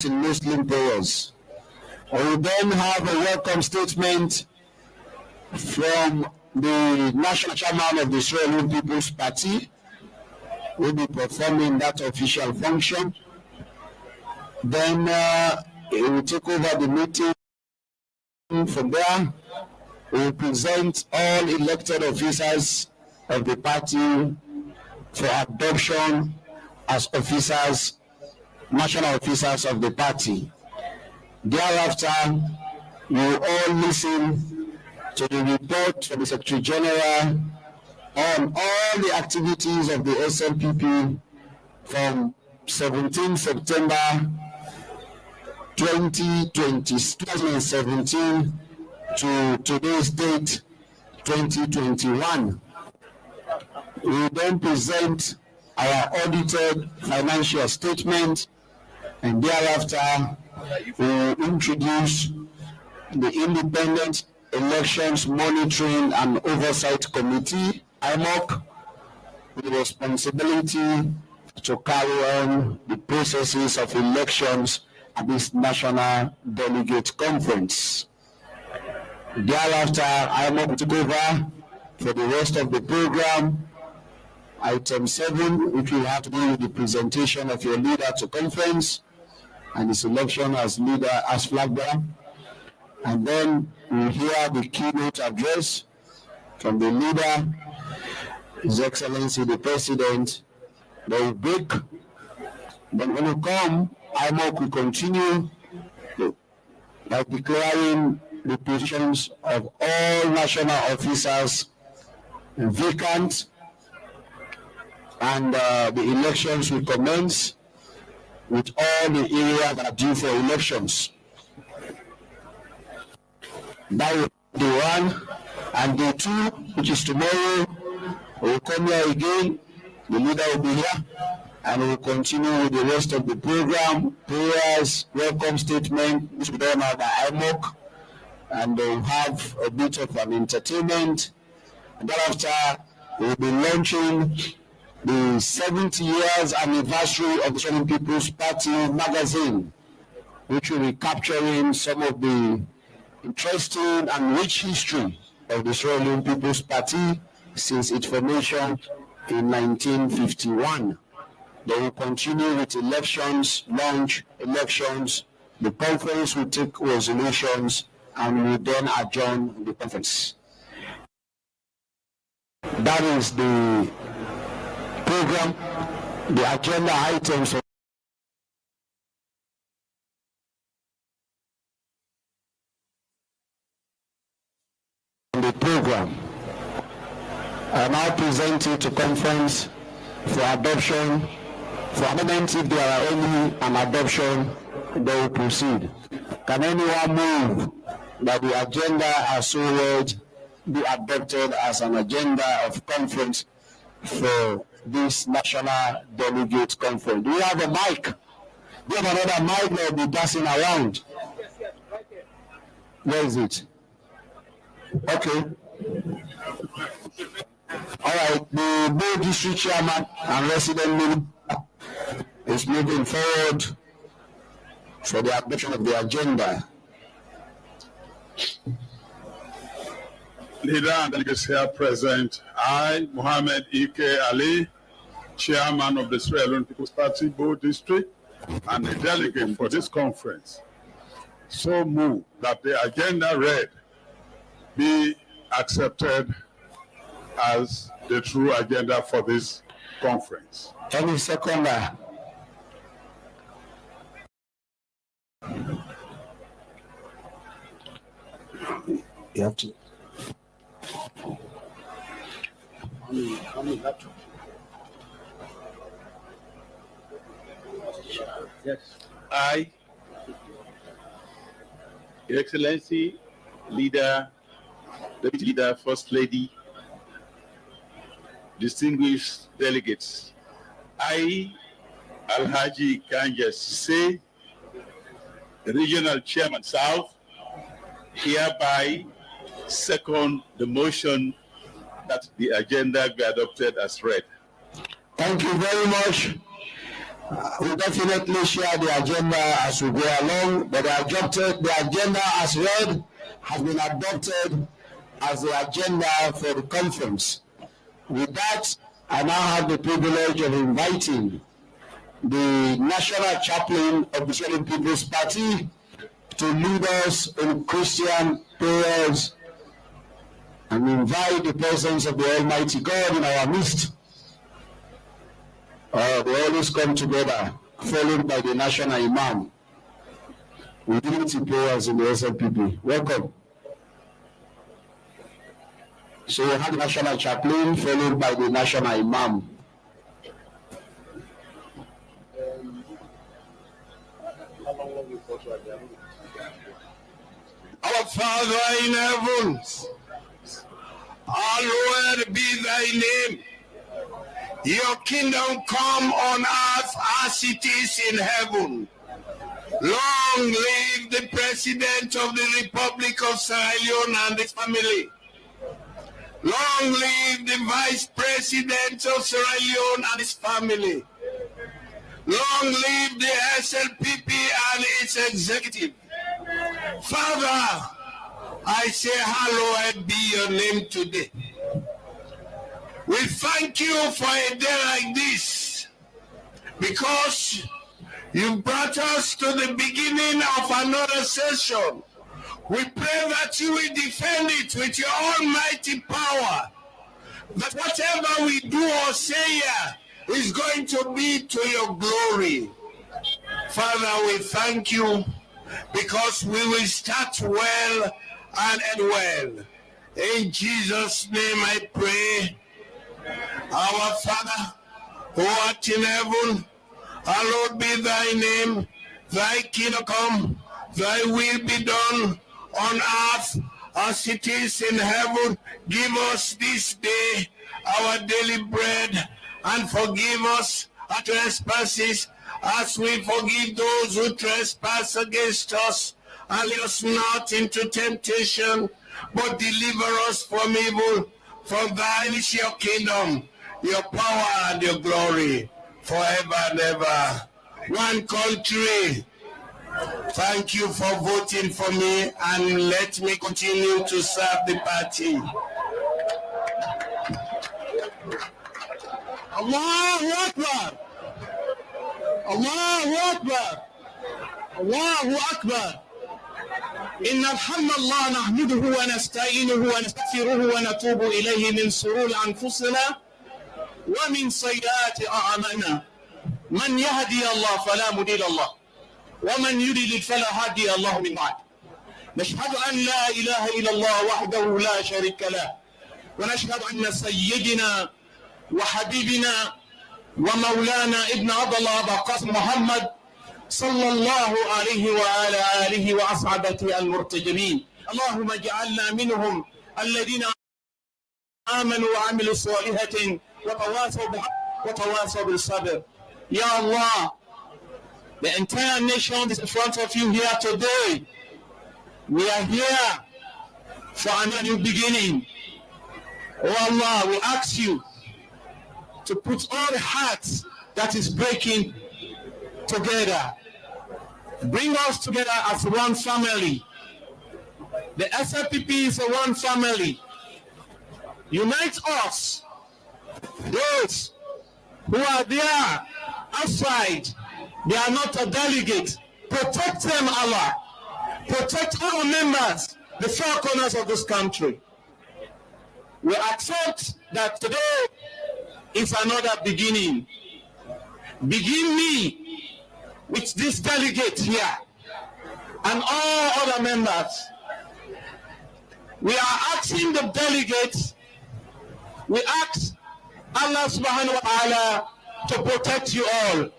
in Muslim prayers. We will then have a welcome statement from the national chairman of the Israeli People's Party, who will be performing that official function. Then he will take over the meeting. From there, we will present all elected officers of the party for adoption as officers, national officers of the party. Thereafter, you will all listen to the report from the Secretary General on all the activities of the SLPP from 17 September 2017 to today's date, 2021. We will then present our audited financial statement, and thereafter we will introduce the Independent Elections Monitoring and Oversight Committee, IMOC, with the responsibility to carry on the processes of elections at this National Delegate Conference. Thereafter, IMOC will take over for the rest of the program. Item 7, which will have to do with the presentation of your leader to conference and the selection as leader, as flag bearer. And then we'll hear the keynote address from the leader, His Excellency the President. They will break. Then when we come, IMOC will continue by declaring the positions of all national officers vacant, and the elections will commence with all the areas that are due for elections. That will be day 1, and day 2, which is tomorrow, we will come here again. The leader will be here, and we will continue with the rest of the program, prayers, welcome statement, which will be done by IMOC, and we'll have a bit of an entertainment. And thereafter, we will be launching the 70 years anniversary of the Israeli People's Party magazine, which will be capturing some of the interesting and rich history of the Israeli People's Party since its formation in 1951. They will continue with elections, launch elections. The conference will take resolutions, and will then adjourn the conference. That is the program, the agenda items of the program. I now present it to conference for adoption. For amendment, if there are any, an adoption, they will proceed. Can anyone move that the agenda as so read be adopted as an agenda of conference for this National Delegate Conference? Do we have a mic? Do we have another mic that will be passing around? Yes, right here. Where is it? Okay. All right, the board district chairman and resident minister is moving forward for the adoption of the agenda. Leader and delegates here present, I, Mohammed Ike Ali, chairman of the Israeli People's Party Board District and a delegate for this conference, so move that the agenda read be accepted as the true agenda for this conference. Any seconder? You have to. Yes. I, Your Excellency, Leader, Deputy Leader, First Lady, distinguished delegates, I, Alhaji Kanjas Say, the Regional Chairman South, hereby second the motion that the agenda be adopted as read. Thank you very much. We definitely share the agenda as we go along, but the agenda as read has been adopted as the agenda for the conference. With that, I now have the privilege of inviting the National Chaplain of the Muslim People's Party to lead us in Christian prayers and invite the presence of the Almighty God in our midst. They always come together, followed by the National Imam. We dignity prayers in the SLPP. Welcome. So we have the National Chaplain, followed by the National Imam. Our Father in heaven, hallowed be thy name. Your kingdom come on earth as it is in heaven. Long live the President of the Republic of Sierra Leone and his family. Long live the Vice President of Sierra Leone and his family. Long live the SLPP and its executive. Father, I say hallowed be your name today. We thank you for a day like this because you brought us to the beginning of another session. We pray that you will defend it with your almighty power, that whatever we do or say here is going to be to your glory. Father, we thank you because we will start well and end well. In Jesus' name I pray. Our Father, who art in heaven, hallowed be thy name. Thy kingdom come, thy will be done on earth as it is in heaven. Give us this day our daily bread, and forgive us our trespasses as we forgive those who trespass against us. And lead us not into temptation, but deliver us from evil. For thine is your kingdom, your power, and your glory, forever and ever. One country. Thank you for voting for me, and let me continue to serve the party. Allahu Akbar! Allahu Akbar! Allahu Akbar! إن الحمد لله نحمده ونستعينه ونستغفره ونتوب إليه من شرور أنفسنا ومن سيئات أعمالنا. من يهدي الله فلا مضل له ومن يضلل فلا هادي له من بعد. نشهد أن لا إله إلا الله وحده لا شريك له، ونشهد أن سيدنا وحبيبنا ومولانا ابن عبد الله أبا قاسم محمد صلى الله عليه وعلى آله وأصحابه المرتجلين. اللهم اجعلنا منهم الذين آمنوا وعملوا الصالحات وتواصوا بالصبر. Ya Allah, the entire nation is in front of you here today. We are here for a new beginning. Oh Allah, we ask you to put all the hearts that is breaking together. Bring us together as one family. The SLPP is a one family. Unite us. Those who are there outside, they are not a delegate. Protect them, Allah. Protect our members, the four corners of this country. We accept that today is another beginning. Begin me with this delegate here and all other members. We are asking the delegates, we ask Allah subhanahu wa ta'ala to protect you all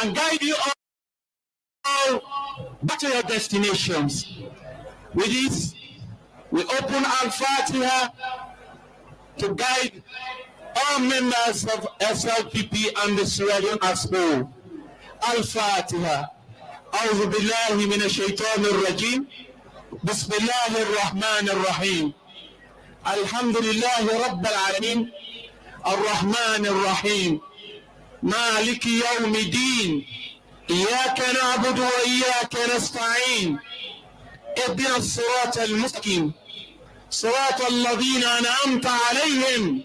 and guide you all back to your destinations. With this, we open Al-Fatiha to guide all members of SLPP and the Sierra Leone as whole. Al-Fatiha. أعوذ بالله من الشيطان الرجيم. بسم الله الرحمن الرحيم. الحمد لله رب العالمين الرحمن الرحيم مالك يوم الدين إياك نعبد وإياك نستعين اهدنا الصراط المستقيم صراط الذين أنعمت عليهم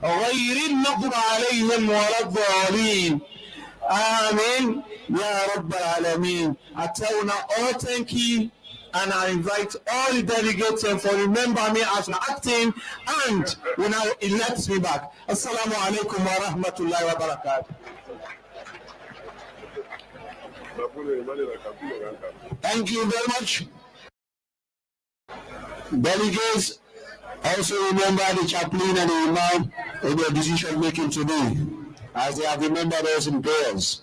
غير المغضوب عليهم ولا الضالين. Amen. Ya Rabbal Alameen. I tell you now, all thank you, and I invite all the delegates for remember me as an acting and when I elect me back. Assalamu alaikum wa rahmatullahi wa barakatuh. Thank you very much. Delegates, also remember the chaplain and the imam in their decision making today, as they have remembered us in prayers.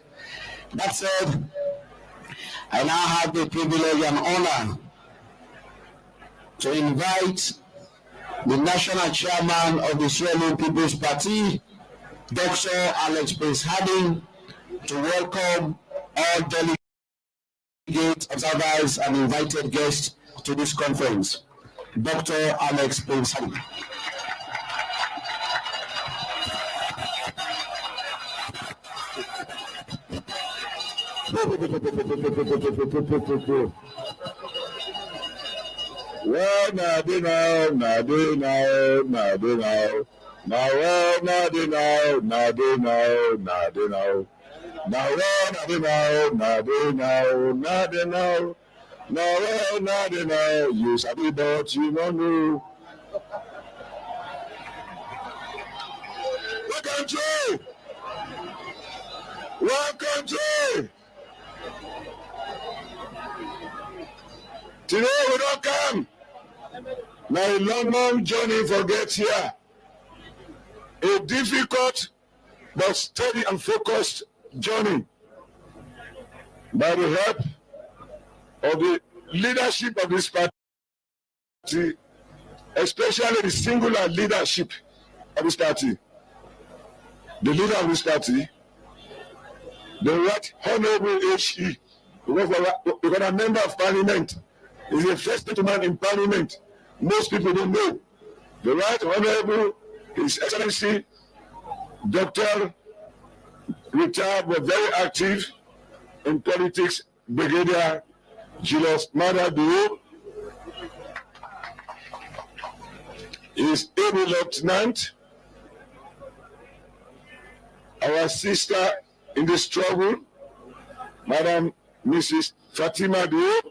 That said, I now have the privilege and honor to invite the national chairman of the Sierra Leone People's Party, Dr. Alex Prince Harding, to welcome all delegates, observers, and invited guests to this conference. Dr. Alex Prince Harding. Well, nadi now, nadi now, nadi now. Now, well, nadi now, nadi now, nadi now. Now, well, nadi now, nadi now, nadi now. Now, well, nadi now. You sabi, but you don't know. One country! One country! Today we don't come. Now a long journey for get here. A difficult but steady and focused journey. By the help of the leadership of this party, especially the singular leadership of this party. The leader of this party, the Right Honorable H.E., because a member of parliament, is the first gentleman in parliament. Most people don't know. The Right Honorable His Excellency Dr. retired but very active in politics, Brigadier Julius Madadu, is able lieutenant, our sister in the struggle, Madam Mrs. Fatima Diop,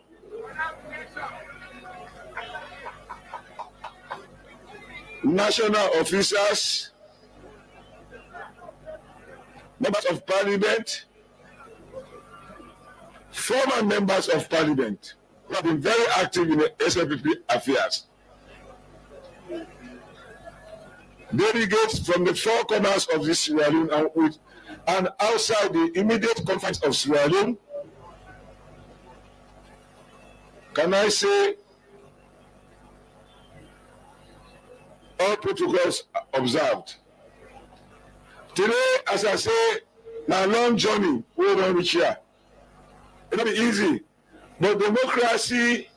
national officers, members of parliament, former members of parliament who have been very active in the Slpp affairs. Delegates from the four corners of this Sierra Leone and outside the immediate confines of Sierra Leone, can I say all protocols observed. Today, as I say, my long journey, we don't reach here. It'll be easy, but democracy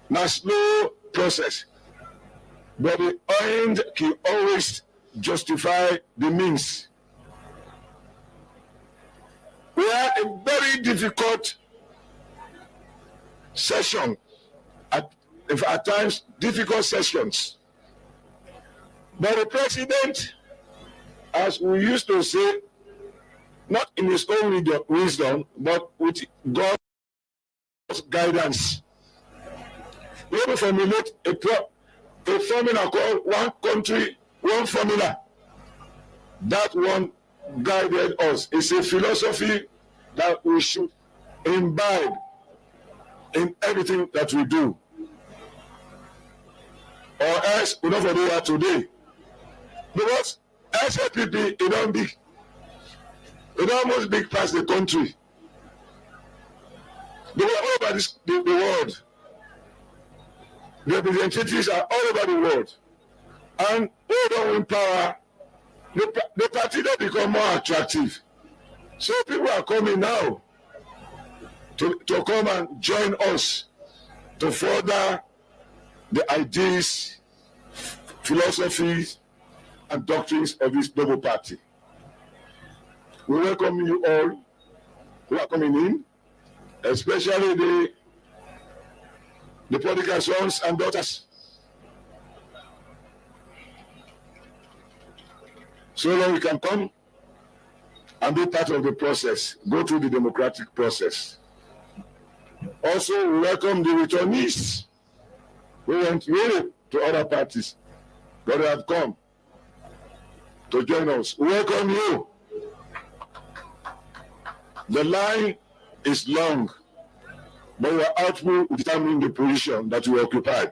na slow process. But the end can always justify the means. We had a very difficult session, at times difficult sessions. But the president, as we used to say, not in his own wisdom, but with God's guidance, we will formulate a formula called one country, one formula. That one guided us. It's a philosophy that we should imbibe in everything that we do. Or else we don't do that today. Because SLPP, it don't big. It almost big past the country. They were all over the world. Representatives are all over the world. And we don't win power. The party don't become more attractive. So people are coming now to come and join us to further the ideas, philosophies, and doctrines of this global party. we welcome you all who are coming in, especially the political sons and daughters. So that we can come and be part of the process, go through the democratic process. Also, we welcome the returnees who went really to other parties, but they have come to join us. We welcome you. The line is long, but your output will determine the position that you occupy.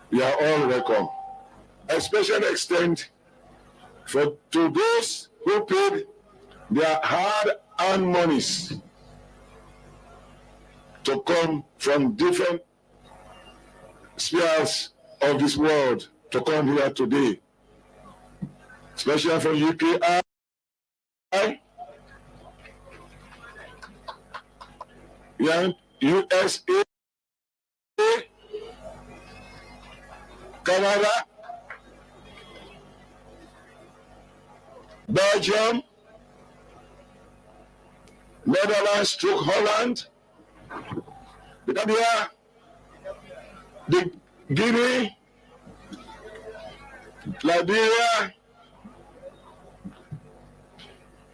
You are all welcome. A special extent to those who paid their hard-earned monies to come from different spheres of this world to come here today, especially from UKI, USA, Canada, Belgium, Netherlands, Holland, the Gambia, the Guinea, Liberia,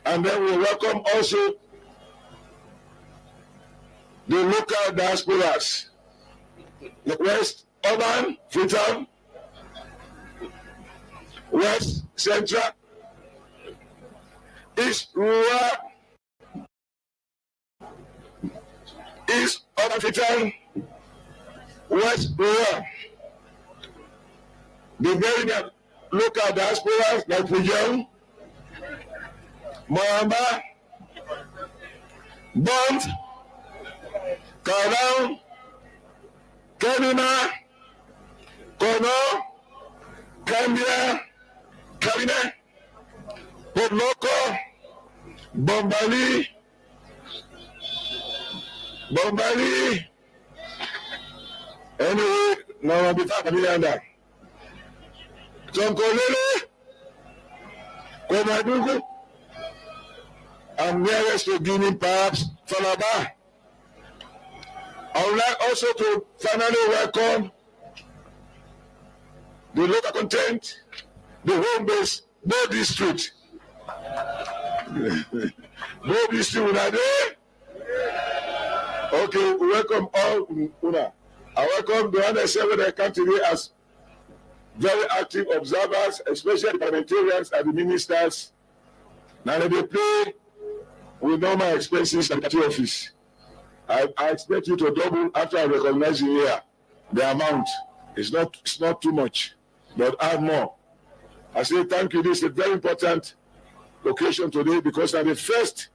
and then we welcome also the local diasporas, the West Urban, Freetown, West Central, East Rural, East Urban, Freetown, West Rural. The very local diasporas like Pujan, Moamba, Bond, Kalam, Kenima, Kono, Gambia, Kabine, Podloko, Bombali, anyway, no one be talking about that. Tonkolele, Komadugu, and nearest to Guinea, perhaps Falaba. I would like also to finally welcome the local content, the home base, Bo District. Bo District, una there? Okay, we welcome all una. I welcome the 107 country as very active observers, especially the parliamentarians and the ministers. Now they play with normal expenses at the office. I expect you to double after I recognize you here. The amount is not too much, but add more. I say thank you. This is a very important occasion today because at the first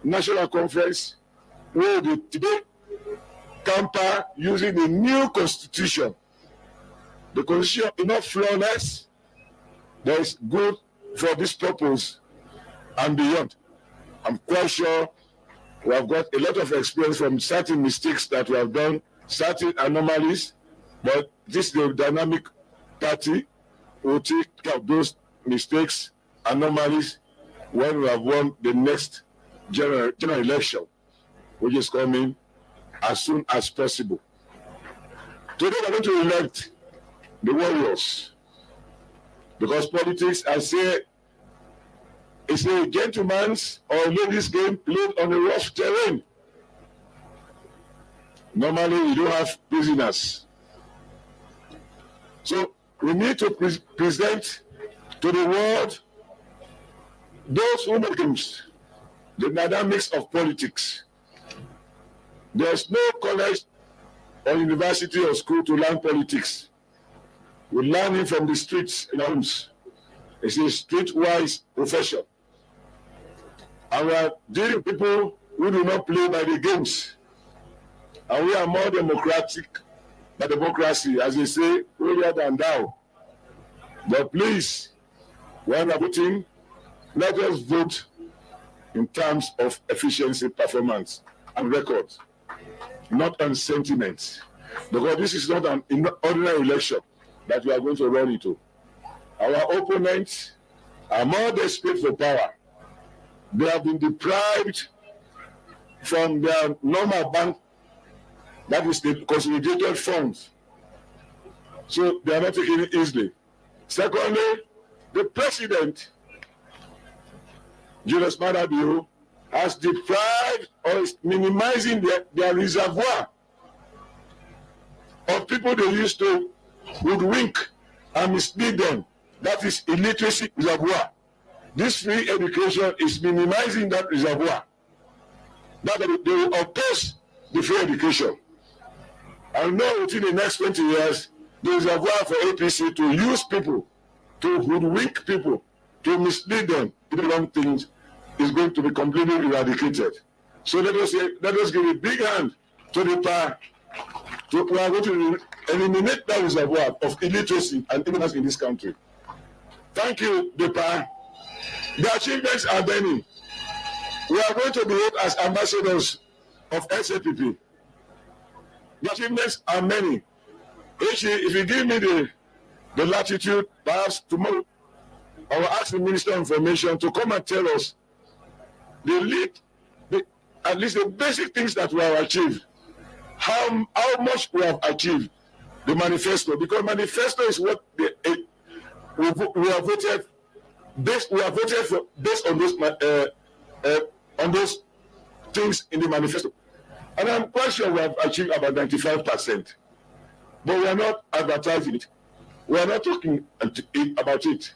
national conference will be today camper using the new constitution. The constitution is not flawless, but it's good for this purpose and beyond. I'm quite sure we have got a lot of experience from certain mistakes that we have done, certain anomalies, but this is the dynamic party will take care of those mistakes, anomalies, when we have won the next general election, which is coming as soon as possible. Today we're going to elect the warriors, because politics, I say, is a gentleman's or ladies' game played on a rough terrain. Normally, you don't have prisoners. So we need to present to the world those who make games, the dynamics of politics. There's no college or university or school to learn politics. We learn it from the streets in homes. It's a streetwise profession. And we are dealing with people who do not play by the games. And we are more democratic by democracy, as they say, holier than thou. But please, when we are voting, let us vote in terms of efficiency, performance, and record, not on sentiment. Because this is not an ordinary election that we are going to run into. Our opponents are more desperate for power they have been deprived from their normal bank, that is the consolidated funds. So they are not taking it easily. Secondly, the president, Julius Maada Bio, has deprived or is minimizing their reservoir of people they used to hoodwink and mislead them. That is illiteracy reservoir. This free education is minimizing that reservoir. That they will oppose the free education. I know within the next 20 years, the reservoir for APC to use people, to hoodwink people, to mislead them, to do wrong things, is going to be completely eradicated. So let us give a big hand to the power. We are going to eliminate that reservoir of illiteracy and ignorance in this country. Thank you, DEPA. The achievements are many. We are going to behave as ambassadors of Slpp. The achievements are many. If you give me the latitude, perhaps tomorrow, I will ask the Minister of Information to come and tell us at least the basic things that we have achieved. How much we have achieved. The manifesto, because manifesto is what we have voted based. We have voted for based on those things in the manifesto, and I'm quite sure we have achieved about 95%. But we are not advertising it. We are not talking about it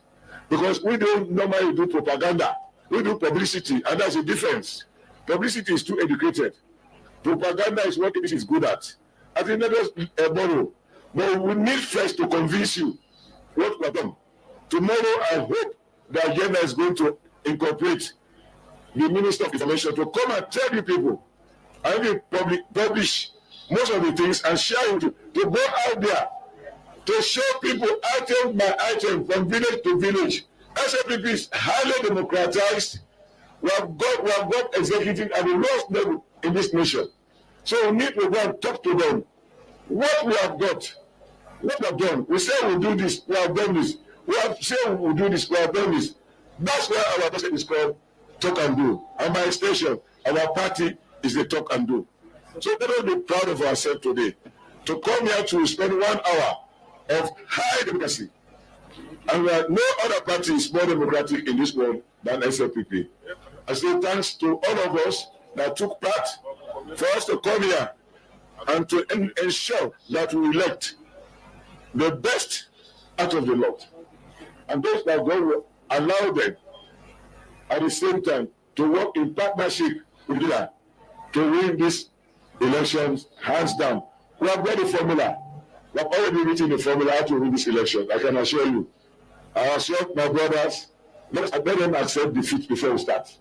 because we don't normally do propaganda. We do publicity, and that's the difference. Publicity is too educated. Propaganda is what it is good at. I think let us borrow. But we need first to convince you what we have done. Tomorrow, I hope the agenda is going to incorporate the Minister of Information to come and tell you people, and we publish most of the things and share it to go out there to show people item by item from village to village. Slpp is highly democratized. We have got executive at the lowest level in this nation. So we need to go and talk to them. What we have got, what we have done. We say we'll do this, we have done this. We have said we'll do this, we have done this. That's why our person is called Talk and Do. And my station, our party is the Talk and Do. So let us be proud of ourselves today. To come here to spend 1 hour of high democracy. And no other party is more democratic in this world than Slpp. I say thanks to all of us that took part for us to come here and to ensure that we elect the best out of the lot. And those that God will allow them at the same time to work in partnership with them to win these elections hands down. We have got the formula. We have already written the formula how to win this election. I can assure you. I assure my brothers, let them accept defeat before we start.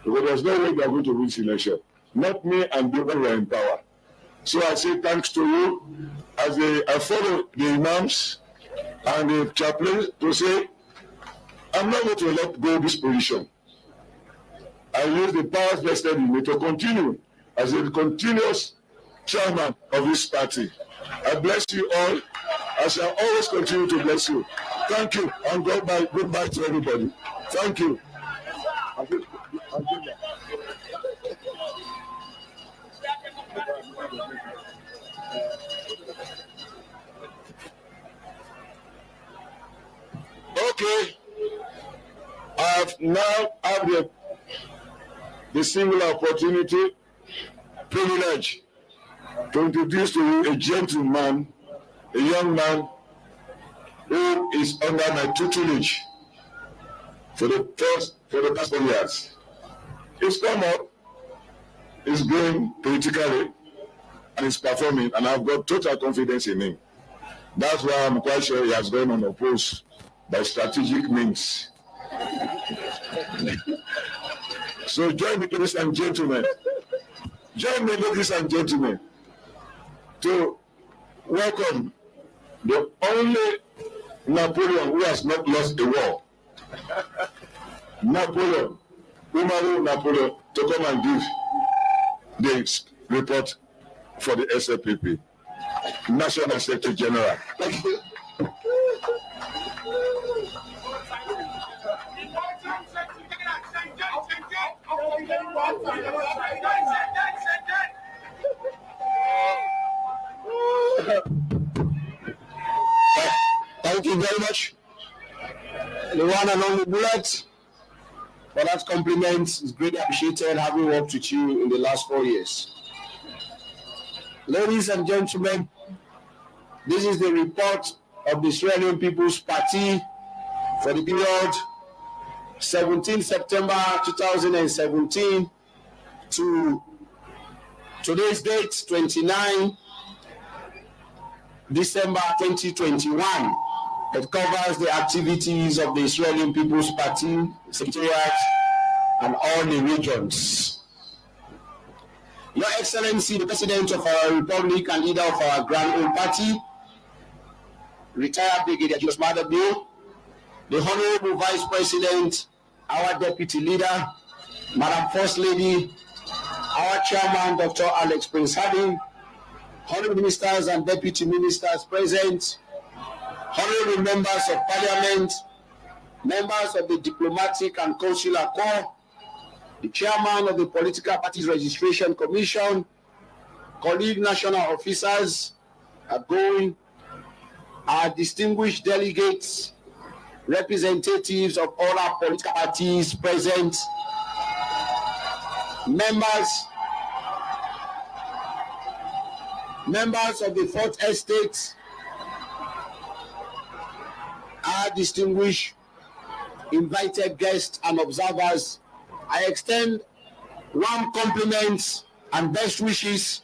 Because there's no way they are going to win this election. Not me and the one who are in power. So I say thanks to you as I follow the imams and the chaplains to say, I'm not going to let go of this position. I use the powers vested in me to continue as a continuous chairman of this party. I bless you all. I shall always continue to bless you. Thank you, and goodbye to everybody. Thank you. Okay, I now have the singular opportunity, privilege to introduce to you a gentleman, a young man who is under my tutelage for the past 4 years. He's come up, he's growing politically, and he's performing, and I've got total confidence in him. That's why I'm quite sure he has gone unopposed by strategic means. So join me, ladies and gentlemen. Join me, ladies and gentlemen, to welcome the only Napoleon who has not lost a war. Napoleon, Umaru Napoleon, to come and give the report for the Slpp, National Secretary General. Thank you. you very much. The one and only Bullet. For that compliment, it's greatly appreciated having worked with you in the last 4 years. Ladies and gentlemen, this is the report of the Sierra Leone People's Party for the period 17 September 2017 to today's date, 29 December 2021. It covers the activities of the Israeli People's Party, Secretariat, and all the regions. Your Excellency, the President of our Republic and leader of our Grand Old Party, retired Brigadier Julius Maada Bio, the Honorable Vice President, our Deputy Leader, Madam First Lady, our Chairman, Dr. Alex Prince Harding, Honorable Ministers and Deputy Ministers present, Honorable Members of Parliament, members of the Diplomatic and Consular Corps, the Chairman of the Political Parties Registration Commission, colleague national officers, outgoing, our distinguished delegates, representatives of all our political parties present, members of the Fourth Estate, our distinguished invited guests and observers, I extend warm compliments and best wishes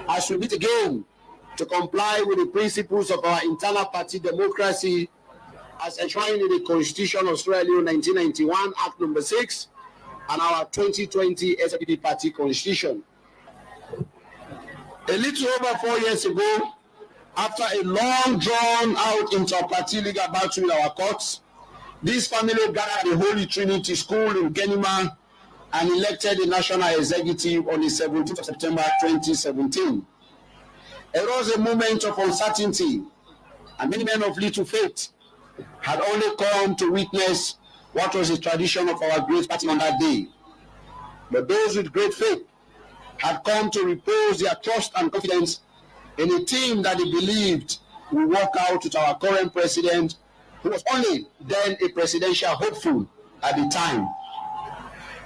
as we meet again to comply with the principles of our internal party democracy as enshrined in the Constitution of Sierra Leone 1991, Act Number 6, and our 2020 Slpp Party Constitution. A little over 4 years ago, after a long drawn-out inter-party legal battle in our courts, this family gathered the Holy Trinity School in Kenema and elected the National Executive on the 17th of September 2017. It was a moment of uncertainty, and many men of little faith had only come to witness what was the tradition of our great party on that day. But those with great faith had come to repose their trust and confidence in a team that they believed will work out with our current president, who was only then a presidential hopeful at the time.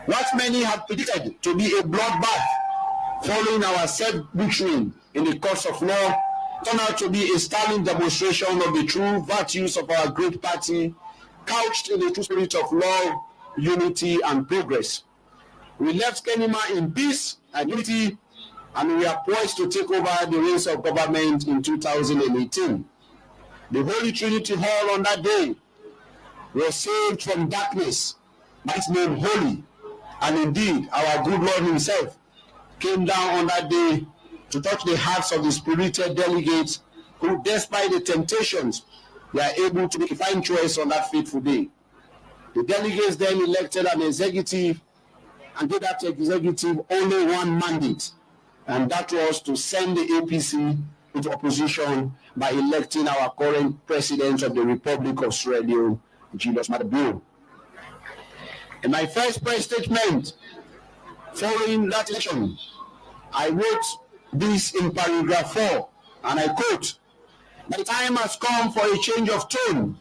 What many had predicted to be a bloodbath following our said victory in the courts of law turned out to be a sterling demonstration of the true virtues of our great party, couched in the true spirit of love, unity, and progress. We left Kenema in peace and unity, and we are poised to take over the reins of government in 2018. The Holy Trinity Hall on that day was saved from darkness by its name Holy, and indeed our good Lord himself came down on that day to touch the hearts of the spirited delegates who, despite the temptations, were able to make a fine choice on that fateful day. The delegates then elected an executive and gave that executive only one mandate, and that was to send the APC into opposition by electing our current president of the Republic of Sierra Leone, Julius Maada Bio. In my first press statement following that election, I wrote this in paragraph 4, and I quote, "The time has come for a change of tone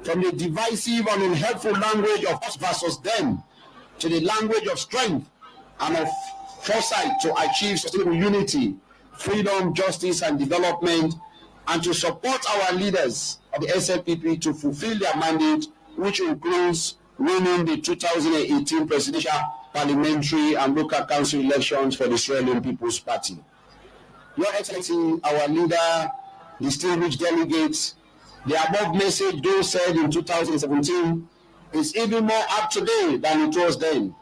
from the divisive and unhelpful language of us versus them to the language of strength and of foresight to achieve sustainable unity, freedom, justice, and development, and to support our leaders of the SLPP to fulfill their mandate, which includes winning the 2018 presidential, parliamentary, and local council elections for the Sierra Leone People's Party." Your Excellency, our leader, distinguished delegates, the above message, though said in 2017, is even more up to date than it was then.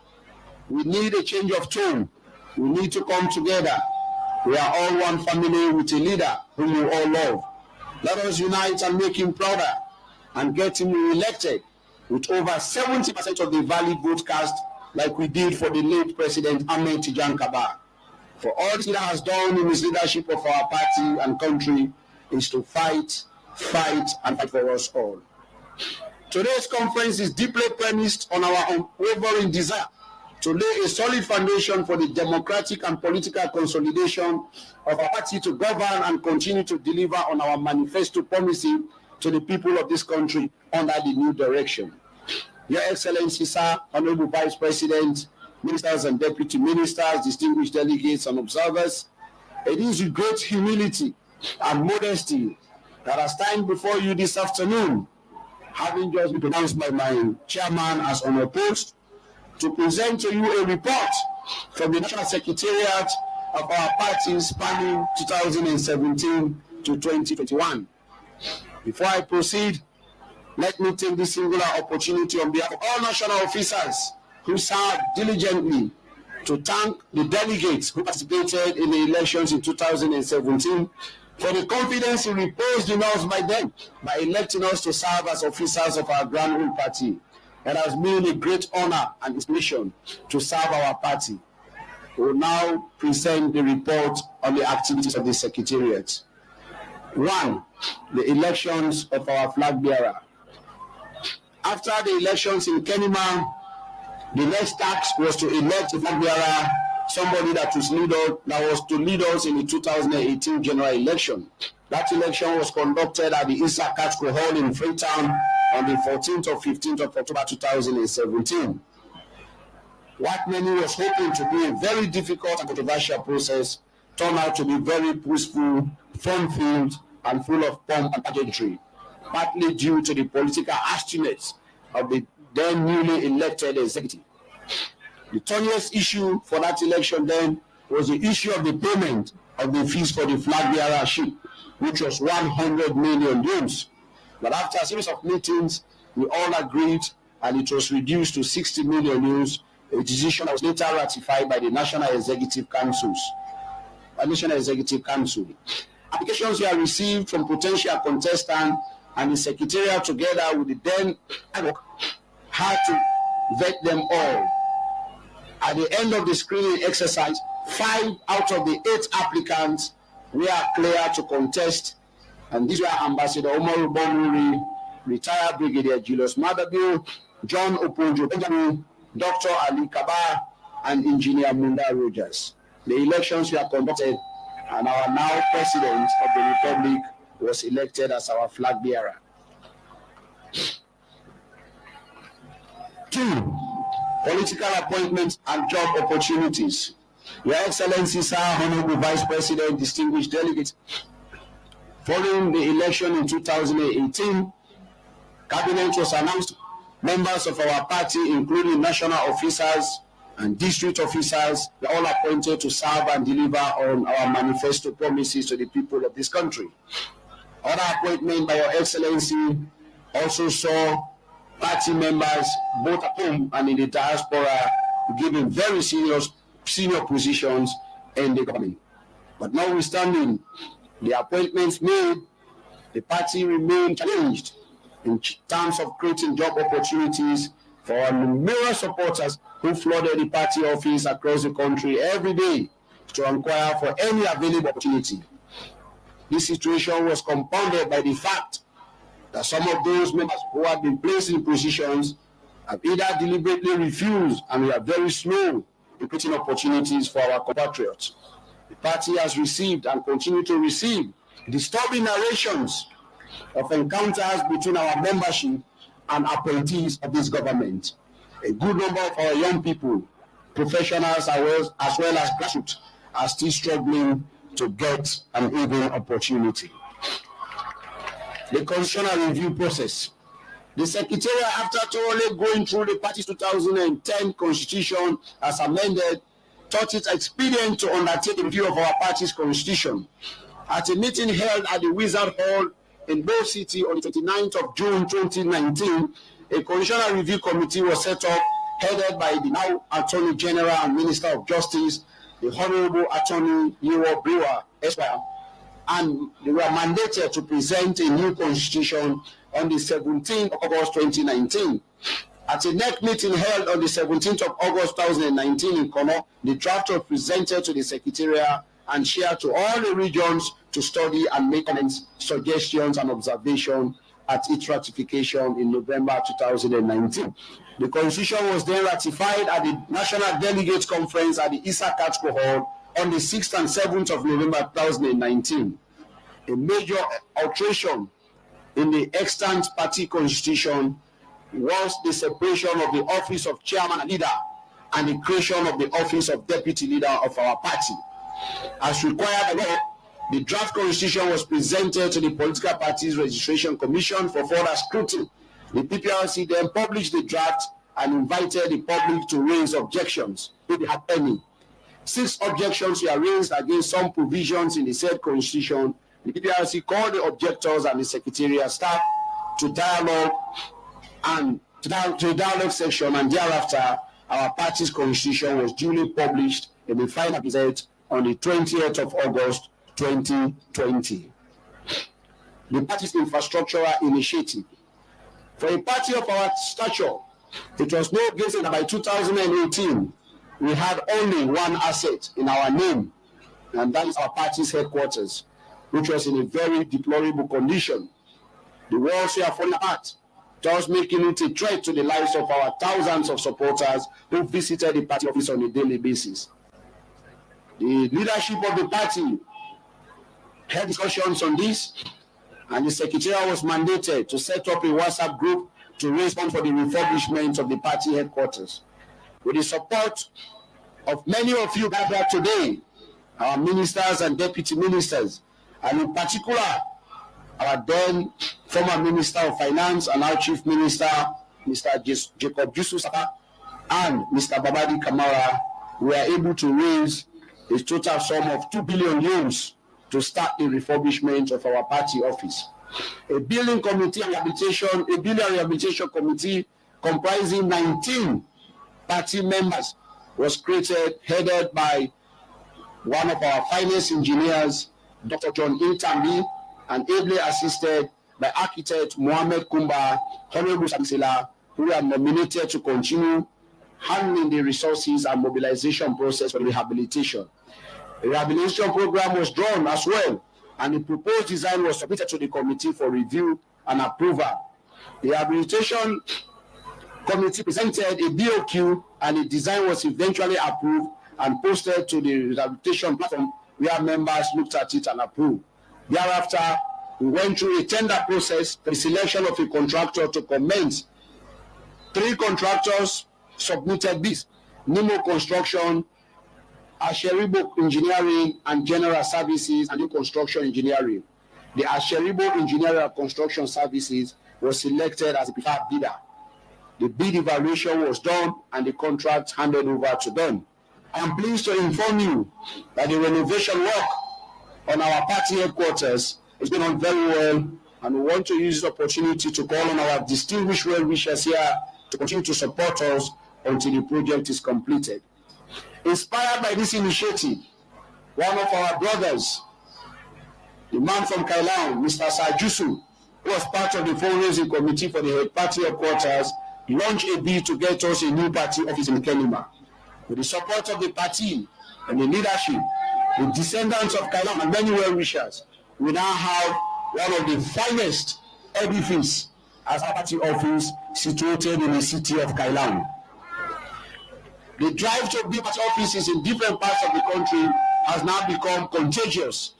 We need a change of tone. We need to come together. We are all one family with a leader whom you all love. Let us unite and make him prouder and get him re-elected with over 70% of the valid vote cast, like we did for the late President Ahmed Tijan Kaba. For all this leader has done in his leadership of our party and country is to fight, and fight for us all. Today's conference is deeply premised on our unwavering desire to lay a solid foundation for the democratic and political consolidation of our party to govern and continue to deliver on our manifesto promising to the people of this country under the new direction. Your Excellency, sir, Honorable Vice President, ministers and deputy ministers, distinguished delegates and observers, it is with great humility and modesty that I stand before you this afternoon, having just been pronounced by my chairman as unopposed, to present to you a report from the National Secretariat of our party spanning 2017 to 2021. Before I proceed, let me take this singular opportunity on behalf of all national officers who served diligently to thank the delegates who participated in the elections in 2017 for the confidence reposed in us by them by electing us to serve as officers of our grand old party. It has been a great honor and inspiration to serve our party. We will now present the report on the activities of the Secretariat. 1. The elections of our flag bearer. After the elections in Kenema, the next task was to elect a flag bearer, somebody that was to lead us in the 2018 general election. That election was conducted at the Issa Katko Hall in Freetown on the 14th or 15th of October 2017. What many was hoping to be a very difficult and controversial process turned out to be very peaceful, fun-filled, and full of pomp and pageantry, partly due to the political astriness of the then newly elected executive. The thorniest issue for that election then was the issue of the payment of the fees for the flag bearership, which was 100 million euros. But after a series of meetings, we all agreed and it was reduced to 60 million euros, a decision that was later ratified by the National Executive Council. Applications were received from potential contestants, and the Secretariat, together with the then had to vet them all. At the end of the screening exercise, 5 out of the 8 applicants were clear to contest, and these were Ambassador Omar Bonuri, retired Brigadier Julius Madabil, John Oponjo Benjamin, Dr. Ali Kaba, and Engineer Munda Rogers. The elections were conducted, and our now President of the Republic was elected as our flag bearer. 2. Political appointments and job opportunities. Your Excellency, sir, Honorable Vice President, distinguished delegates, following the election in 2018, Cabinet was announced. Members of our party, including national officers and district officers, were all appointed to serve and deliver on our manifesto promises to the people of this country. Other appointment by Your Excellency also saw party members, both at home and in the diaspora, given very senior positions in the government. But notwithstanding the appointments made, the party remained challenged in terms of creating job opportunities for our numerous supporters who flooded the party office across the country every day to inquire for any available opportunity. This situation was compounded by the fact that some of those members who had been placed in positions have either deliberately refused and we are very slow in creating opportunities for our compatriots. The party has received and continue to receive disturbing narrations of encounters between our membership and appointees of this government. A good number of our young people, professionals as well as grassroots, are still struggling to get an even opportunity. The constitutional review process. The Secretariat, after thoroughly going through the party's 2010 constitution as amended, thought it expedient to undertake a review of our party's constitution. At a meeting held at the Wizard Hall in Bow City on the 29th of June 2019, a constitutional review committee was set up, headed by the now Attorney General and Minister of Justice, the Honorable Attorney Yewo Brewer, Esquire, and they were mandated to present a new constitution on the 17th of August 2019. At a NEC meeting held on the 17th of August 2019 in Kono, the draft was presented to the Secretariat and shared to all the regions to study and make comments, suggestions, and observations at its ratification in November 2019. The Constitution was then ratified at the National Delegates Conference at the Issa Katko Hall on the 6th and 7th of November 2019. A major alteration in the extant party constitution was the separation of the office of chairman and leader and the creation of the office of deputy leader of our party. As required by law, the draft constitution was presented to the Political Parties Registration Commission for further scrutiny. The PPRC then published the draft and invited the public to raise objections, if they had any. 6 objections were raised against some provisions in the said constitution. The PPRC called the objectors and the secretariat staff to dialogue and to the dialogue section, and thereafter our party's constitution was duly published in the final gazette on the 20th of August 2020. The party's infrastructural initiative. For a party of our stature, it was no guess that by 2018 we had only one asset in our name, and that is our party's headquarters, which was in a very deplorable condition. The walls were falling apart, thus making it a threat to the lives of our thousands of supporters who visited the party office on a daily basis. The leadership of the party had discussions on this, and the secretariat was mandated to set up a WhatsApp group to raise funds for the refurbishment of the party headquarters. With the support of many of you gathered today, our ministers and deputy ministers, and in particular, our then former Minister of Finance and our Chief Minister, Mr. Jacob Jusuf, and Mr. Babadi Kamara, we were able to raise a total sum of 2 billion euros to start the refurbishment of our party office. A billion rehabilitation committee comprising 19 party members was created, headed by one of our finest engineers, Dr. John Intambi, and ably assisted by architect Mohamed Kumba, Honorable Sansila, who are nominated to continue handling the resources and mobilization process for rehabilitation. A rehabilitation program was drawn as well, and the proposed design was submitted to the committee for review and approval. The rehabilitation committee presented a BOQ, and the design was eventually approved and posted to the rehabilitation platform, where members looked at it and approved. Thereafter, we went through a tender process for the selection of a contractor to commence. 3 contractors submitted bids: Nemo Construction, Asheribo Engineering, and General Services, and New Construction Engineering. The Asheribo Engineering and Construction Services was selected as the preferred bidder. The bid evaluation was done and the contract handed over to them. I am pleased to inform you that the renovation work on our party headquarters is going on very well, and we want to use this opportunity to call on our distinguished well-wishers here to continue to support us until the project is completed. Inspired by this initiative, one of our brothers, the man from Kailan, Mr. Sajusu, who was part of the fundraising committee for the party headquarters, launched a bid to get us a new party office in Kenima. With the support of the party and the leadership, the descendants of Kailan and many well-wishers, we now have one of the finest edifices as a party office situated in the city of Kailan. The drive to build party offices in different parts of the country has now become contagious,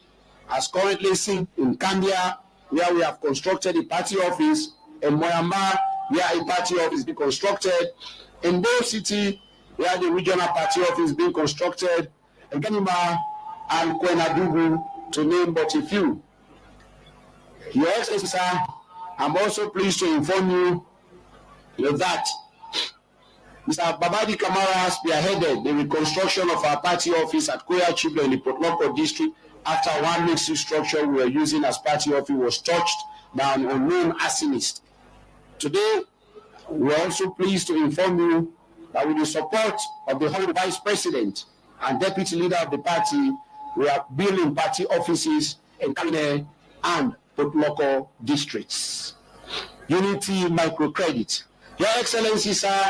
as currently seen in Kandia, where we have constructed a party office, in Moyamba, where a party office is being constructed, in Bo City, where the regional party office is being constructed, in Kenima and Kwenadugu, to name but a few. Your Excellency, sir, I'm also pleased to inform you that Mr. Babadi Kamara has spearheaded the reconstruction of our party office at Koya Chiblo in the Port Loko district after one mixed structure we were using as party office was touched by an unknown arsonist. Today, we are also pleased to inform you that with the support of the Honorable Vice President and Deputy Leader of the party, we are building party offices in Kane and Port Loko districts. Unity Microcredit. Your Excellency, sir,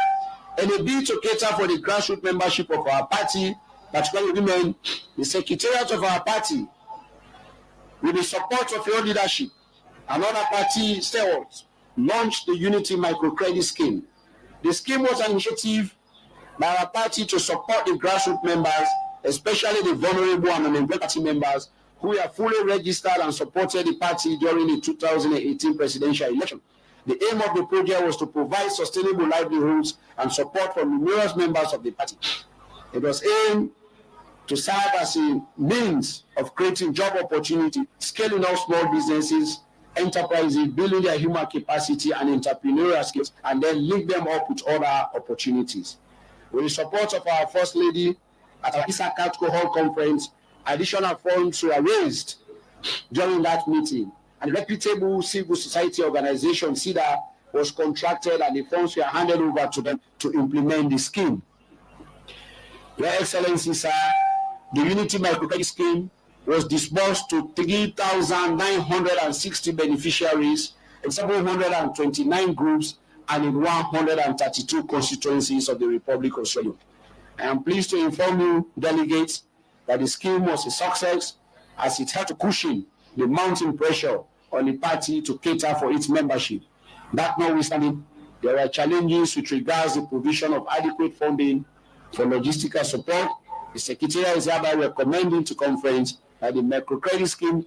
in a bid to cater for the grassroots membership of our party, particularly women, the Secretariat of our party, with the support of your leadership and other party stewards, launched the Unity Microcredit Scheme. The scheme was an initiative by our party to support the grassroots members, especially the vulnerable and unemployed party members who were fully registered and supported the party during the 2018 presidential election. The aim of the project was to provide sustainable livelihoods and support for numerous members of the party. It was aimed to serve as a means of creating job opportunity, scaling up small businesses, enterprises, building their human capacity and entrepreneurial skills, and then link them up with other opportunities. With the support of our First Lady at our Eastern Capital Hall Conference, additional funds were raised during that meeting, and a reputable civil society organization, CIDA, was contracted and the funds were handed over to them to implement the scheme. Your Excellency, sir, the Unity Microcredit Scheme was disbursed to 3,960 beneficiaries in 729 groups and in 132 constituencies of the Republic of Sierra Leone. I am pleased to inform you, delegates, that the scheme was a success as it had to cushion the mounting pressure on the party to cater for its membership. That notwithstanding, there were challenges with regards to the provision of adequate funding for logistical support. The Secretariat is hereby recommending to conference that the microcredit scheme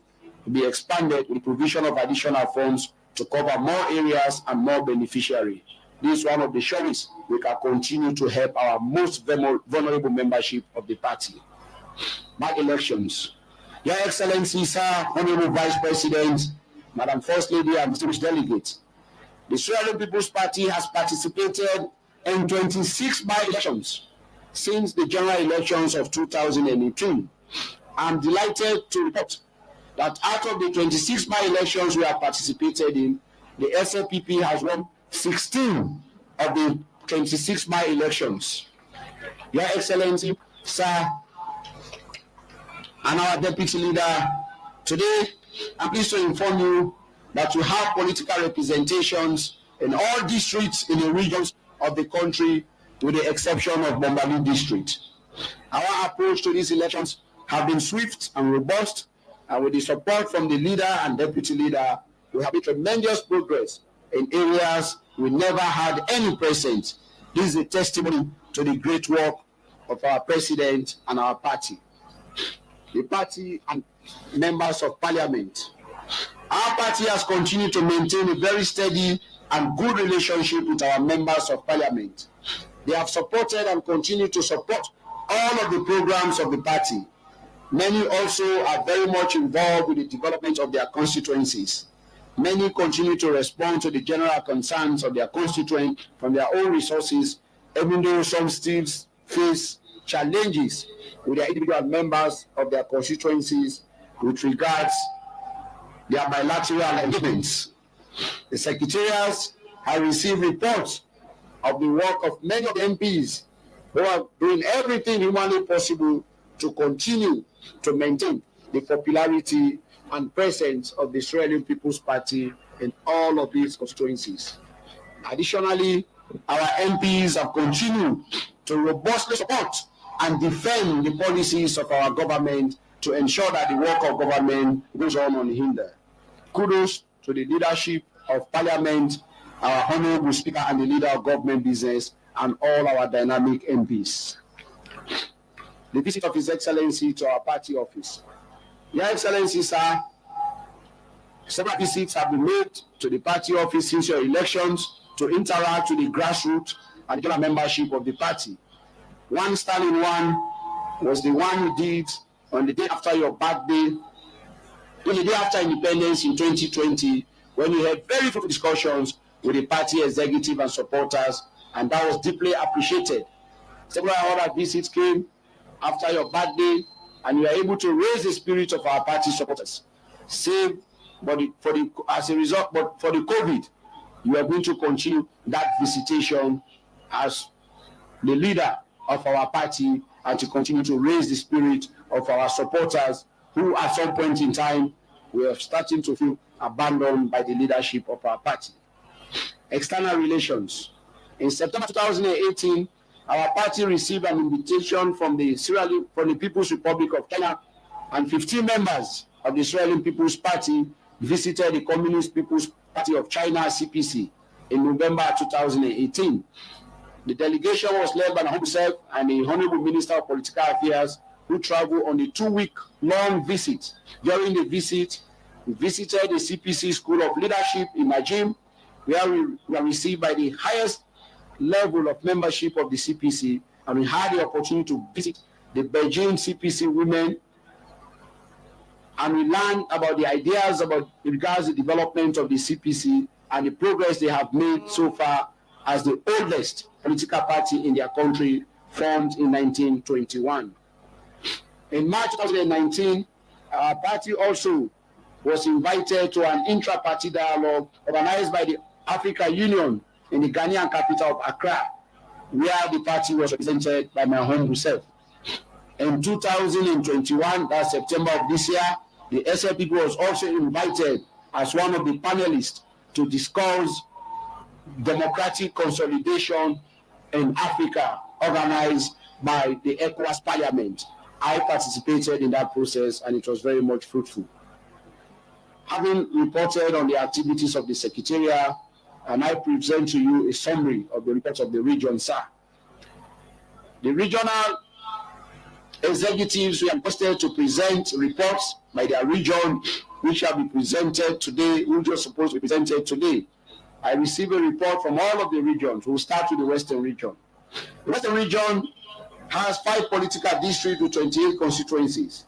be expanded with the provision of additional funds to cover more areas and more beneficiaries. This is one of the ways we can continue to help our most vulnerable membership of the party. By elections. Your Excellency, sir, Honorable Vice President, Madam First Lady, and distinguished delegates, the Sierra Leone People's Party has participated in 26 by-elections since the general elections of 2018. I'm delighted to report that out of the 26 by-elections we have participated in, the Slpp has won 16 of the 26 by-elections. Your Excellency, sir, and our Deputy Leader, today I'm pleased to inform you that we have political representations in all districts in the regions of the country, with the exception of Bombali District. Our approach to these elections have been swift and robust, and with the support from the leader and deputy leader, we have made tremendous progress in areas we never had any presence. This is a testimony to the great work of our president and our party. The party and members of parliament. Our party has continued to maintain a very steady and good relationship with our members of parliament. They have supported and continue to support all of the programs of the party. Many also are very much involved with the development of their constituencies. Many continue to respond to the general concerns of their constituents from their own resources, even though some still face challenges with their individual members of their constituencies with regards their bilateral engagements. The secretariats have received reports of the work of many of the MPs who are doing everything humanly possible to continue to maintain the popularity and presence of the Sierra Leone People's Party in all of these constituencies. Additionally, our MPs have continued to robustly support and defend the policies of our government to ensure that the work of government goes on unhindered. Kudos to the leadership of Parliament, our Honorable Speaker and the leader of government business, and all our dynamic MPs. The visit of His Excellency to our party office. Your Excellency, sir, several visits have been made to the party office since your elections to interact with the grassroots and general membership of the party. One standing one was the one you did on the day after your birthday, on the day after independence in 2020, when you had very fruitful discussions with the party executive and supporters, and that was deeply appreciated. Several other visits came after your birthday, and you were able to raise the spirit of our party supporters. Save, but as a result, but for the COVID, you are going to continue that visitation as the leader of our party and to continue to raise the spirit of our supporters who at some point in time we are starting to feel abandoned by the leadership of our party. External relations. In September 2018, our party received an invitation from the People's Republic of Kenya, and 15 members of the Sierra Leone People's Party visited the Communist People's Party of China, CPC, in November 2018. The delegation was led by myself and the Honorable Minister of Political Affairs, who traveled on a 2-week long visit. During the visit, we visited the CPC School of Leadership in Najim, where we were received by the highest level of membership of the CPC, and we had the opportunity to visit the Beijing CPC women, and we learned about the ideas about regards the development of the CPC and the progress they have made so far as the oldest political party in their country, formed in 1921. In March 2019, our party also was invited to an intra-party dialogue organized by the Africa Union in the Ghanaian capital of Accra, where the party was represented by my humble self. In 2021, that's September of this year, the Slpp was also invited as one of the panelists to discuss democratic consolidation in Africa, organized by the ECOWAS Parliament. I participated in that process, and it was very much fruitful. Having reported on the activities of the Secretariat, and I present to you a summary of the reports of the region, sir. The regional executives were requested to present reports by their region, which shall be presented today, which are supposed to be presented today. I received a report from all of the regions. We'll start with the Western region. The Western region has 5 political districts with 28 constituencies.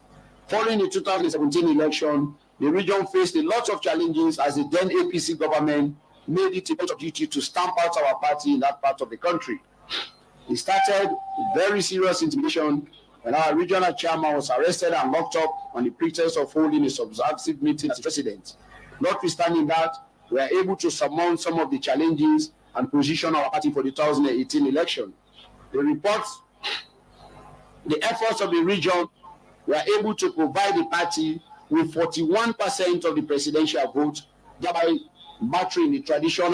Following the 2017 election, the region faced a lot of challenges as the then APC government made it a point of duty to stamp out our party in that part of the country. It started very serious intimidation when our regional chairman was arrested and locked up on the pretext of holding a subversive meeting as president. Notwithstanding that, we were able to surmount some of the challenges and position our party for the 2018 election. The reports, the efforts of the region were able to provide the party with 41% of the presidential vote, thereby battering the traditional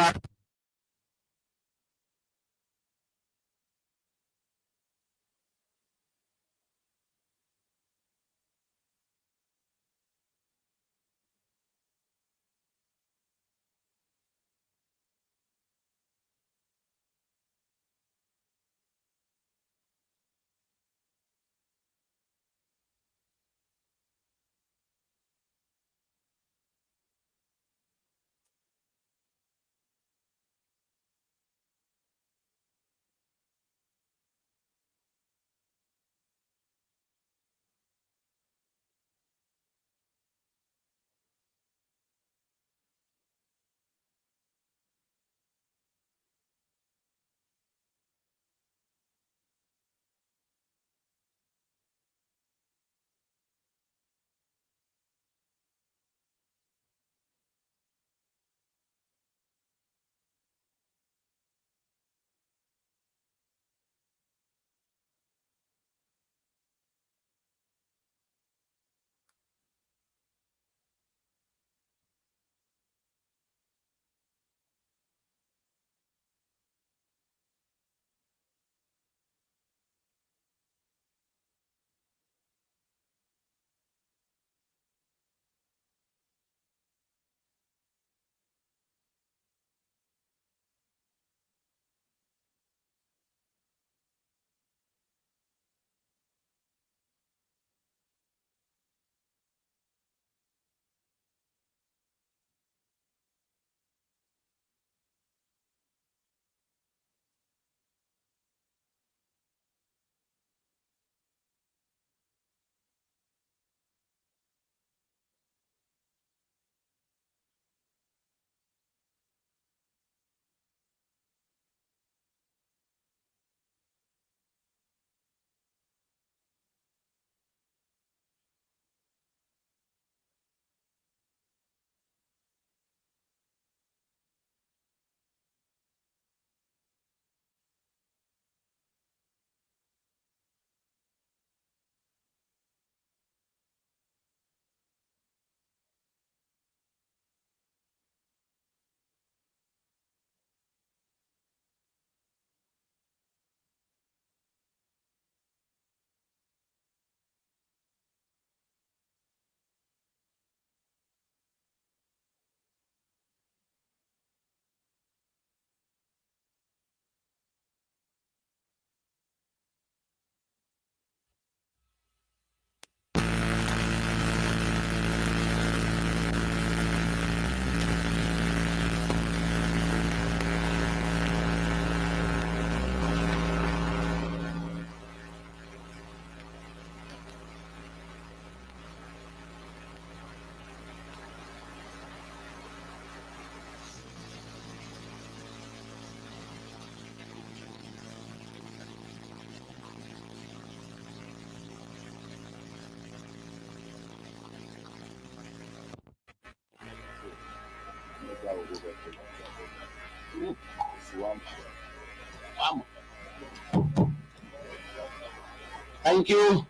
Thank you.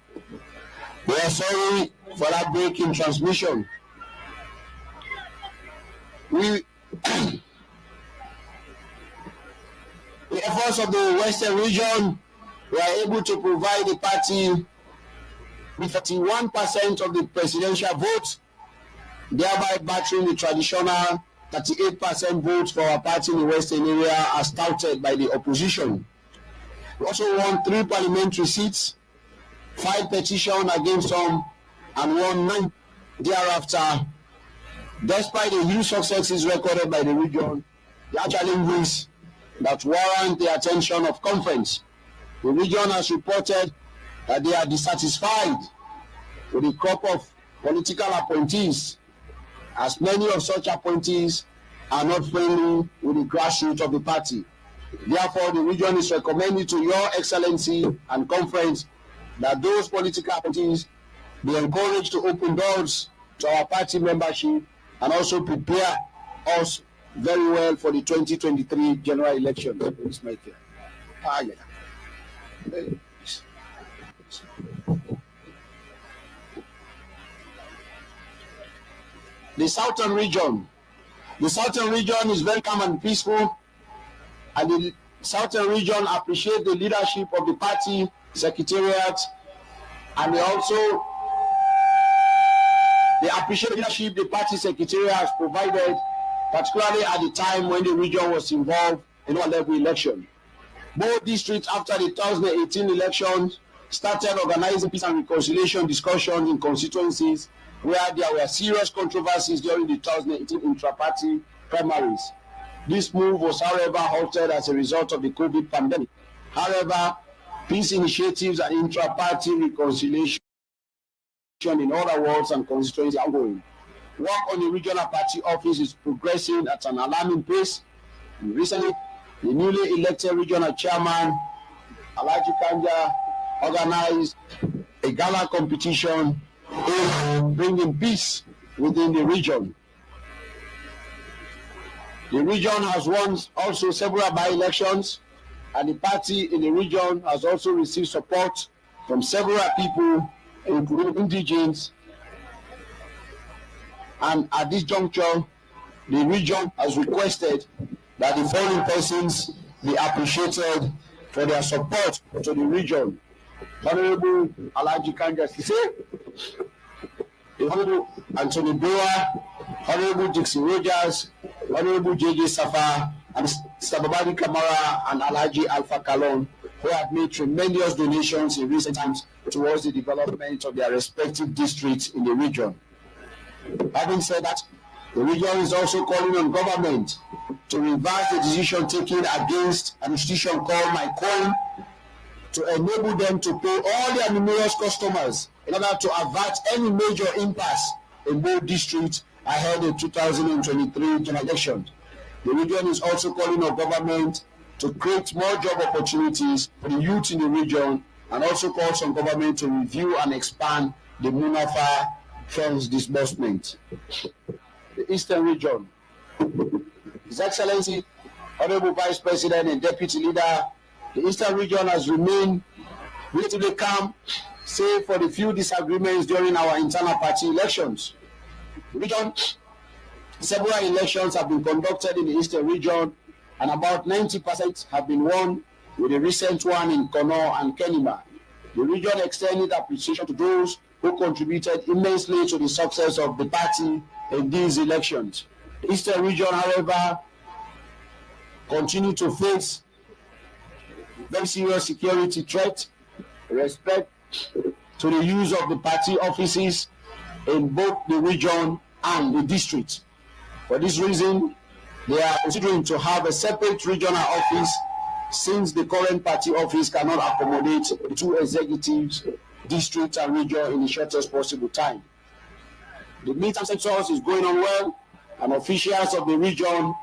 We are sorry for that break in transmission. The efforts of the Western region were able to provide the party with 31% of the presidential votes, thereby battering the traditional 38% votes for our party in the Western area as touted by the opposition. We also won 3 parliamentary seats, 5 petitions against some, and won 9 thereafter. Despite the huge successes recorded by the region, there are challenges that warrant the attention of conference. The region has reported that they are dissatisfied with the crop of political appointees, as many of such appointees are not friendly with the grassroots of the party. Therefore, the region is recommending to Your Excellency and conference that those political appointees be encouraged to open doors to our party membership and also prepare us very well for the 2023 general election. The southern region. The southern region is very calm and peaceful, and the southern region appreciate the leadership of the party secretariat, and they appreciate the leadership the party secretariat has provided, particularly at the time when the region was involved in one-level election. Both districts, after the 2018 elections, started organizing peace and reconciliation discussions in constituencies where there were serious controversies during the 2018 intra-party primaries. This move was, however, halted as a result of the COVID pandemic. However, peace initiatives and intra-party reconciliation in other wards and constituencies are ongoing. Work on the regional party office is progressing at an alarming pace. And recently, the newly elected regional chairman, Alhaji Kanja, organized a gala competition bringing peace within the region. The region has won also several by-elections, and the party in the region has also received support from several people, including indigents. And at this juncture, the region has requested that the foreign persons be appreciated for their support to the region. Honorable Alhaji Kanja Sise, the Honorable Anthony Boa, Honorable Dixie Rogers, Honorable JJ Safa, and Sababadi Kamara and Alhaji Alpha Kalon, who have made tremendous donations in recent times towards the development of their respective districts in the region. Having said that, the region is also calling on government to reverse the decision taken against an institution called My Coin to enable them to pay all their numerous customers in order to avert any major impasse in both districts ahead of the 2023 general election. The region is also calling on government to create more job opportunities for the youth in the region, and also calls on government to review and expand the Munafa funds disbursement. The Eastern region. His Excellency, Honorable Vice President and Deputy Leader, the Eastern region has remained relatively calm, save for the few disagreements during our internal party elections. The region, several elections have been conducted in the Eastern region, and about 90% have been won, with the recent one in Kono and Kenima. The region extended appreciation to those who contributed immensely to the success of the party in these elections. The Eastern region, however, continued to face very serious security threat with respect to the use of the party offices in both the region and the district. For this reason, they are considering to have a separate regional office, since the current party office cannot accommodate the two executives, district and region, in the shortest possible time. The midterm census is going on well, and officials of the region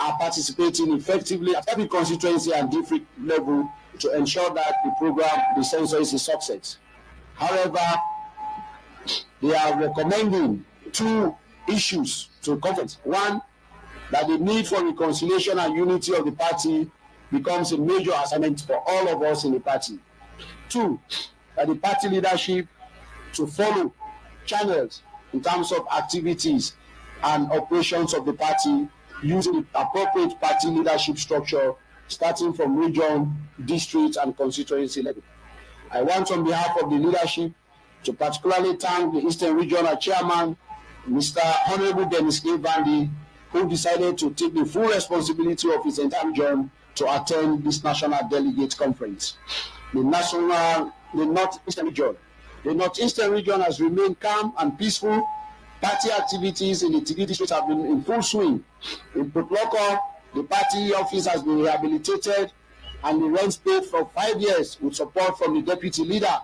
are participating effectively at every constituency and district level to ensure that the program, the census, is a success. However, they are recommending two issues to conference. One, that the need for reconciliation and unity of the party becomes a major assignment for all of us in the party. 2, that the party leadership to follow channels in terms of activities and operations of the party using the appropriate party leadership structure starting from region, district, and constituency level. I want on behalf of the leadership to particularly thank the Eastern Regional Chairman, Mr. Honorable Dennis A. Vandy, who decided to take the full responsibility of his entire region to attend this National Delegates Conference. The Northeastern region has remained calm and peaceful. Party activities in the Tigiri district have been in full swing. In Putloko, the party office has been rehabilitated and the rent paid for 5 years with support from the deputy leader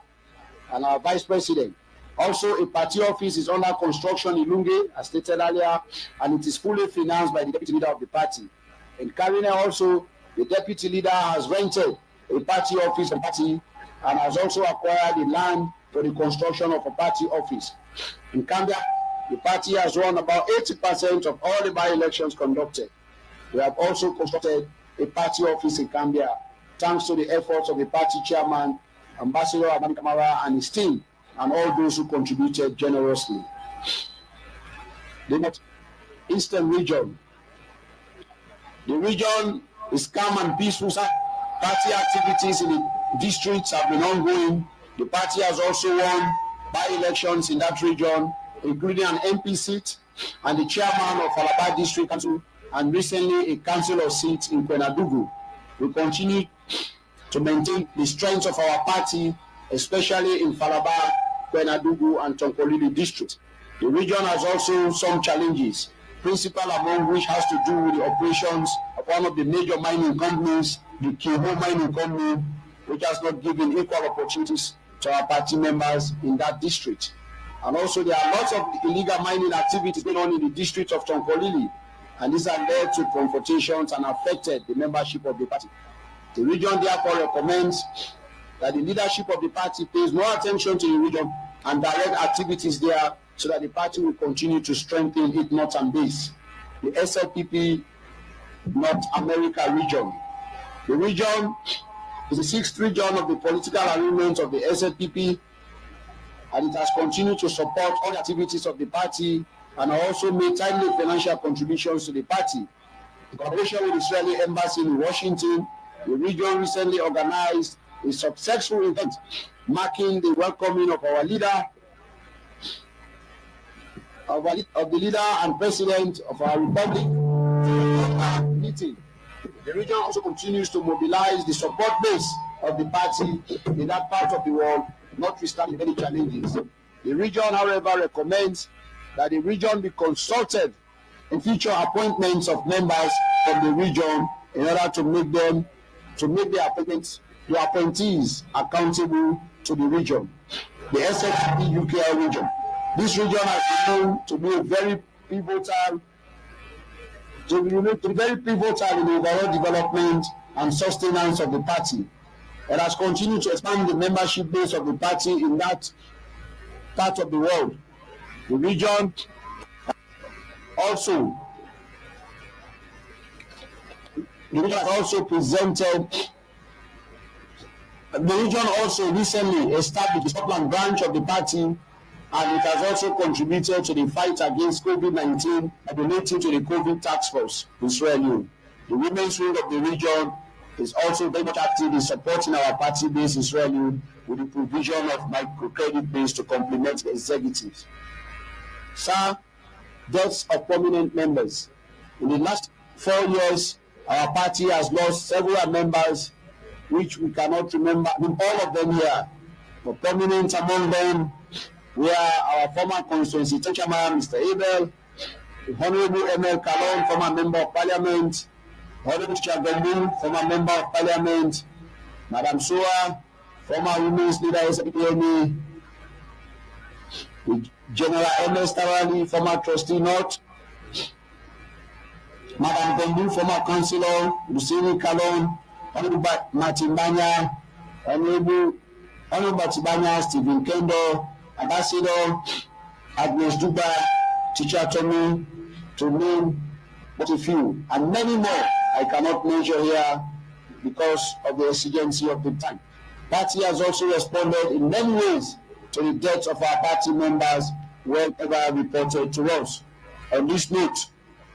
and our vice president. Also, a party office is under construction in Lunge, as stated earlier, and it is fully financed by the deputy leader of the party. In Karine also, the deputy leader has rented a party office and party and has also acquired the land for the construction of a party office. In Kambia, the party has won about 80% of all the by-elections conducted. We have also constructed a party office in Kambia, thanks to the efforts of the party chairman, Ambassador Abani Kamara and his team, and all those who contributed generously. The Northeastern region. The region is calm and peaceful. Party activities in the districts have been ongoing. The party has also won by-elections in that region, including an MP seat and the chairman of Falaba District Council, and recently a councillor seat in Kwenadugu. We continue to maintain the strength of our party, especially in Falaba, Kwenadugu, and Tonkolili district. The region has also some challenges, principal among which has to do with the operations of one of the major mining companies, the Kiho Mining Company, which has not given equal opportunities to our party members in that district. And also there are lots of illegal mining activities going on in the district of Tonkolili, and these have led to confrontations and affected the membership of the party. The region therefore recommends that the leadership of the party pays more attention to the region and direct activities there so that the party will continue to strengthen its north and base. The Slpp North America region. The region is the 6th region of the political arrangement of the Slpp, and it has continued to support all the activities of the party and also made timely financial contributions to the party. In cooperation with the Israeli Embassy in Washington, the region recently organized a successful event marking the welcoming of our leader, of the leader and president of our republic meeting. The region also continues to mobilize the support base of the party in that part of the world, notwithstanding many challenges. The region, however, recommends that the region be consulted in future appointments of members of the region in order to make the appointees accountable to the region. The Slpp UKI region. This region has been known to be very pivotal in the overall development and sustenance of the party. It has continued to expand the membership base of the party in that part of the world. The region also recently established the Scotland branch of the party, and it has also contributed to the fight against COVID-19 by donating to the COVID task force in Sierra Leone. The women's wing of the region is also very much active in supporting our party base in Sierra Leone with the provision of microcredit base to complement the executives. Sir, deaths of prominent members. In the last 4 years, our party has lost several members, which we cannot remember all of them here. But prominent among them were our former constituency chairman, Mr. Abel, Honorable M.L. Kalon, former member of parliament, Honorable Chagambu, former member of parliament, Madam Soa, former women's leader, SPPME, General M.S. Tarali, former trustee North, Madam Gombu, former councillor, Lucini Kalon, Honorable Matibanya, Honorable Matibanya, Stephen Kendo, Ambassador Agnes Duba, Teacher Tommy, to name but a few, and many more I cannot mention here because of the exigency of the time. Party has also responded in many ways to the deaths of our party members whenever reported to us. On this note,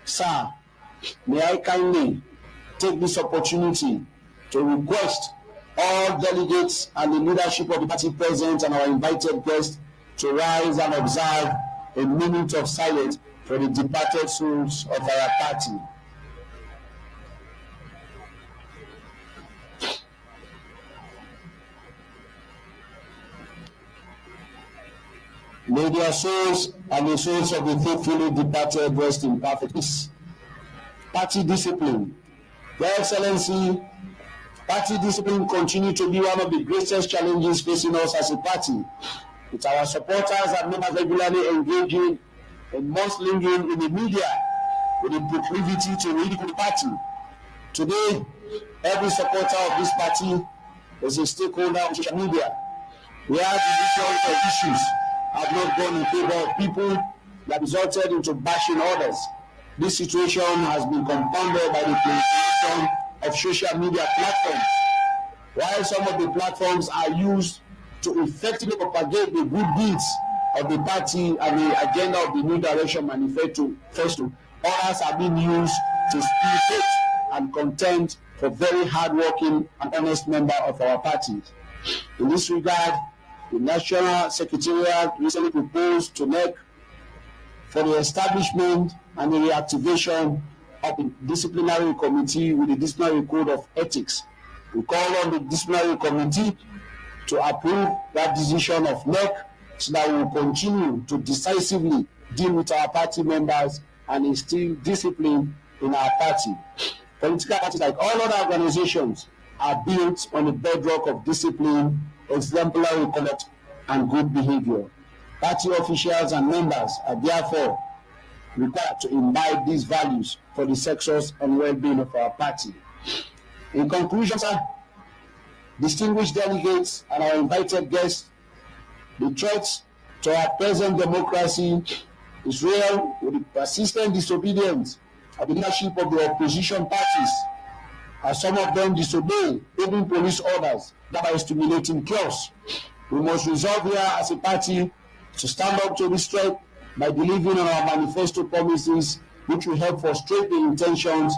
sir, may I kindly take this opportunity to request all delegates and the leadership of the party present and our invited guests to rise and observe a minute of silence for the departed souls of our party. May their souls and the souls of the faithfully departed rest in perfect peace. Party discipline. Your Excellency, party discipline continues to be one of the greatest challenges facing us as a party, with our supporters and members regularly engaging in mudslinging in the media with the proclivity to ridicule the party. Today, every supporter of this party is a stakeholder on social media, where the issues of issues have not gone in favor of people that resulted into bashing others. This situation has been compounded by the proliferation of social media platforms. While some of the platforms are used to effectively propagate the good deeds of the party and the agenda of the New Direction Manifesto, others are being used to spew hate and contempt for very hardworking and honest members of our party. In this regard, the National Secretariat recently proposed to NEC for the establishment and the reactivation of the disciplinary committee with the disciplinary code of ethics. We call on the disciplinary committee to approve that decision of NEC so that we will continue to decisively deal with our party members and instill discipline in our party. Political parties, like all other organizations, are built on the bedrock of discipline, exemplary conduct, and good behavior. Party officials and members are therefore required to imbibe these values for the success and well-being of our party. In conclusion, sir, distinguished delegates and our invited guests, the threat to our present democracy is real, with the persistent disobedience of the leadership of the opposition parties, as some of them disobey even police orders, thereby stimulating chaos. We must resolve here as a party to stand up to this threat by delivering on our manifesto promises, which will help frustrate the intentions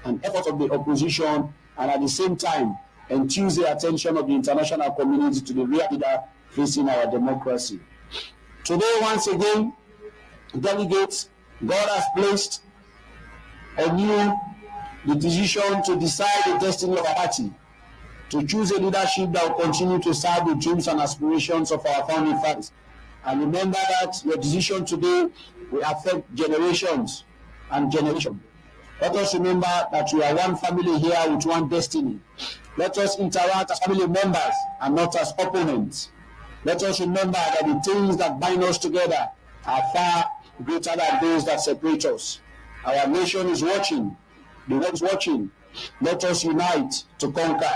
and efforts of the opposition, and at the same time enthuse the attention of the international community to the real leader facing our democracy. Today, once again, delegates, God has placed on you the decision to decide the destiny of our party, to choose a leadership that will continue to serve the dreams and aspirations of our founding fathers. And remember that your decision today will affect generations and generations. Let us remember that we are one family here with one destiny. Let us interact as family members and not as opponents. Let us remember that the things that bind us together are far greater than those that separate us. Our nation is watching. The world is watching. Let us unite to conquer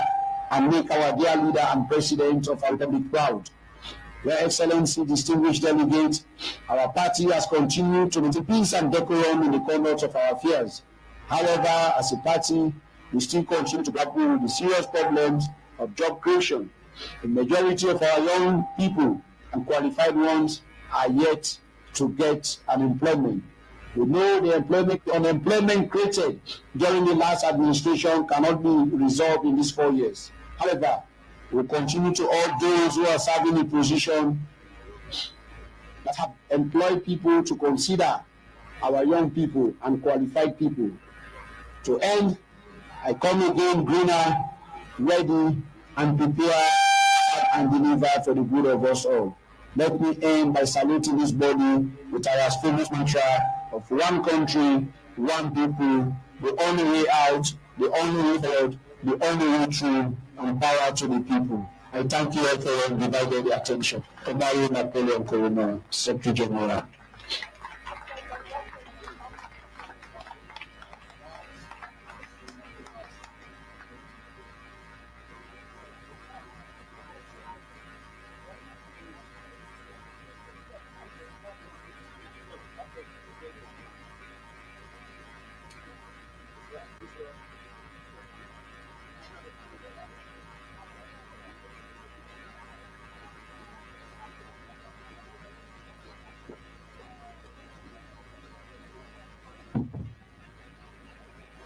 and make our dear leader and president of our republic proud. Your Excellency, distinguished delegates, our party has continued to maintain peace and decorum in the conduct of our affairs. However, as a party, we still continue to grapple with the serious problems of job creation. The majority of our young people and qualified ones are yet to get unemployment. We know the unemployment created during the last administration cannot be resolved in these 4 years. However, we continue to urge those who are serving in position that have employed people to consider our young people and qualified people. To end, I come again greener, ready, and prepared and deliver for the good of us all. Let me end by saluting this body with our famous mantra of one country, one people, the only way out, the only way forward, the only way through, and power to the people. I thank you all for your undivided attention. Commander Napoleon Corona, Secretary General.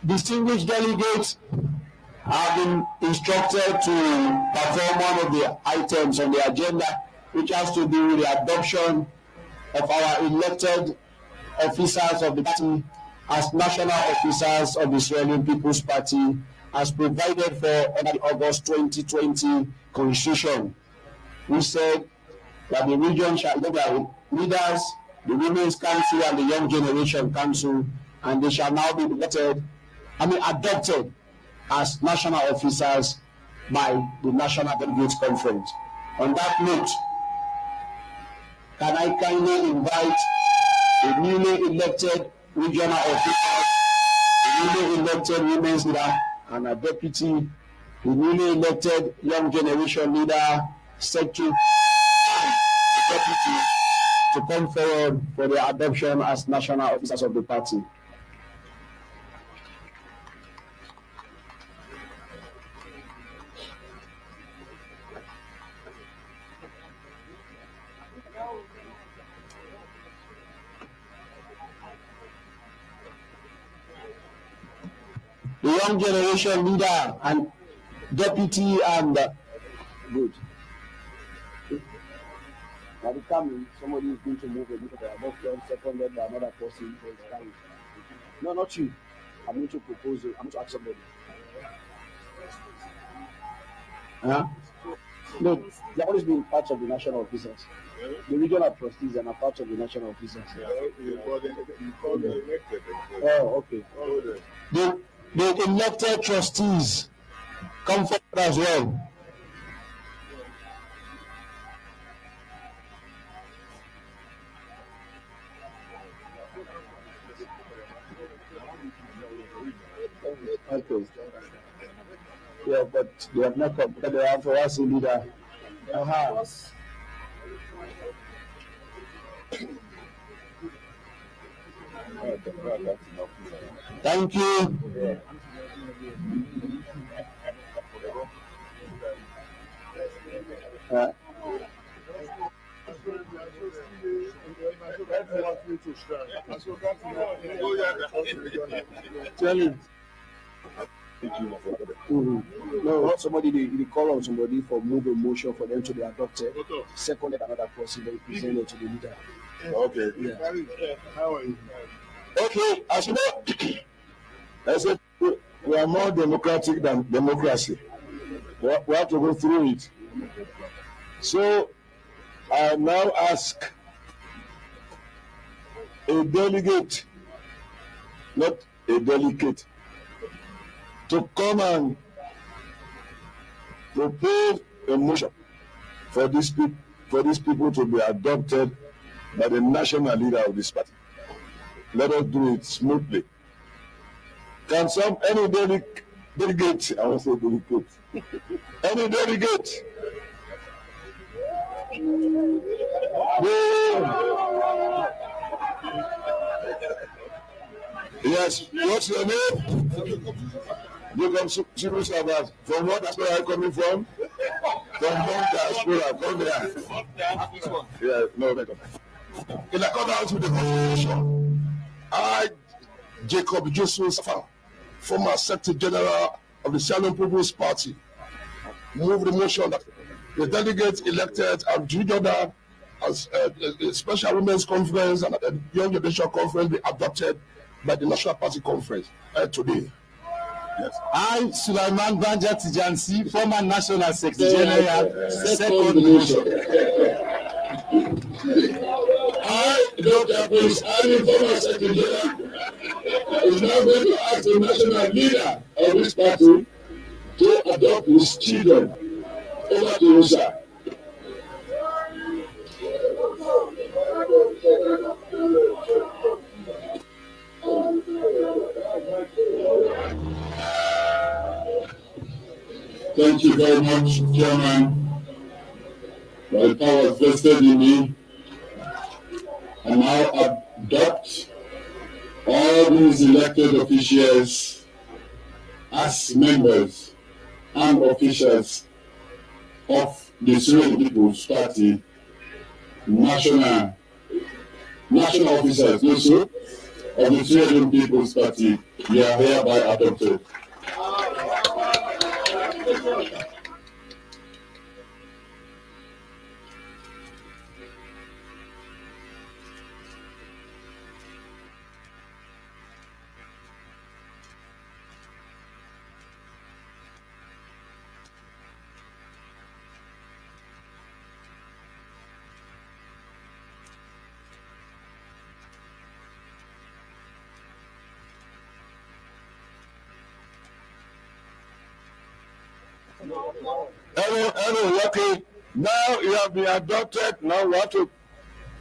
distinguished delegates have been instructed to perform one of the items on the agenda, which has to do with the adoption of our elected officers of the party as national officers of the Israeli People's Party, as provided for under the August 2020 Constitution. We said that the region shall elect their leaders, the Women's Council and the Young Generation Council, and they shall now be adopted as national officers by the National Delegates Conference. On that note, can I kindly invite the newly elected regional officers, the newly elected women's leader and a deputy, the newly elected young generation leader, secretary, and the deputy to come forward for their adoption as national officers of the party. The young generation leader and deputy and good. Now the coming, somebody is going to move a bit of the adoption, seconded by another person who is coming. No, not you. I'm going to propose it. I'm going to ask somebody. Huh? No, they've always been part of the national officers. The regional trustees are not part of the national officers. Oh, okay. The elected trustees come forward as well. Okay. Yeah, but they have not come. They have for us a leader. Thank you. Tell him. No, somebody they call on somebody for move a motion for them to be adopted. Seconded another person, they presented to the leader. Okay. Yeah. How are you? Okay, as you know, I said we are more democratic than democracy. We have to go through it. So I now ask a delegate, not a delegate, to come and propose a motion for these people to be adopted by the national leader of this party. Let us do it smoothly. Can any delegate, I want to say delegate, any delegate? Yes, what's your name? You come civil servants. From what diaspora are you coming from? From one diaspora, come there. Yeah, no, better. In accordance with the Constitution, I, Jacob Joseph, former Secretary General of the Slpp People's Party, move the motion that the delegates elected at Jordan as a special women's conference and a young generation conference be adopted by the National Party Conference today. Yes. I, Sulaiman Banja Tijansi, former National Secretary General, second motion. I, Dr. Prince Ali, former Secretary General, is now going to ask the national leader of this party to adopt his children. Over to you, sir. Thank you very much, Chairman. By the power vested in me, I now adopt all these elected officials as members and officials of the Israeli People's Party national officers. No, sir? of the Sierra Leone People's Party, you are hereby adopted. Hello, okay. Now you have been adopted. Now we have to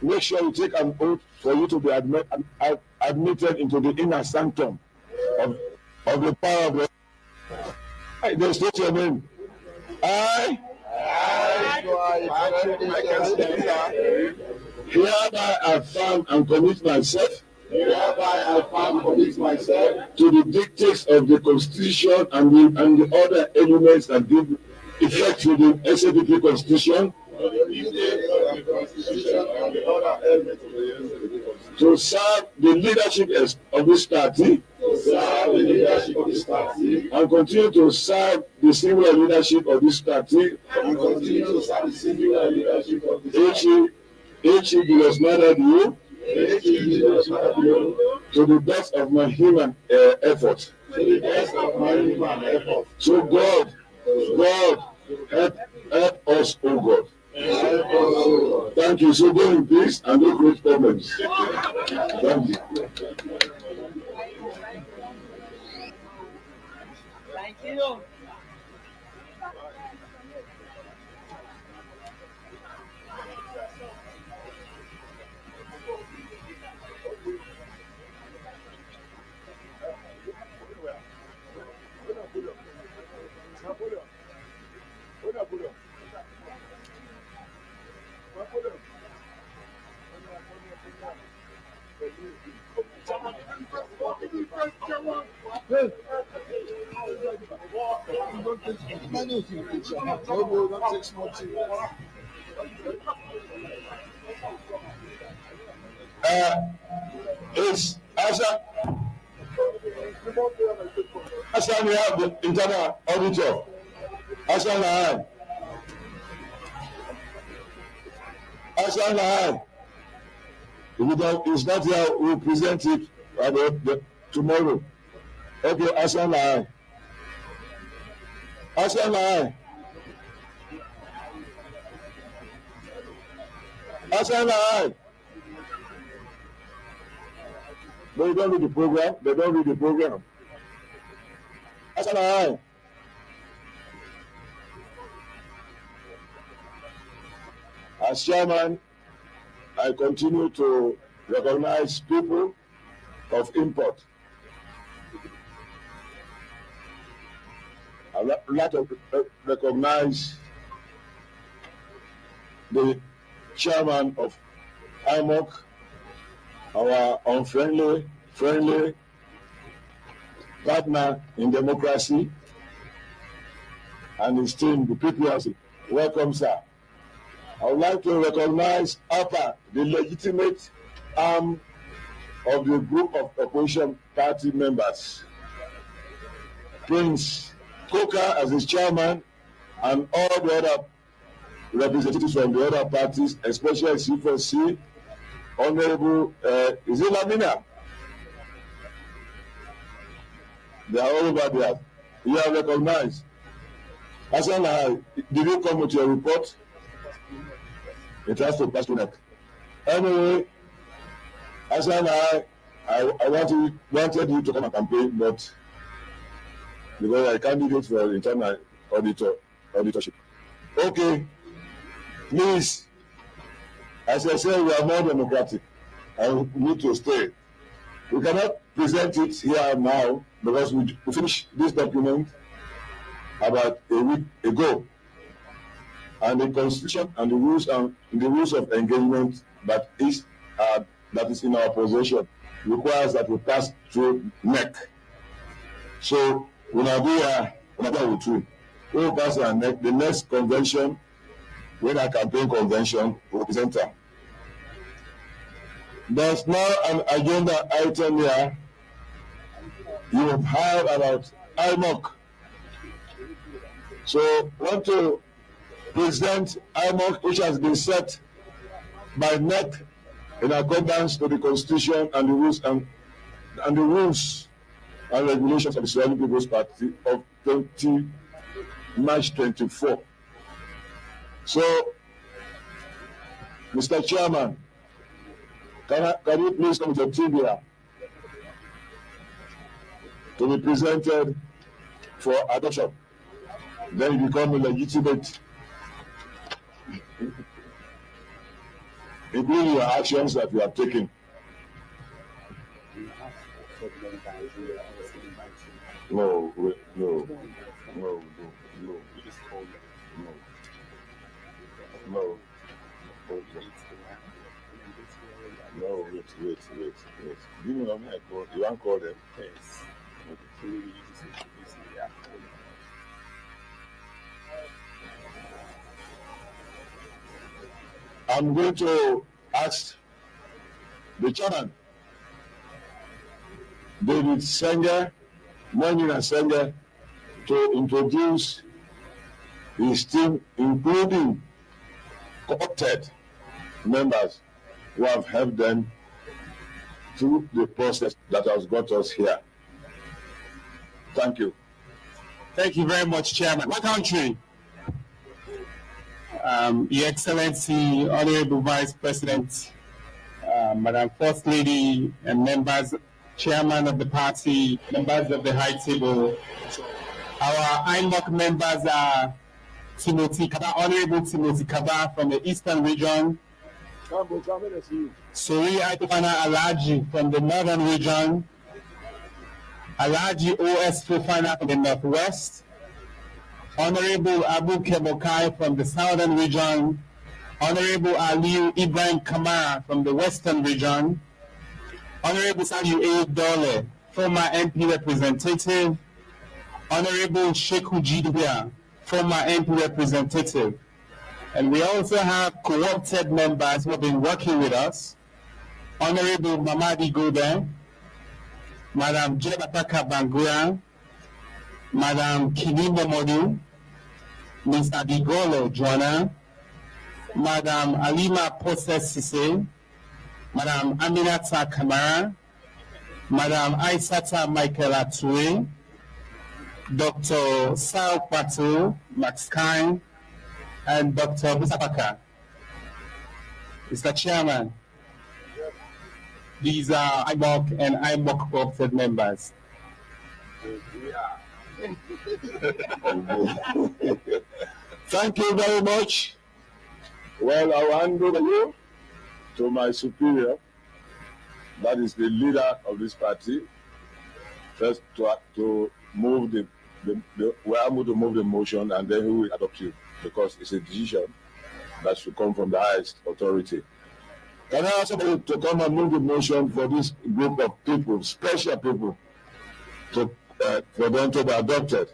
make sure you take an oath for you to be admitted into the inner sanctum of the power of the. They state your name. I hereby affirm and commit myself. To the dictates of the Constitution and the other elements that give effect to the SLP Constitution. To serve the leadership of this party. And continue to serve the singular leadership of this party. H.E. does not you. To the best of my human effort. So God, help us, oh God. Thank you. So go in peace and no great problems. Thank you. Thank you. Is Asa we have the internal auditor. Asa Nahai. If it's not here, we'll present it tomorrow. Okay, Asa Nahai. They don't read the program. As chairman, I continue to recognize people of import. I would like to recognize the chairman of IMOC, our unfriendly, friendly partner in democracy, and his team, the PPRC. Welcome, sir. I would like to recognize APA, the legitimate arm of the group of opposition party members. Prince Coker as his chairman, and all the other representatives from the other parties, especially C4C, Honorable, is it Lamina? They are all over there. You are recognized. Hassan, did you come with your report? It has to pass to that. Anyway, Hassan, I wanted you to come and campaign, but because I candidate for internal auditorship. Okay, please, as I said, we are more democratic and we need to stay. We cannot present it here now because we finished this document about a week ago, and the constitution and the rules of engagement that is in our possession requires that we pass through NEC. So we will pass our NEC. The next convention, when our campaign convention, we will present them. There's now an agenda item here. You have heard about IMOC. So want to present IMOC, which has been set by NEC in accordance to the Constitution and the rules and regulations of the Israeli People's Party of March 24. So, Mr. Chairman, can you please come to the team here to be presented for adoption? Then you become a legitimate, including your actions that you have taken. No. Wait. Give me a minute. You want to call them? Yes. I'm going to ask the chairman, David Senger, Mounina Senger, to introduce his team, including co-opted members who have helped them through the process that has got us here. Thank you. Thank you very much, Chairman. My country, Your Excellency, Honorable Vice President, Madam First Lady, and members, Chairman of the party, members of the High Table. Our IMOC members are Timothy Kaba, Honorable Timothy Kaba from the Eastern Region, Suri Aitofana Alaji from the Northern Region, Alaji O.S. Fofana from the Northwest, Honorable Abu Kebokai from the Southern Region, Honorable Aliu Ibrahim Kamara from the Western Region, Honorable Saliu A. Dole, former MP representative, Honorable Sheku Jidubia, former MP representative. And we also have co-opted members who have been working with us, Honorable Mamadi Gobe, Madam Jebataka Bangura, Madam Kinimbo Modu, Ms. Adigolo Joanna, Madam Alima Poses Sise, Madam Aminata Kamara, Madam Aisata Michael Atue, Dr. Sao Pato Max Kine, and Dr. Musapaka. Mr. Chairman, these are IMOC and IMOC co-opted members. Thank you very much. Well, I will hand over you to my superior, that is the leader of this party, first to move we are able to move the motion, and then we will adopt it, because it's a decision that should come from the highest authority. Can I ask somebody to come and move the motion for this group of people, special people, for them to be adopted?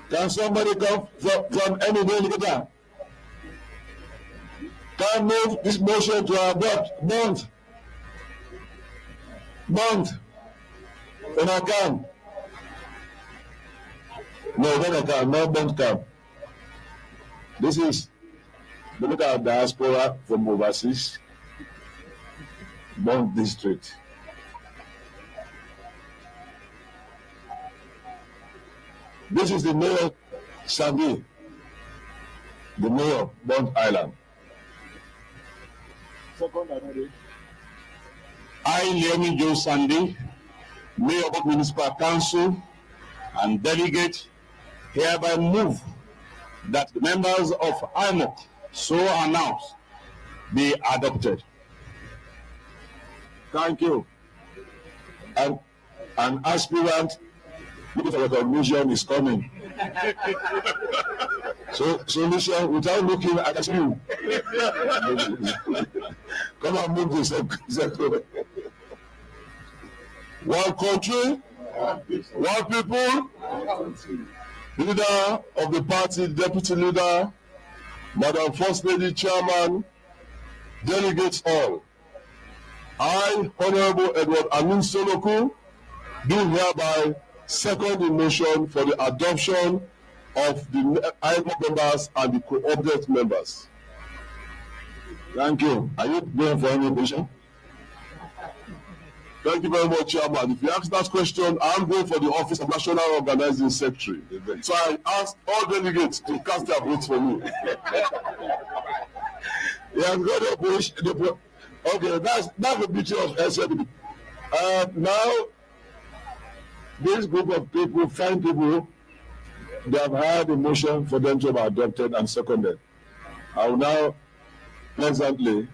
Can somebody come from any delegate? Can move this motion to adopt Bond? When I can. No, when I can, no Bond can. This is the look at diaspora from overseas, Bond district. This is the mayor, Sandi, the mayor, Bond Island. I, Leomi Joe Sandi, Mayor of Municipal Council and Delegate, hereby move that the members of IMOC so announced be adopted. Thank you. And an aspirant looking for recognition is coming. So, solution without looking at you. Come and move this up. One country, one people. Leader of the party, deputy leader, Madam First Lady, chairman, delegates all. I, Honorable Edward Amin Soloku, do hereby second the motion for the adoption of the IMOC members and the co-opted members. Thank you. Are you going for any motion? Thank you very much, Chairman. If you ask that question, I'm going for the office of National Organizing Secretary. So I ask all delegates to cast their votes for me. Yeah, I'm going to push the. Okay, that's the beauty of SLP. Now, this group of people, fine people, they have had a motion for them to be adopted and seconded. I will now pleasantly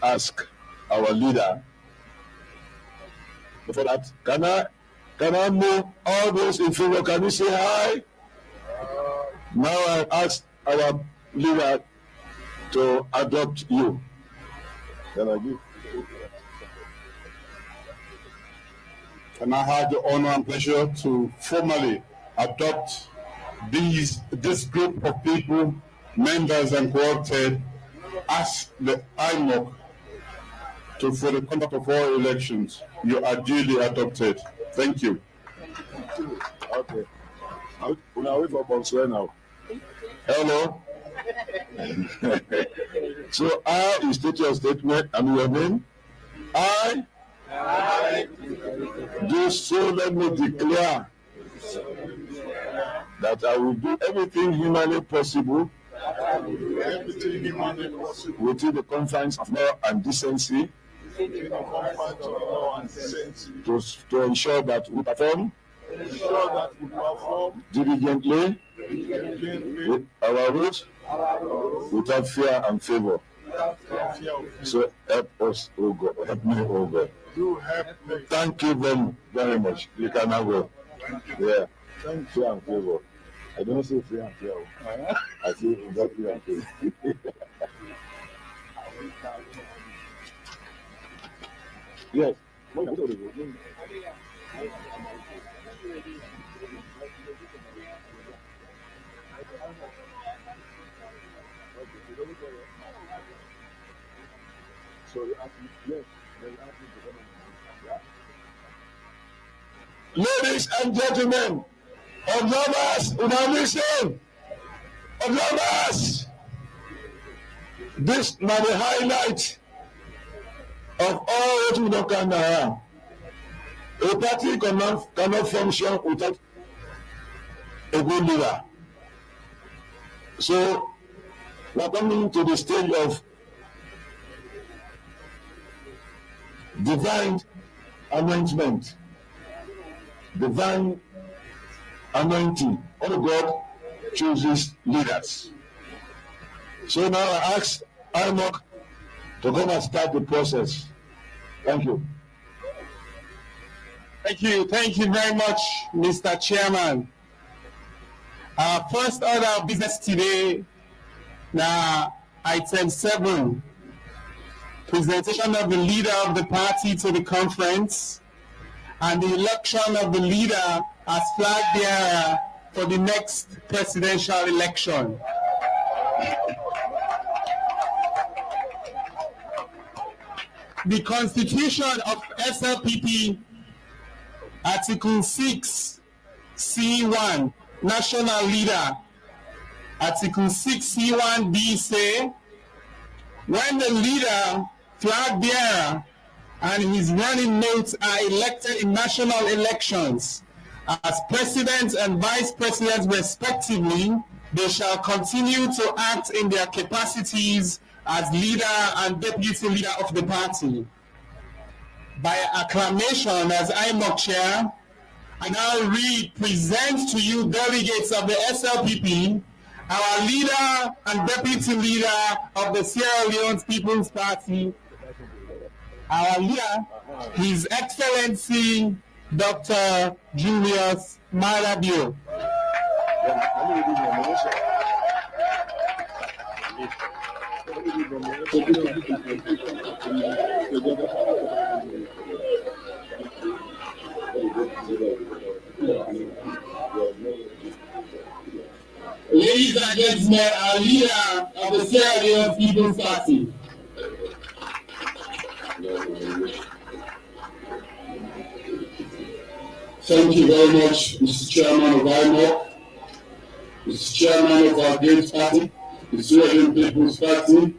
ask our leader. Before that, can I know all those in favor? Can you say hi? Now I ask our leader to adopt you. Can I give? And I have the honor and pleasure to formally adopt this group of people, members and co-opted, as the IMOC for the conduct of all elections. You are duly adopted. Thank you. Okay. Now wait for Bonsoir now. Hello. So you state your statement and your name. I do solemnly declare that I will do everything humanly possible within the confines of law and decency to ensure that we perform diligently with our rules without fear and favor. So help us, oh God. Help me, oh God. Thank you very much. You can now go. Yeah. Thank fear and favor. I don't say fear and favor. I say without fear and favor. Yes. Ladies and gentlemen, observers, listen, observers, this is the highlight of all what we don't can now. A party cannot function without a good leader. So we're coming to the stage of divine anointment, divine anointing. Only God chooses leaders. So now I ask IMOC to come and start the process. Thank you. Thank you very much, Mr. Chairman. Our first order of business today, now item 7, presentation of the leader of the party to the conference and the election of the leader as flag bearer for the next presidential election. The Constitution of SLPP, Article 6, C1, National Leader, Article 6, C1B say, when the leader, flag bearer, and his running mates are elected in national elections as president and vice president respectively, they shall continue to act in their capacities as leader and deputy leader of the party. By acclamation as IMOC chair, I now present to you delegates of the SLPP, our leader and deputy leader of the Sierra Leone People's Party, our leader, His Excellency Dr. Julius Marabio. Ladies and gentlemen, our leader of the Sierra Leone People's Party. Thank you very much, Mr. Chairman of IMOC, Mr. Chairman of our great party, the Syrian People's Party,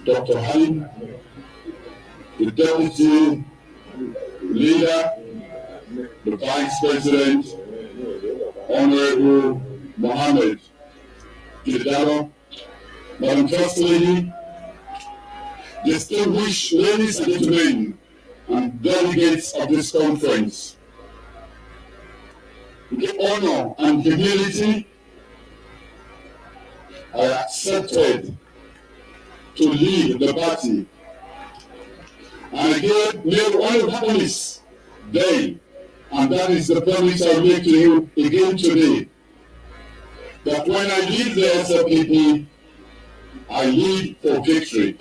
Dr. Halim, the Deputy Leader, the Vice President, Honorable Mohammed Gidado, Madam First Lady, distinguished ladies and gentlemen, and delegates of this conference. With honor and humility, I accepted to lead the party, and I gave me all happiness day, and that is the promise I make to you again today, that when I lead the Slpp, I lead for victory.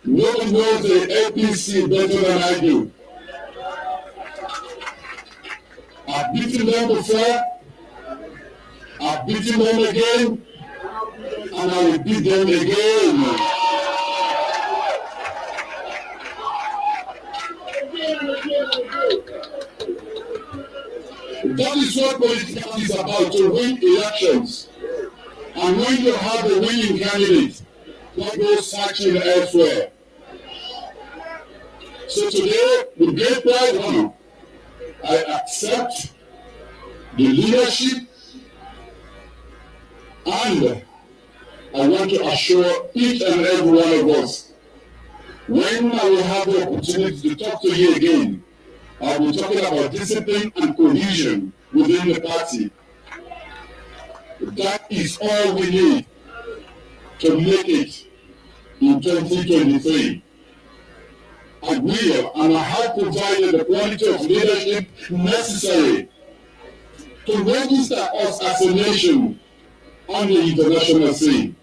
No one knows the APC better than I do. I've beaten them before, I've beaten them again, and I will beat them again. That is what politics is about, to win elections. And when you have a winning candidate, don't go searching elsewhere. So today, with great pride and honor, I accept the leadership, and I want to assure each and every one of us, when I will have the opportunity to talk to you again, I'll be talking about discipline and cohesion within the party. That is all we need to make it in 2023. I will, and I have provided the quality of leadership necessary to register us as a nation on the international scene.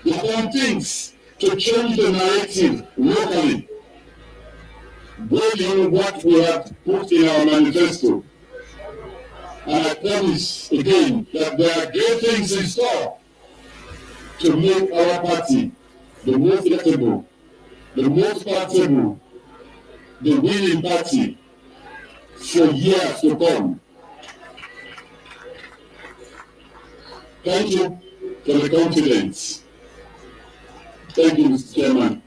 We have done things to change the narrative locally, building what we have put in our manifesto. And I promise again that there are great things in store to make our party the most electable, the most palatable, the winning party for years to come. Thank you for the confidence. Thank you, Mr. Chairman.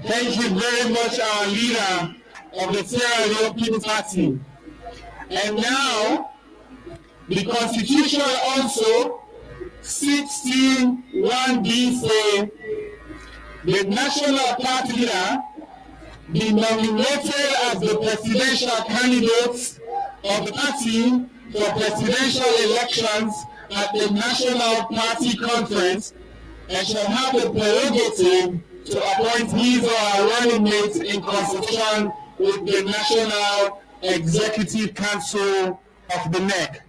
Thank you very much, our leader of the Sierra Leone People's Party. And now, the Constitution also 16(1)(b) say the national party leader be nominated as the presidential candidate of the party for presidential elections at the national party conference, and shall have the prerogative to appoint his or her running mate in consultation with the National Executive Council of the NEC.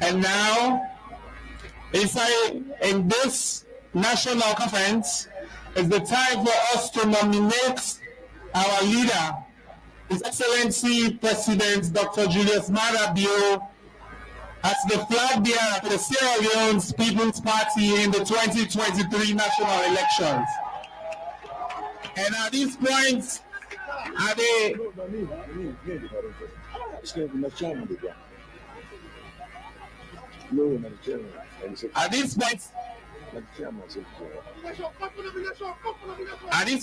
And now, in this national conference, it's the time for us to nominate our leader, His Excellency President Dr. Julius Maada Bio, as the flag bearer for the Sierra Leone's People's Party in the 2023 national elections. And at this point, at this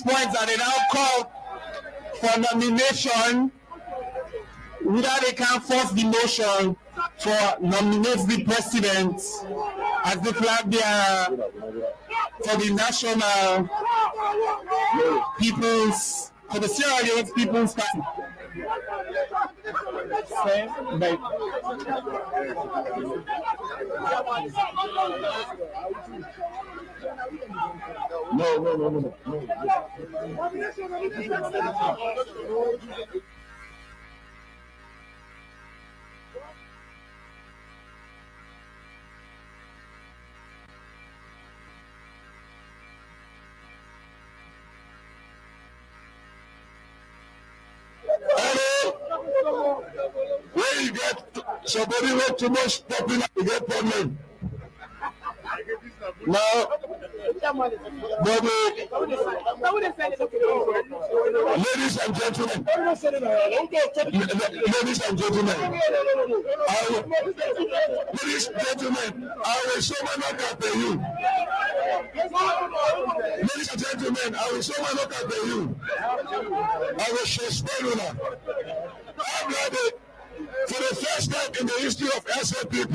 point, they now call for nomination. Whether they can force the motion for nominate the president as the flag bearer for the national people's, for the Sierra Leone People's Party. No. Somebody work too much popular to get problem. Now, ladies and gentlemen, I will show my knock at you. Ladies and gentlemen, I will show my knock at you. I will show Speluna. I'm ready for the first time in the history of Slpp.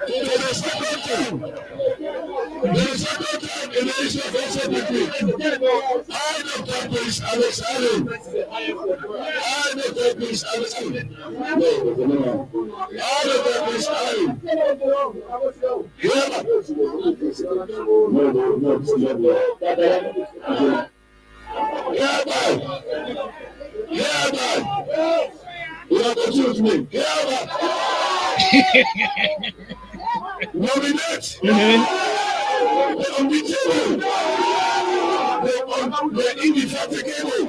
For the second time in the history of Slpp. I, Dr. Prince Alex Allen. You have to choose me. Nominate the unbeatable, the indefatigable,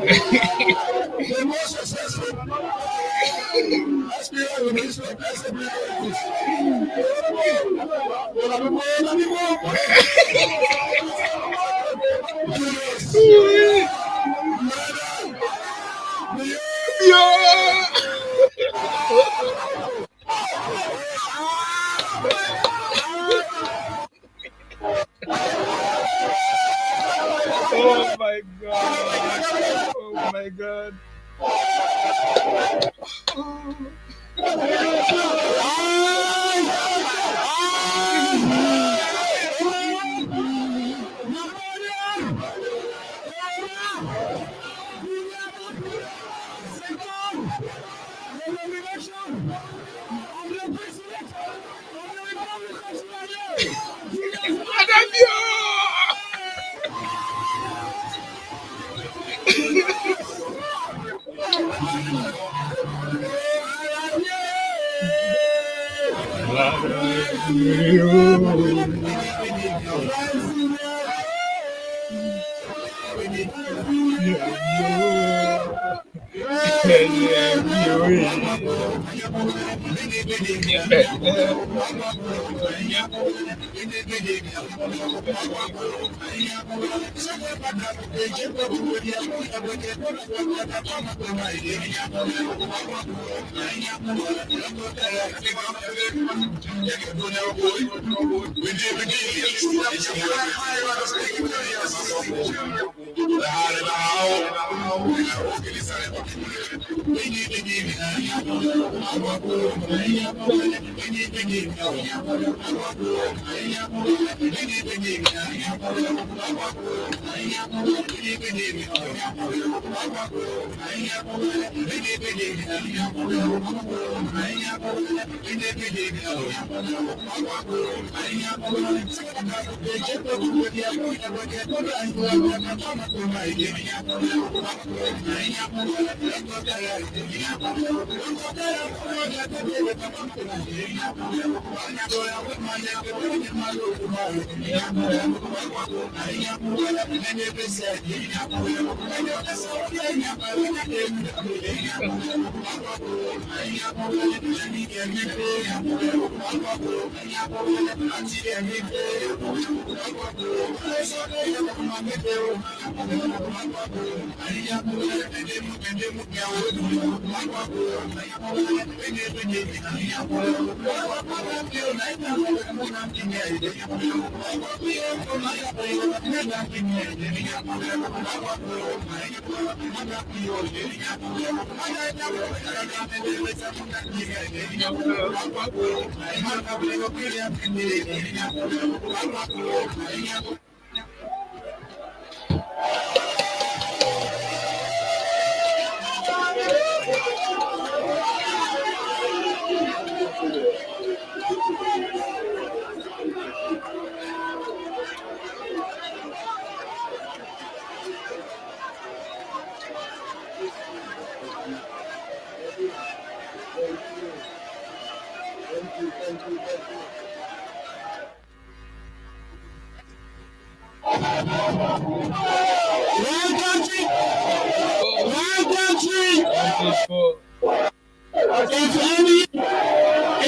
the most successful aspirant in the history of SLP. Oh my God. Oh my God.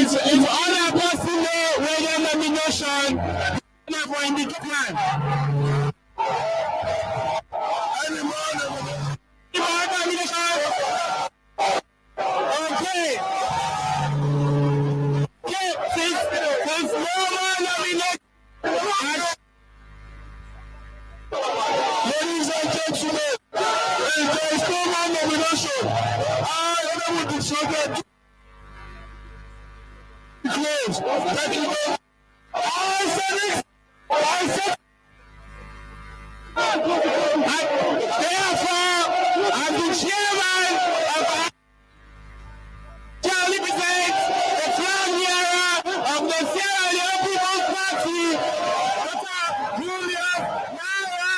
If other person will get nomination, for indictment. Any more nomination? Okay. Okay, since no more nomination. Ladies and gentlemen, there is no more nomination. I will distribute close. Thank you. I said it. Therefore, as the chairman of Charlie presents the flag bearer of the Sierra Leone People's Party, Dr. Julius Naira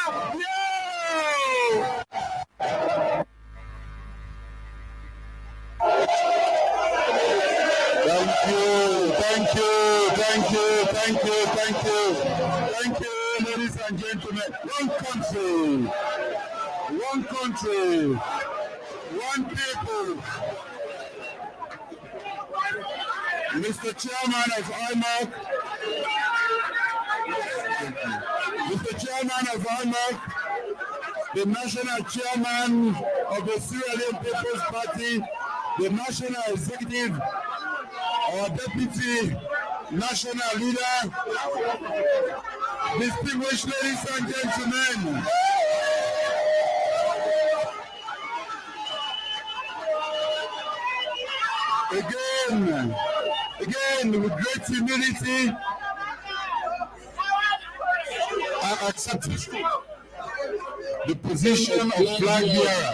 Thank you, ladies and gentlemen. One country, one people. Mr. Chairman of IMAC, the National Chairman of the Sierra Leone People's Party, the National Executive, our Deputy National Leader, distinguished ladies and gentlemen. Again, with great humility, I accept the position of flag bearer.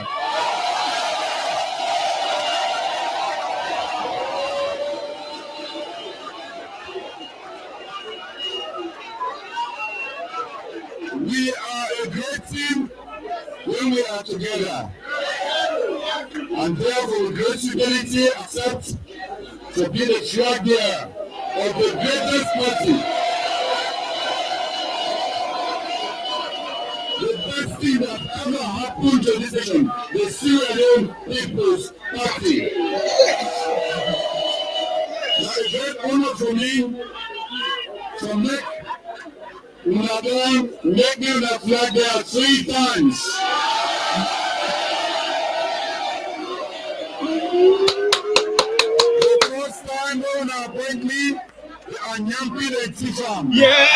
We are a great team when we are together, and therefore with great humility accept to be the flag bearer of the greatest party. The best thing that ever happened to this nation, the Sierra Leone People's Party. Now a great honor for me to make me the flag bearer 3 times. When I appoint me, and Yampi the teacher. Yeah.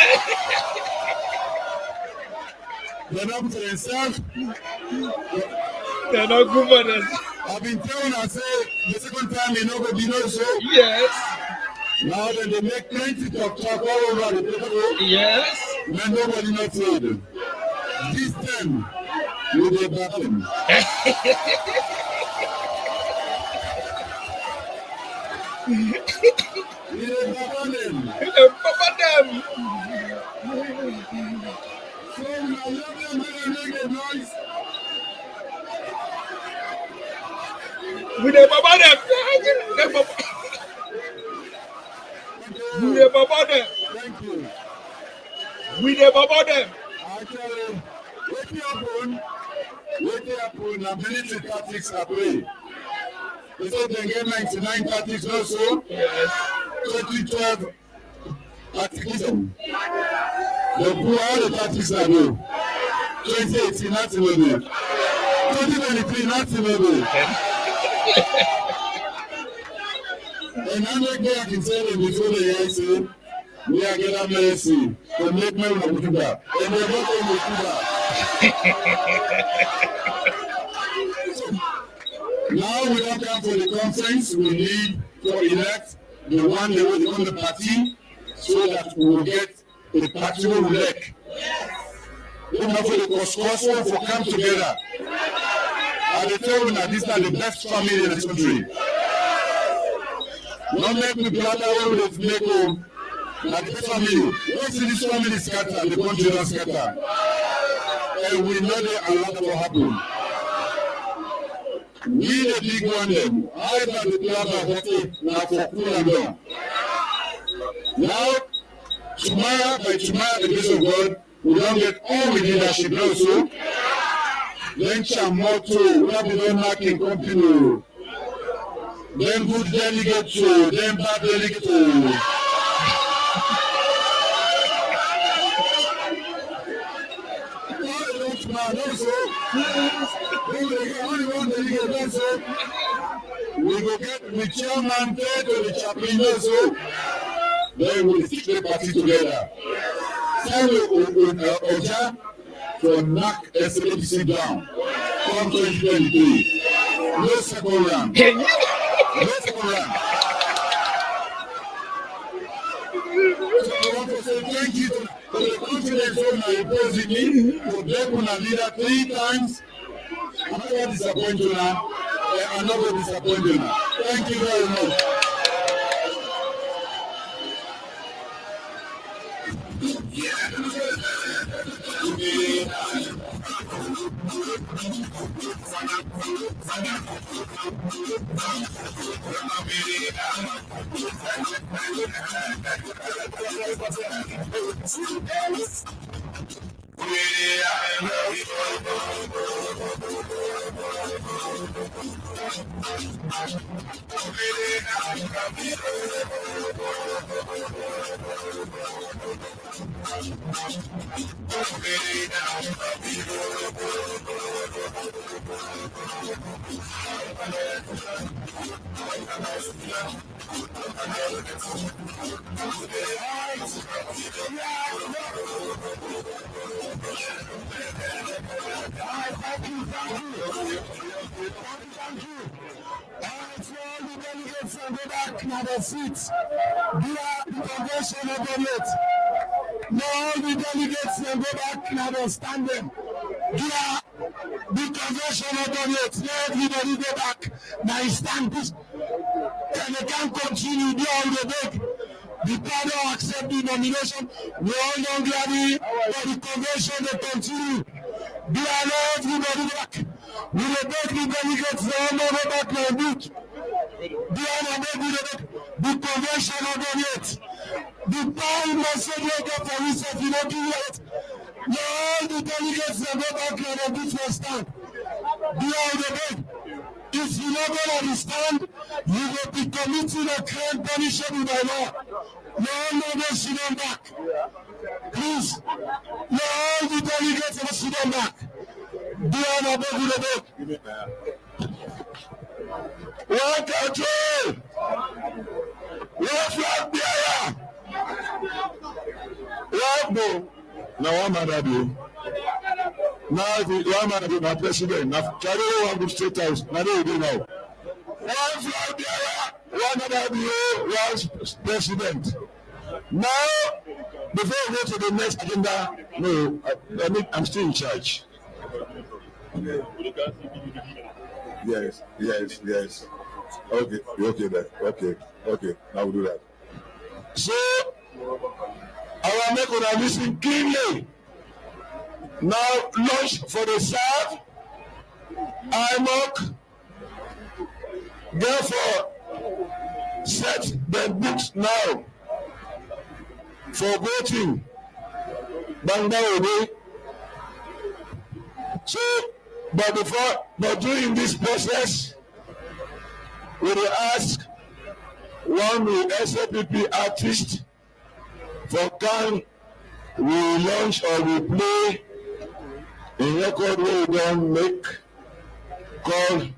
They're not to themselves. They're not good for them. I've been telling I say the second time you know will be no so. Yes. Now that they make plenty talk all over the people. Yes. Man, nobody not told. This time you dey back them. We the baba them. Thank you. We the baba them. Actually, what happen? Ability tactics are played. They said they get 99 tactics also. Yes. 2012 tacticism. They put all the tactics are new. 2018 not in the 2023 not in the And I'm not going to tell them before the year say, we are getting mercy to make me look to that. And they're not going to do that. Now we don't come for the conference, we need to elect the one that will on the party so that we will get the party will elect. We have for the cause for come together. And they tell you that these are the best family in this country. Not make me brother with make home. Like the family. Once this family scatter, the country don't scatter. And we know that a lot will happen. We the big one them. I got the club of now for cool and down. Now, tomorrow, by tomorrow, the grace of God, we don't get all the leadership also. Then Chamoto, we have been knocking company. Then good delegate to, then bad delegate to. We go get the chairman there to the chaplain also. Then we stick the party together. Oja from knock SLPC down. Come 2023. No second round. No second round. So I want to say thank you to the confidence of imposing me for them a leader 3 times. I'm not going to disappoint you now. I'm not going to disappoint you now. Thank you very much. Seats. The convention of the late. Now the delegates will go back now and stand them. The convention of the late. Let everybody go back. Now stand this. And they can't continue do all the work. The panel accept the nomination. We all don't agree, but the convention they continue. Let everybody go back. We will beg the delegates they all go back now booth. The convention of the yet. The power message will go for research, you don't do it. All the delegates will go back and they'll do for stand. Behind the bed. If you not going to stand, you will be committing a crime punishable by law. No, sit them back. Please. All the delegates will sit them back. Behind the bed. One country, one flag bearer. One go. Now one man do. Now one man do my president. Now carry one good state house. Now they do now. One flag bearer, one other do, one president. Now before we go to the next agenda, no, I'm still in charge. Yes. Okay then. Okay. Now we'll do that. So I will make una listen cleanly. Now lunch for the serve. I mock. Therefore, set the books now for voting. Banga away. So, but during this process, we will ask one Slpp artist for can we launch or we play a record where we don't make called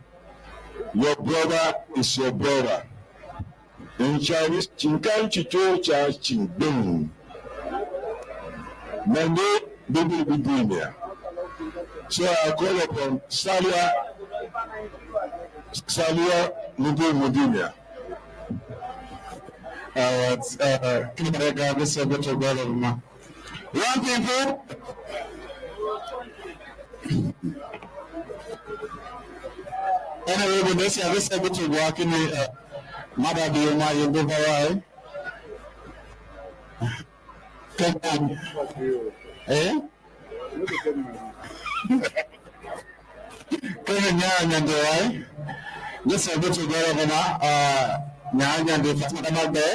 Your Brother is Your Brother. In Chinese, Chinkan Chicho Cha Chingbeng. Mende Bibi Bibinia. So I call upon Salia Mudinia. One people. Anyway, this is able to work in the Mother Dioma Yogo. Eh? Nyanya this is able to go over Nyanya de Fatima Bay.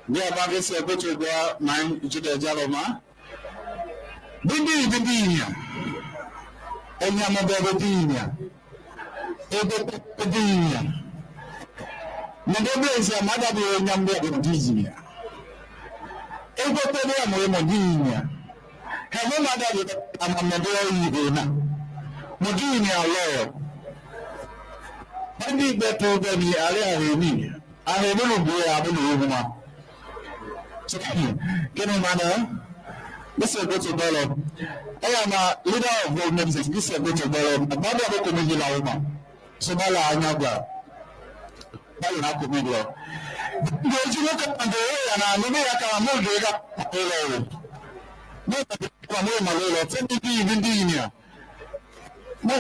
Yeah, this is able to go mine to the Jaloma. Bindinia. Enyama Bedinia. Pedinya. Ndebleza madabu nyambe ndizinya. Ego pedinya mo modinya. Kamo madabu amambe yina. Modinya law. Bandi beto bebi ale ahemi. Ahemi no boy abulu huma. So kene mana this is go to develop. I am a leader of government. This is go to develop. Baba ko komiji la huma. So bala anyagwa. Bala na komiji la. Ngoji mo ka ande na no me aka mo de ga ele. No kwa mo malolo tendi ndi nya. No.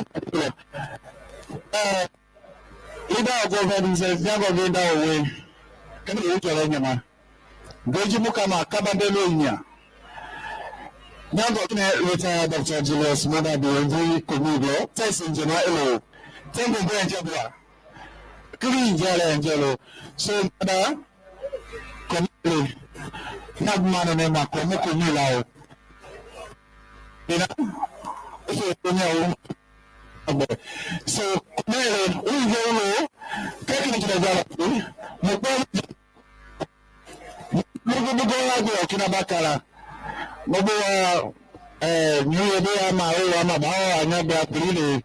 Leader of government says never go down away. Can you tell anyone? Ngoji mo kama kabandelo nya. Now got retired Dr. Julius Mother Bienzi Komigo, Tyson General, Temple Branch Jabra, Clean Jala and Jello. So, Mother, Committee, not man and Emma, Komoko Milao. You know, so, Mary, we go, taking to the gallery, Kinabakala. Mobo nyuye ama bao anyaga pili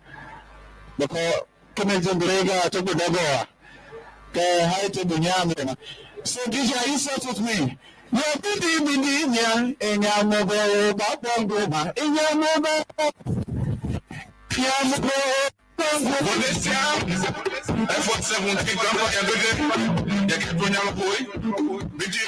bako kemezengurega tobo dagoa ke haite bunyame so kisha isa with me yo bindi nya enya mobo babongo ba enya mobo ya mobo effort 70 grandpa ya ketonya boy bidi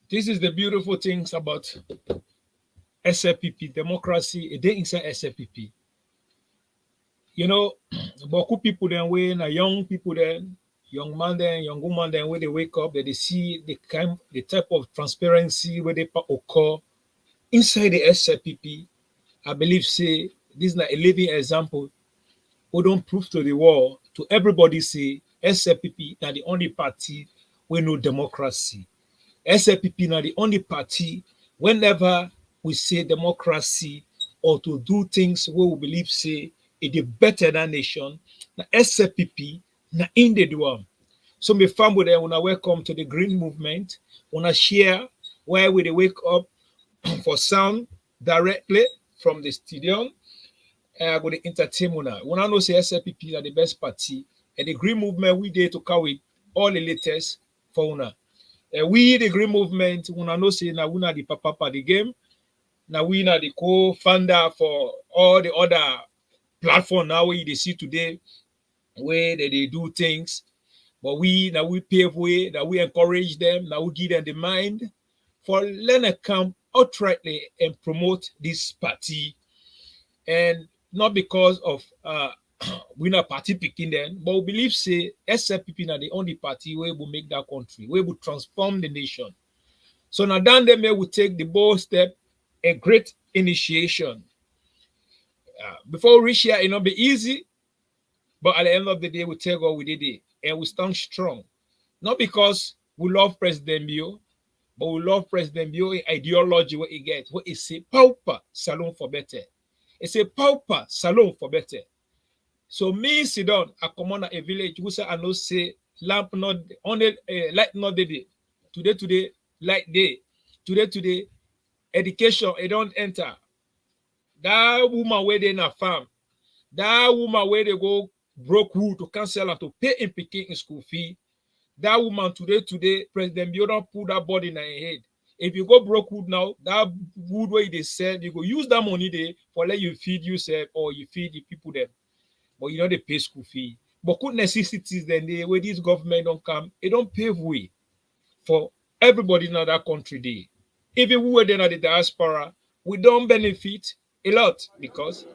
This is the beautiful things about Slpp, democracy, a day inside Slpp. You know, Boku people then when young people then, young man then, young woman then, when they wake up, they see the type of transparency where they occur inside the Slpp. I believe say this is not a living example. We don't prove to the world, to everybody say Slpp are the only party we know democracy. Slpp now the only party whenever we say democracy or to do things where we believe say it is better than nation. Now Slpp na in the do. So my family there when I welcome to the green movement, when I share where we wake up for sound directly from the stadium. I go to entertainment now. When I know say Slpp are the best party and the green movement we there to carry all the latest for una. We the green movement, when I know say now we are the papa of the game. Now we are the co-founder for all the other platform now where they see today where they do things. But we pave way, that we encourage them, now we give them the mind for learn come outrightly and promote this party. And not because of we're not party picking them, but we believe say Slpp are the only party where will make that country, where will transform the nation. So now down there will take the bold step, a great initiation. Before we reach here, it not be easy, but at the end of the day, we tell God we did it, and we stand strong. Not because we love President Bio, but we love President Bio ideology what he gets, what he say, pauper salon for better. It's a pauper salon for better. So me sit down, I come on a village, who say I know say lamp not only light not the day. Today, light day. Today, education, it don't enter. That woman where they in a farm, that woman where they go broke wood to cancel and to pay in picking in school fee. That woman today, President Bio don't put that body in her head. If you go broke wood now, that wood where they sell, you go use that money there for let you feed yourself or you feed the people there. But you know they pay school fee. But good necessities then the way this government don't come, it don't pave way for everybody in that country there. Even we were then at the diaspora, we don't benefit a lot because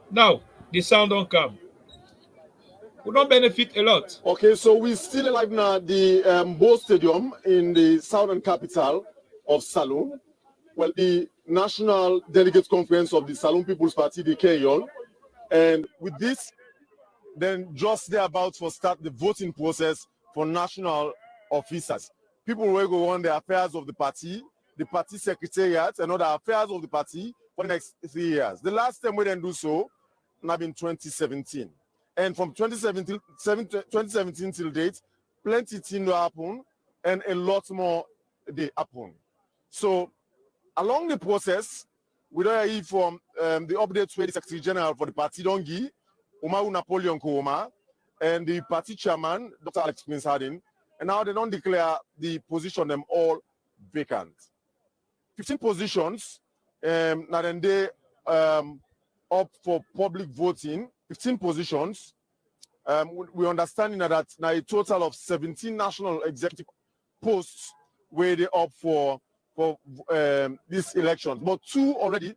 now the sound don't come. We don't benefit a lot. Okay, so we still alive now the Bo Stadium in the southern capital of Salone. Well, the National Delegates Conference of the Salone People's Party, the KEOL. And with this, then just thereabouts for start the voting process for national officers. People will go on the affairs of the party, the party secretariat and other affairs of the party for the next 3 years. The last time we didn't do so, now in 2017. And from 2017 till date, plenty things happen and a lot more they happen. So along the process, we don't hear from the updates where the Secretary General for the party Dongi, Umaru Napoleon Kouma, and the party chairman, Dr. Alex Prince Harding, and now they don't declare the position them all vacant. 15 positions, now then they up for public voting, 15 positions. We understand that now a total of 17 national executive posts where they up for these elections, but 2 already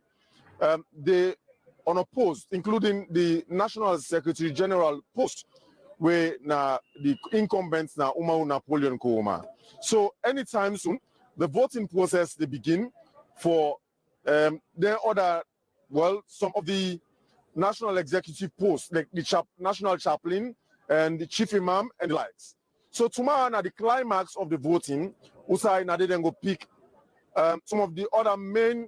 they unopposed, including the National Secretary General post where now the incumbents now Umaru Napoleon Kouma. So anytime soon, the voting process they begin for their other, well, some of the national executive posts, like the national chaplain and the chief imam and the likes. So tomorrow, now the climax of the voting, Usai now they then go pick some of the other main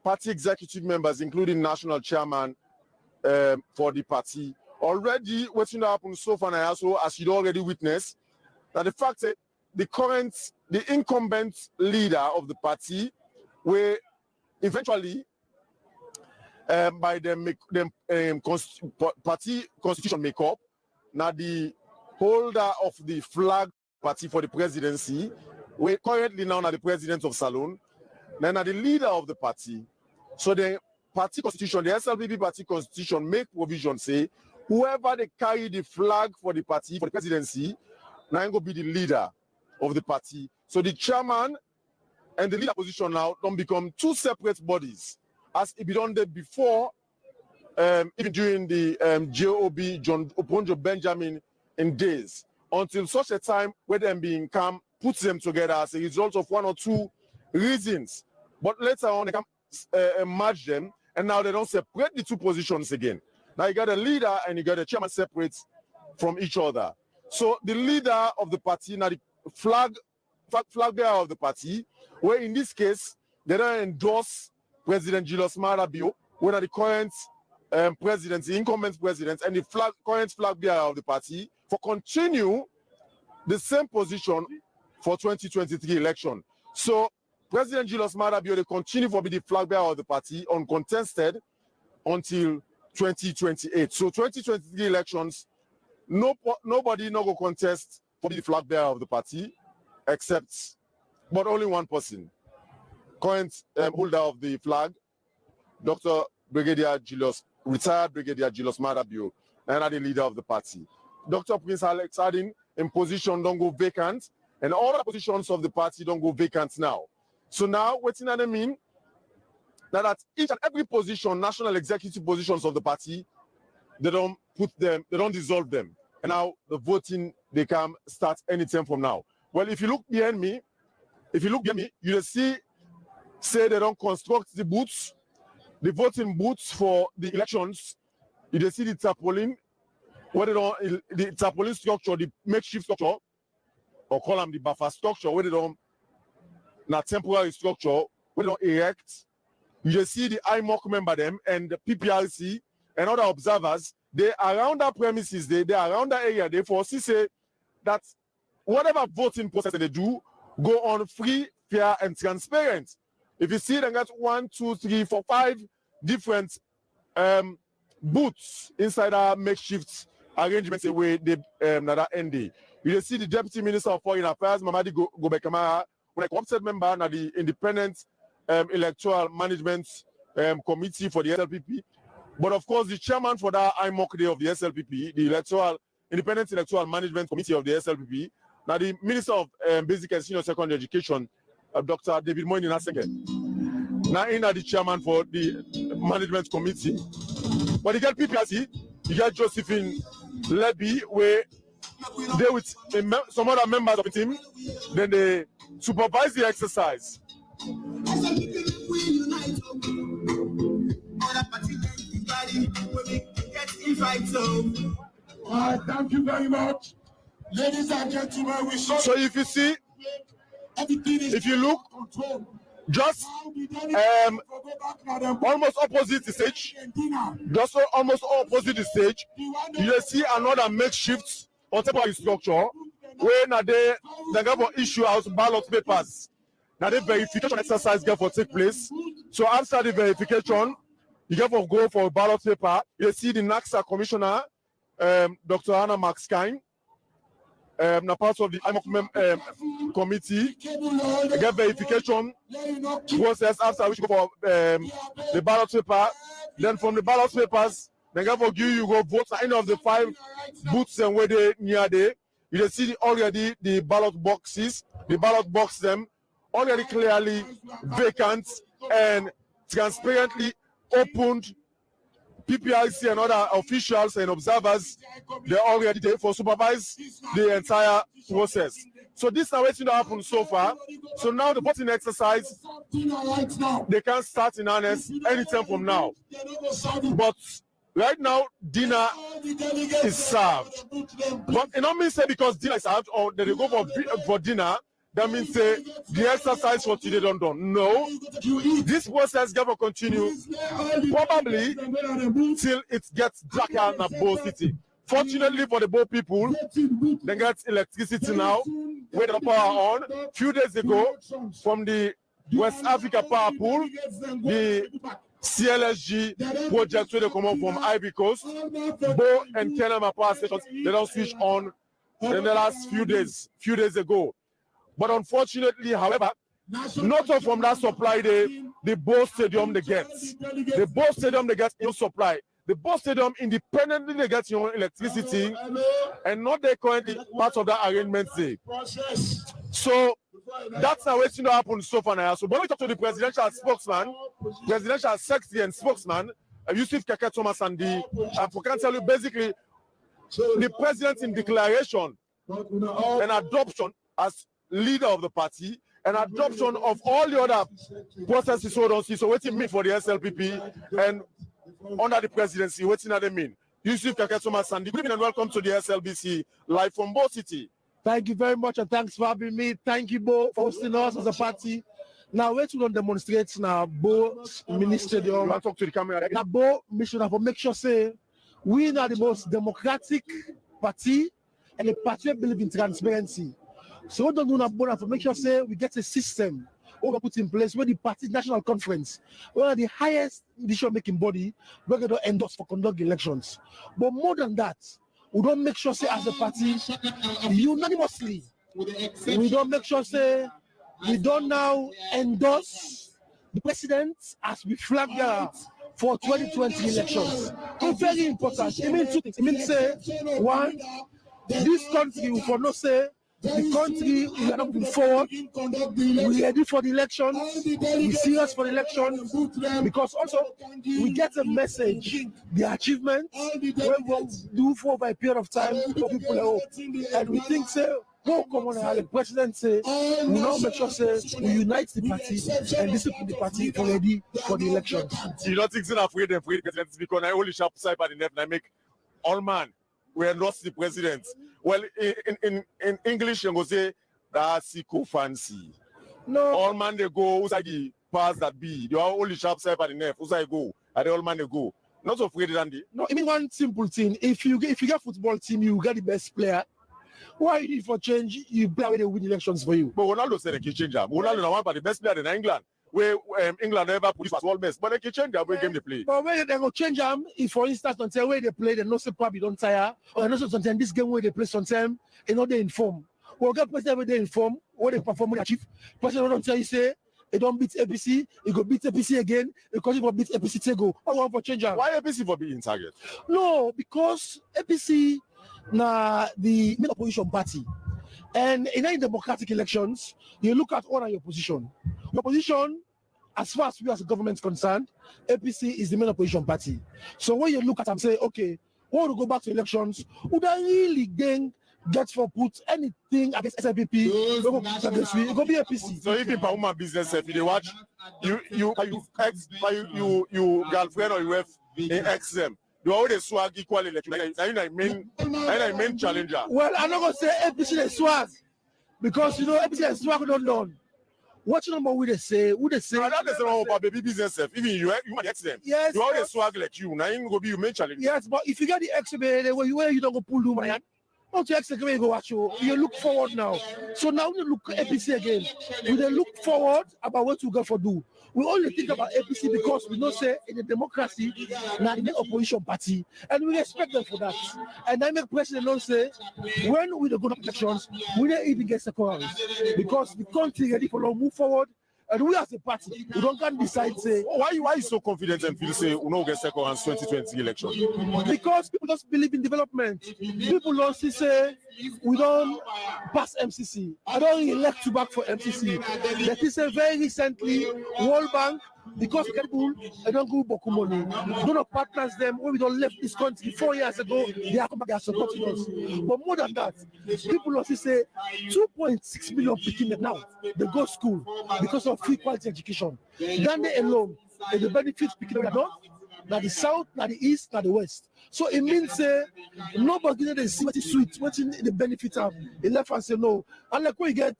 party executive members, including national chairman for the party. Already, what's going to happen so far now, so as you already witnessed, that the fact that the incumbent leader of the party, where eventually by the party constitution makeup, now the holder of the flag party for the presidency, we're currently now the president of Salon, then the leader of the party. So the party constitution, the SLPP party constitution make provision say, whoever they carry the flag for the party, for the presidency, now going to be the leader of the party. So the chairman and the leader position now don't become 2 separate bodies, as it be done there before, even during the JOB, John Oponjo Benjamin in days, until such a time where them being come, puts them together as a result of 1 or 2 reasons. But later on, they can merge them, and now they don't separate the 2 positions again. Now you got a leader and you got a chairman separate from each other. So the leader of the party, now the flag bearer of the party, where in this case, they don't endorse President Julius Maada Bio, who are the current president, the incumbent president, and the current flag bearer of the party, for continue the same position for 2023 election. So President Julius Maada Bio, they continue to be the flag bearer of the party uncontested until 2028. So 2023 elections, nobody no go contest for the flag bearer of the party, except, but only one person, current holder of the flag, Dr. Brigadier Julius, retired Brigadier Julius Maada Bio, and the leader of the party. Dr. Prince Alex Harding in position don't go vacant, and all the positions of the party don't go vacant now. So now, what's that mean? That each and every position, national executive positions of the party, they don't dissolve them. And now the voting, they can start anytime from now. Well, if you look behind me, you'll see, say they don't construct the booths, the voting booths for the elections. You see the tarpaulin, where they don't, the tarpaulin structure, the makeshift structure, or call them the buffer structure, where they don't, not temporary structure, where they don't erect. You see the IMOC member them and the PPRC and other observers, they around that premises, they around that area, they foresee say that whatever voting process they do, go on free, fair, and transparent. If you see them got 1, 2, 3, 4, 5 different booths inside our makeshift arrangements away that ND. You see the Deputy Minister of Foreign Affairs, Mamadi Gobekamara, when a corporate member na the Independent Electoral Management Committee for the SLPP. But of course, the chairman for that IMOC day of the SLPP, the Independent Electoral Management Committee of the SLPP, now the Minister of Basic and Senior Secondary Education, Dr. David Moyni Naseke. Now in the chairman for the Management Committee. But you get PPRC, you get Josephine Leby, where they with some other members of the team, then they supervise the exercise. Thank you very much. Ladies and gentlemen, we saw. So if you see, if you look, just almost opposite the stage, just almost opposite the stage, you see another makeshift on top of the structure where now they get for issue out ballot papers. Now the verification exercise get for take place. So after the verification, you get for go for a ballot paper. You see the NACSA commissioner, Dr. Anna Maxkine, now part of the IMOC committee, get verification process after which go for the ballot paper. Then from the ballot papers, they get for you go vote at any of the 5 booths and where they near there. You see already the ballot boxes, the ballot box them already clearly vacant and transparently opened. PPIC and other officials and observers, they're already there for supervise the entire process. So this is what's happened so far. So now the voting exercise, they can start in earnest anytime from now. But right now, dinner is served. But it don't mean say because dinner is served or they go for dinner, that means say the exercise for today don't done. No, this process gonna continue probably till it gets darker in the Bo City. Fortunately for the Bo people, they get electricity now. With the power on. Few days ago, from the West Africa Power Pool, the CLSG project where they come up from Ivory Coast, Bo and Kenema power stations, they don't switch on in the last few days ago. But unfortunately, however, not all from that supply the Bo Stadium they get. The Bo Stadium they get no supply. The Bo Stadium independently they get your own electricity and not they currently part of that arrangement day. So that's how it's happen so far now. So when we talk to the presidential spokesman, presidential secretary and spokesman, Yusuf Keke Thomas and we can tell you basically the president in declaration and adoption as leader of the party and adoption of all the other processes so don't see. So what it mean for the SLPP and under the presidency, what does that mean? Yusuf Keke Thomas and good evening and welcome to the SLBC live from Bo City. Thank you very much and thanks for having me. Thank you, Bo, for hosting us as a party. Now, we're going to demonstrate now, Bo Mini Stadium. You want to talk to the camera? Now, Bo, mission for make sure say we are the most democratic party and a party that believe in transparency. So we don't do now for make sure say we get a system we put in place where the party national conference, one of the highest decision-making body, we're going to endorse for conduct elections. But more than that, we don't make sure say as a party unanimously, we don't make sure say we don't now endorse the president as we flag there for 2020 elections. It's very important. It means two things. It means say one, this country will for no say the country we are not moving forward. We ready for the election. We serious for the election because also we get a message, the achievement we will do for over a period of time for people at home. And we think say, oh, come on, the president say we now make sure say we unite the party and discipline the party for ready for the election. You don't think so afraid of president because I only sharp side by the net and I make all man. We are not the president. Well, in English, you go say that's fancy. No, all man they go. Who's the pass that be? You are only sharp side by the net. Who's I go? Are they all man they go? Not so afraid, Andy. No, I mean one simple thing. If you get football team, you get the best player. Why if for change you play where they win elections for you? But Ronaldo said they can change them. Ronaldo is one of the best player in England. Where England never produced as world best, but they can change their way game they play. But when they go change them, if for instance on the way they play, they know say probably don't tire, or they know sometimes this game where they play sometimes, you know they inform. Well, get president where they inform, what they perform, what they achieve. President don't tell you say they don't beat APC, you go beat APC again because you go beat APC to go. I want for change them. Why APC for being target? No, because APC na the main opposition party. And in any democratic elections, you look at all of your position. Your position, as far as we as a government is concerned, APC is the main opposition party. So when you look at and say, okay, we want to go back to elections, would I really get for put anything against SLPP? It go be APC. So if you woman business, if you watch, you girlfriend or you have ex them. You always swag equally election. I main challenger. Well, I'm not gonna say APC they swag because you know APC they swag don't done. What number would they say? Now that is wrong about baby business. Even you might get them. Yes. You always swag like you. Now you go be you main challenge. Yes, but if you get the extra where you don't go pull the man. Not to extra you go watch you look forward now. So now we look APC again. We then look forward about what we got for do. We only think about APC because we know say in the democracy, now in the opposition party, and we respect them for that. And I make president don't say when we don't go to elections, we don't even get second rounds because the country ready for long move forward. And we as a party, we don't can decide say why you so confident and feel say we don't get second round 2020 election? Because people just believe in development. People don't say we don't pass MCC. I don't elect to back for MCC. That is a very recently World Bank because people I don't go boku money. None of partners them when we don't left this country 4 years ago, they are come back and supporting us. But more than that, people also say 2.6 million people now they go school because of free quality education. Then they alone, and the benefits people are not. Not the south, not the east, not the west. So it means nobody they see what is sweet, what is the benefit of. They left and say no. And like when you get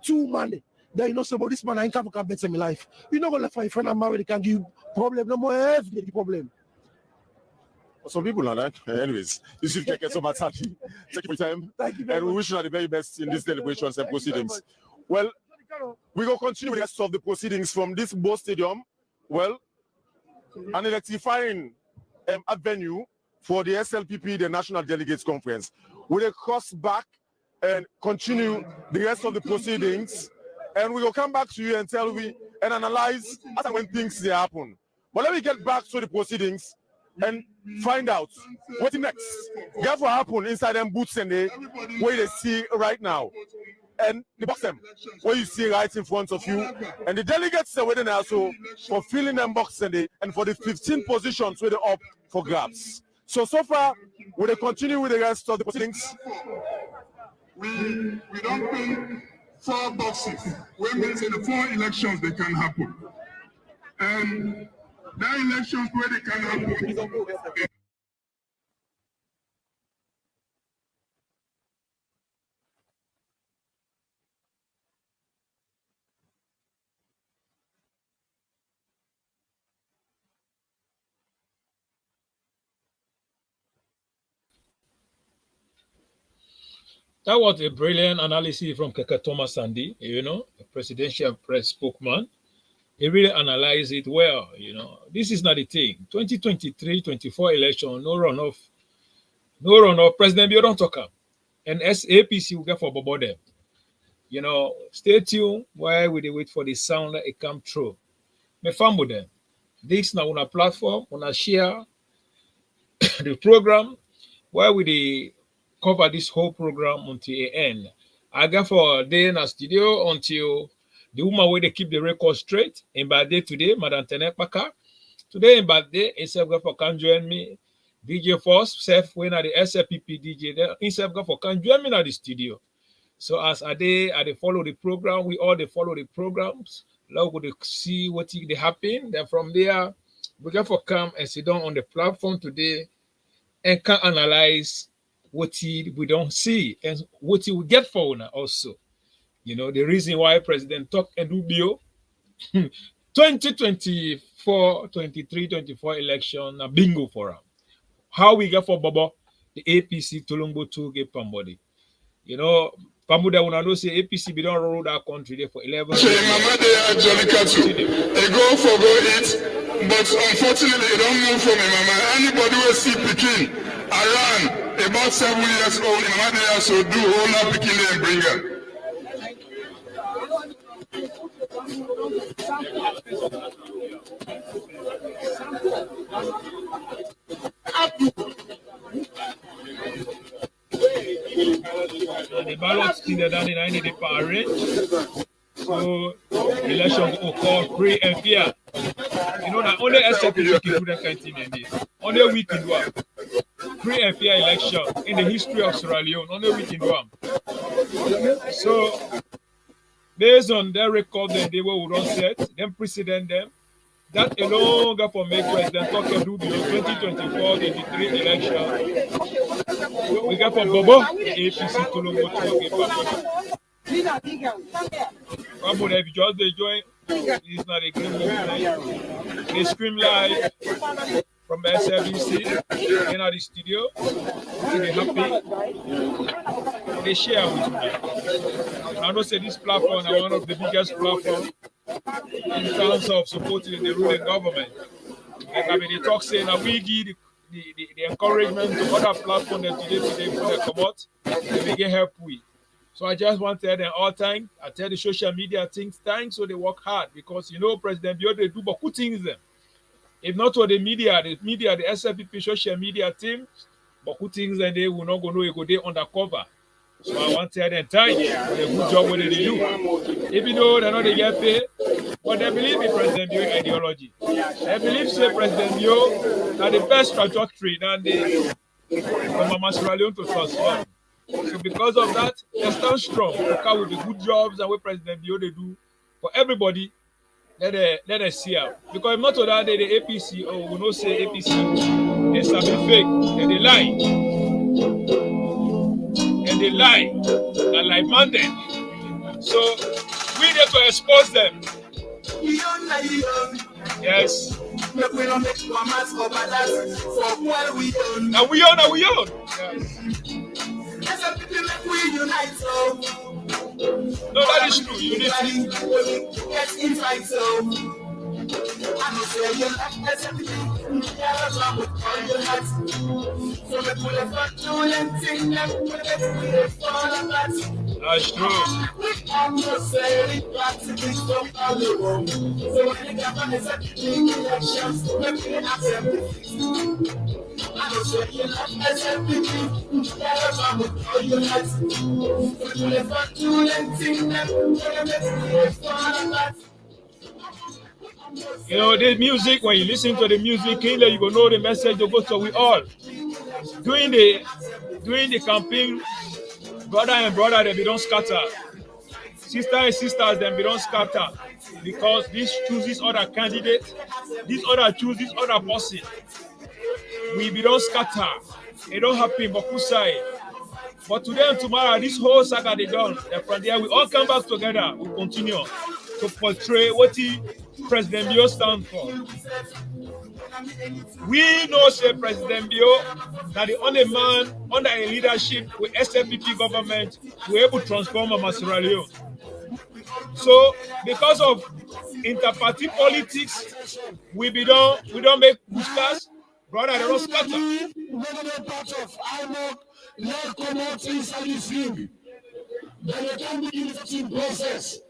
2 money, then you know somebody this man I can't better my life. You know go left for a friend and married, they can give problem, no more every problem. Some people are like, anyways, you should take it so much. Thank you for your time. Thank you and we wish you the very best in these deliberations and proceedings. Well, we will continue with the rest of the proceedings from this Bo Stadium. Well, an electrifying avenue for the SLPP, the National Delegates Conference. We will cross back and continue the rest of the proceedings, and we will come back to you and tell you and analyze as and when things they happen. But let me get back to the proceedings and find out what next. Guess what happened inside them booths and they where they see right now. And the box them where you see right in front of you, and the delegates are waiting also for filling them box and for the 15 positions where they're up for grabs. So far, we will continue with the rest of the proceedings. We don't pin 4 boxes. We means in the 4 elections they can happen. And that elections where they can happen. That was a brilliant analysis from Keke Thomas Sandy, a presidential press spokesman. He really analyzed it well, This is not the thing. 2023-24 election, no runoff. President Bio don't talk up. And APC will get for Bobo them. Stay tuned while we wait for the sound that it come through. Me fam with them. This now on a platform, on a share the program while we cover this whole program until the end. I got for a day in a studio until the woman where they keep the record straight. In bad day today, Madam Tenepaka. Today in bad day, instead of can join me, DJ Force, self when at the SLPP DJ, then instead of can join me at the studio. So as they follow the program, we all they follow the programs. Now we see what they happen. Then from there, we got for come and sit down on the platform today and can analyze what we don't see and what we get for now also. The reason why President talk and do bio 2024, 23, 24 election a bingo for him. How we get for Bobo, the APC Tolombo to get Pambody. Pamuda when I know say APC be don't rule that country there for 11 years. Mama they are Johnny Katu. They go for go eat, but unfortunately they don't move from mama. Anybody will see Pekin around about 7 years old, mama they are so do hold up Pekin and bring her. The ballot still there down in the parade. So election will occur free and fair. That only SLPP can do that kind of thing in this. Only we can do it. Free and fair election in the history of Sierra Leone. Only we can do it. So based on their record that they will not set, them precedent them. That alone got for make President talk and do the 2024-23 election. We got for Bobo, the APC Tolombo to get back. But if you just they join, it's not a great movement. They scream live from the SLBC in the studio. They happy. They share with me. I know say this platform are one of the biggest platforms in terms of supporting the ruling government. Like I mean, they talk saying that we give the encouragement to other platforms that today put their come out and they get help with. So I just want to tell them all time. I tell the social media things thanks so they work hard because you know President Bio they do but good things them. If not for the media, the SLPP social media teams, but good things and they will not go know it go there undercover. So I want to tell them thanks for the good job what they do. Even though they know they get paid, but they believe in President Bio ideology. They believe say President Bio are the best trajectory than the from Mama Sierra Leone to transform. So because of that, they stand strong to come with the good jobs and what President Bio they do for everybody. Let us see out. Because if not to that, the APC, or we don't say APC, it's a bit fake, and they lie. And they lie. And like man So we need to expose them. Yes. Now we own. Yes. No, that is true. Unity. That's true. You know, the music, when you listen to the music, you go know the message to go to we all. During the campaign, brother and brother, they don't scatter. Sister and sisters, then they don't scatter. Because this chooses other candidate, this other choose this other person. We don't scatter. It don't happen, but who say? But today and tomorrow, this whole saga they done. And from there, we all come back together. We continue to portray what President Bio stands for. We know, say President Bio, that the only man under a leadership with SLPP government who able to transform Mama Sierra Leone. So, because of inter-party politics, we don't make discuss, brother, they don't scatter. Let come out inside this ring. Then they can begin the voting process.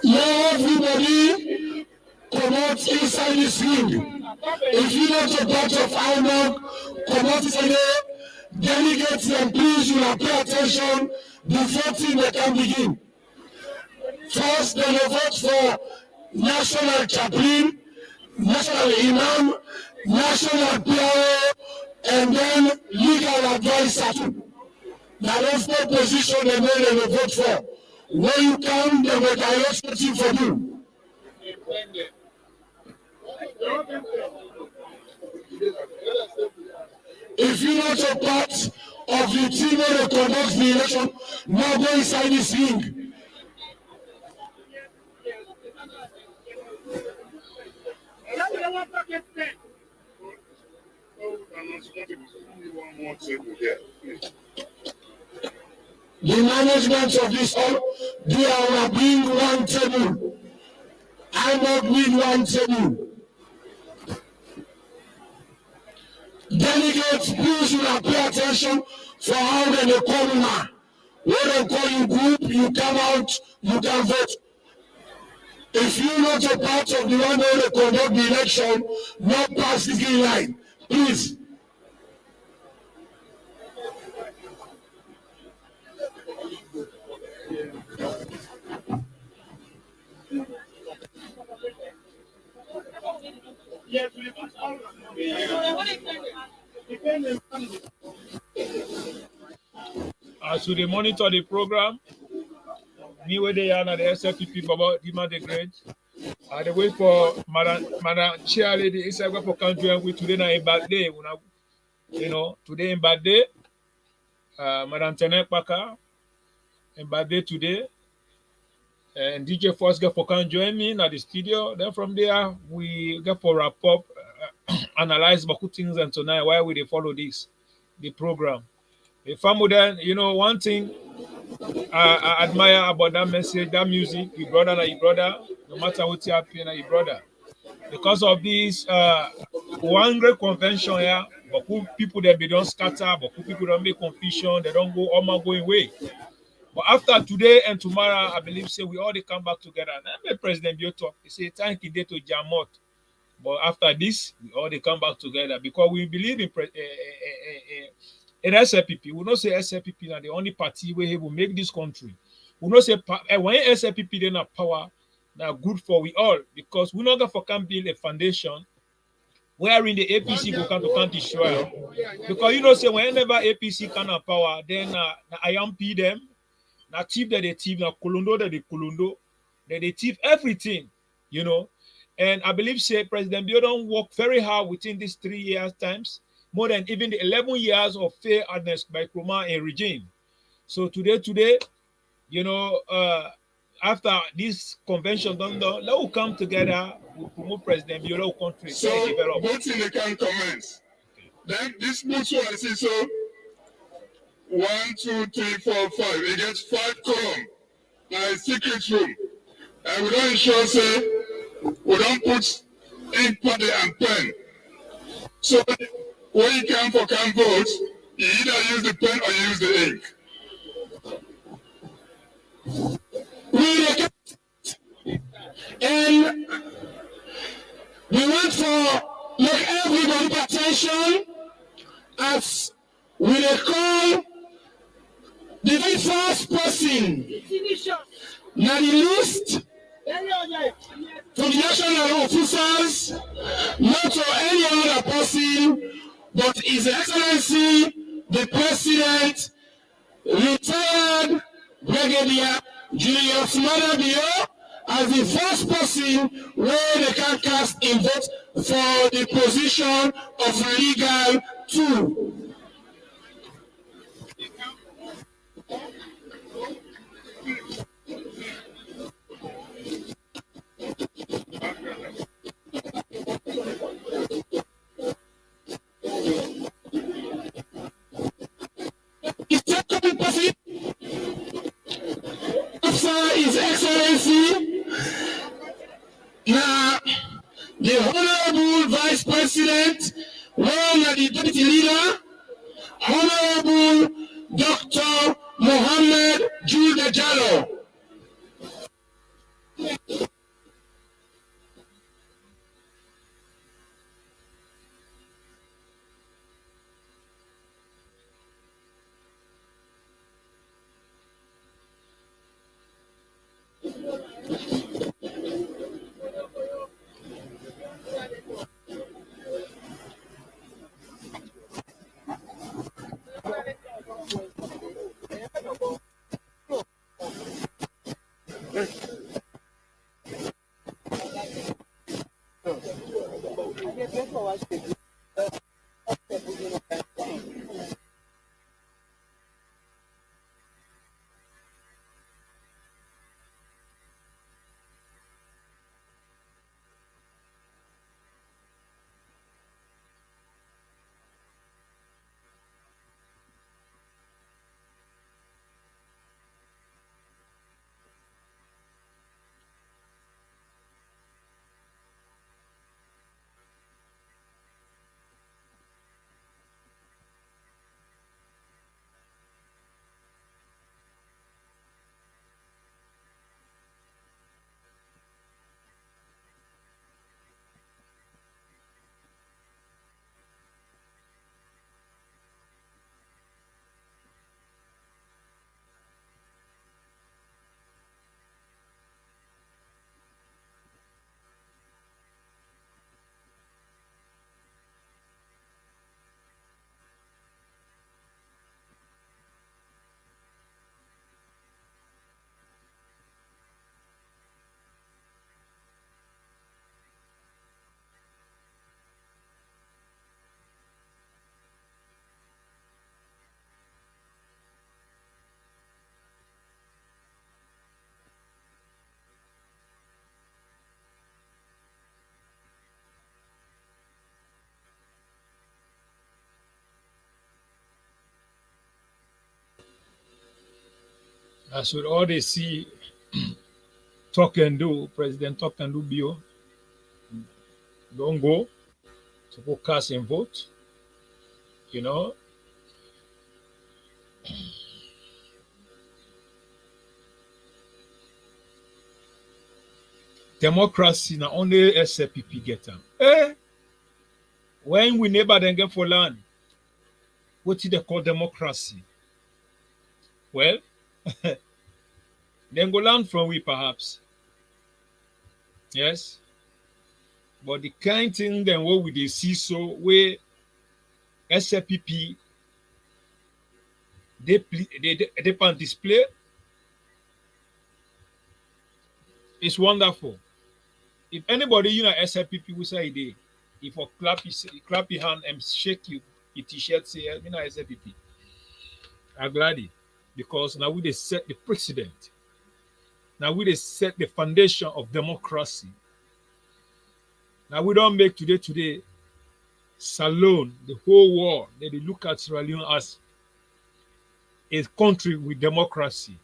Let everybody come out inside this ring. If you not a part of IMOC, come out inside there. Delegates and please you will pay attention. The voting they can begin. First, they will vote for national chaplain, national imam, national PRO, and then legal advisor. Now that's no position they will vote for. When you come, they will direct you for you. If you're not a part of the team that conducts the election, now go inside this ring. The management of this hall, they are bring one table. I not need one table. Delegates, please you pay attention for how they call you now. When they call you group, you come out, you can vote. If you're not a part of the one who conduct the election, not pass the green line, please. As we monitor the program, me where they are at the SLPP about demand the grades. I wait for Madam Chair Lady inside for country and we today na a bad day. You know, today in bad day. Madam Tenek Baka, and by day today. And DJ Force get for can join me at the studio. Then from there we get for wrap up, analyze about things and tonight why we they follow this the program. The family then, one thing I admire about that message, that music, your brother na your brother, no matter what you happen na your brother. Because of this one great convention here, but people that they don't scatter, but people don't make confusion, they don't go all my going way. But after today and tomorrow, I believe say we all they come back together. And I met President Bio talk. He say thank you day to Jamot. But after this, we all they come back together because we believe in SLPP. We don't say SLPP are the only party where will make this country. We don't say when SLPP they not power, now good for we all because we not going for can build a foundation wherein the APC go come to can destroy. Because say whenever APC can have power, then I am P them. Now thief that they thief, now Kulundo that they Kulundo, that they thief everything. And I believe say President Biodon worked very hard within these 3 years times, more than even the 11 years of fairness by Kroma and regime. So today, after this convention done, let us come together, we promote President Biodon country So, to develop. voting they can commence. Then this books one I see so 1, 2, 3, 4, 5. It gets 5 column. Now a secret room. And we don't ensure say we don't put ink, pad and pen. So when you come for can vote, you either use the pen or you use the ink. And we want for make everybody pay attention as we dey call the very first person na the list to the national officers, not to any other person, but His Excellency the President, retired Brigadier Julius Madabio, as the first person where they can cast in vote for the position of legal 2. The second person after His Excellency now the Honorable Vice President, one of the Deputy Leader, Honorable Dr. Mohammed Jude Jallo. As with all they see, talk and do, President talk and do bio, don't go to go cast and vote, you know. Democracy na only SLPP get them. When we neighbor then get for land, what do they call democracy? Well, then go learn from we perhaps. Yes. But the kind thing then what we see so where SLPP they can display it's wonderful. If anybody you know SLPP will say they if you clap your hand and shake your t-shirt say you know SLPP. I'm glad it because now we they set the precedent. Now we they set the foundation of democracy. Now we don't make today Salone, the whole world, they look at Sierra Leone as a country with democracy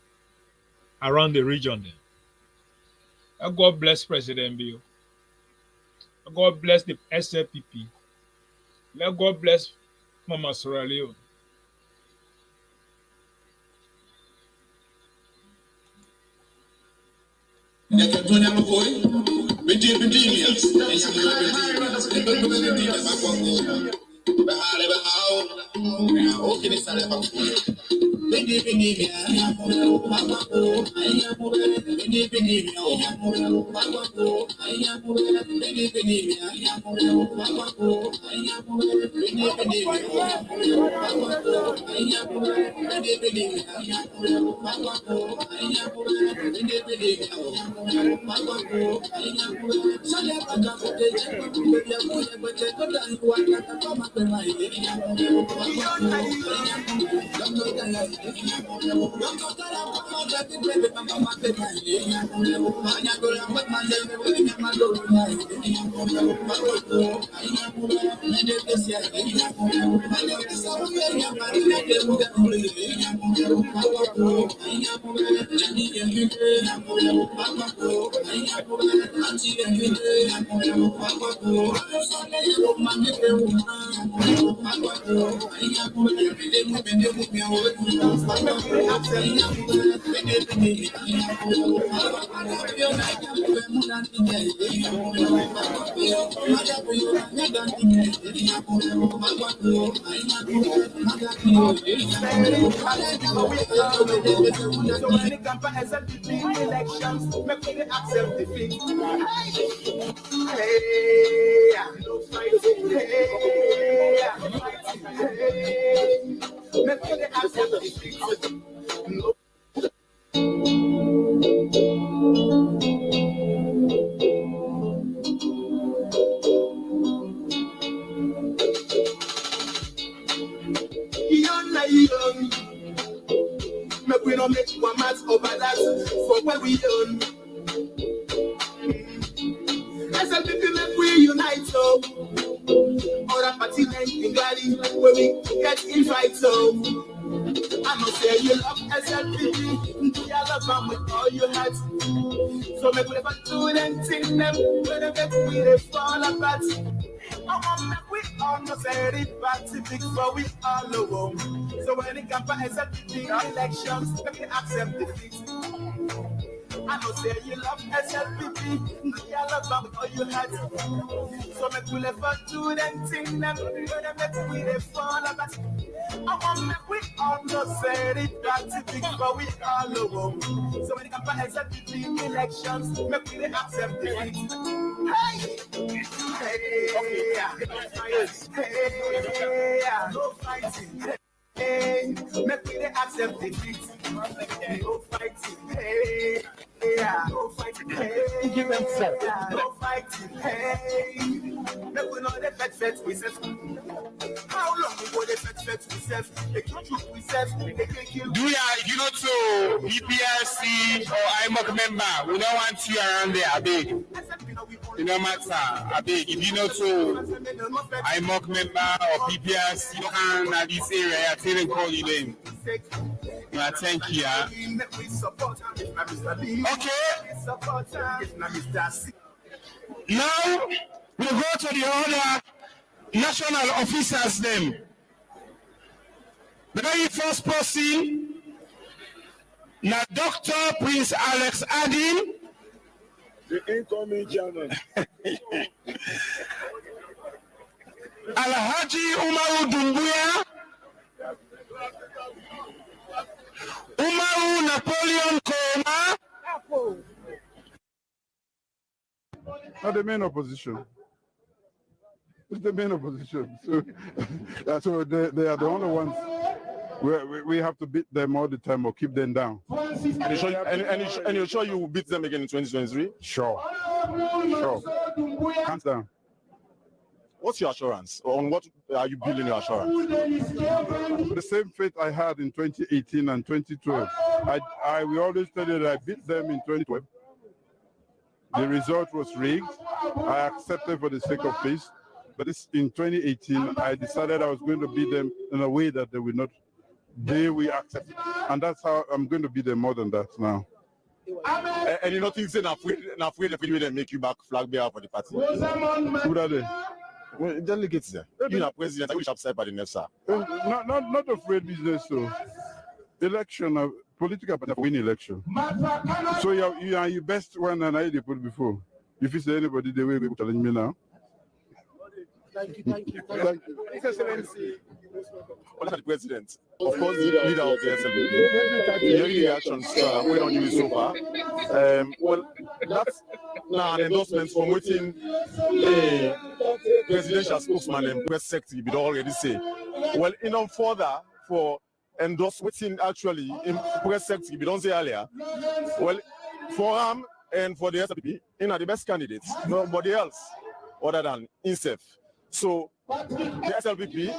around the region there. God bless President Bill. God bless the SLPP. Let God bless Mama Sierra Leone. Make we not make one match over that for what we own. SLPP make we unite so. Other party name in Gali where we get invite so. I must say you love SLPP, you love them with all your heart. So make we never do anything them when they make we they fall apart. We almost said it back to big, but we all know. So when it comes to SLPP elections, let me accept defeat. I know say you love SLPP, you love them with all your heart. So make we never do anything them when they make we they fall apart. We almost said it back to big, but we all know. So when it comes to SLPP elections, make we accept defeat. Hey, no fighting. Hey, make we accept defeat. No fighting. Hey, no fighting. Hey, give them no fighting. Hey, make we know the fetch we set. How long we go the fetch we set? They kill we set. They kill. Do ya? If you not so BPRC or IMOC member, we don't want you around there, big. You know matter, big. If you not so IMOC member or BPRC, you can at this area, I tell them call you name. Thank you. Okay. Now we go to the other national officers them. The very first person, now Dr. Prince Alex Adin, The incoming chairman. Alhaji Umaru Dumbuya, Umaru Napoleon Koma, Not the main opposition. It's the main opposition. So they are the only ones. We have to beat them all the time or keep them down. And you're sure you will beat them again in 2023? Sure. Hands down. What's your assurance? On what are you building your assurance? The same faith I had in 2018 and 2012. We always tell you that I beat them in 2012. The result was rigged. I accepted for the sake of peace. But in 2018, I decided I was going to beat them in a way that they will accept. And that's how I'm going to beat them more than that now. And you don't think they're afraid of them make you back flag bearer for the party? Who are they? Well, delegates there. You're not president, I wish upset by the NEFSA. Not afraid business, though. Election, political party win election. So you are your best one and I put before. If you say anybody, they will be challenge me now. Thank you. Excellency. What are the president? Of course, the leader of the SLP. Hearing the reactions going on you so far. Well, that's now an endorsement from within a presidential spokesman and press secretary, but already say. Well, enough further for endorse within actually in press secretary, we don't say earlier. Well, for him and for the SLP, the best candidates, nobody else other than INSEF. So the SLPP,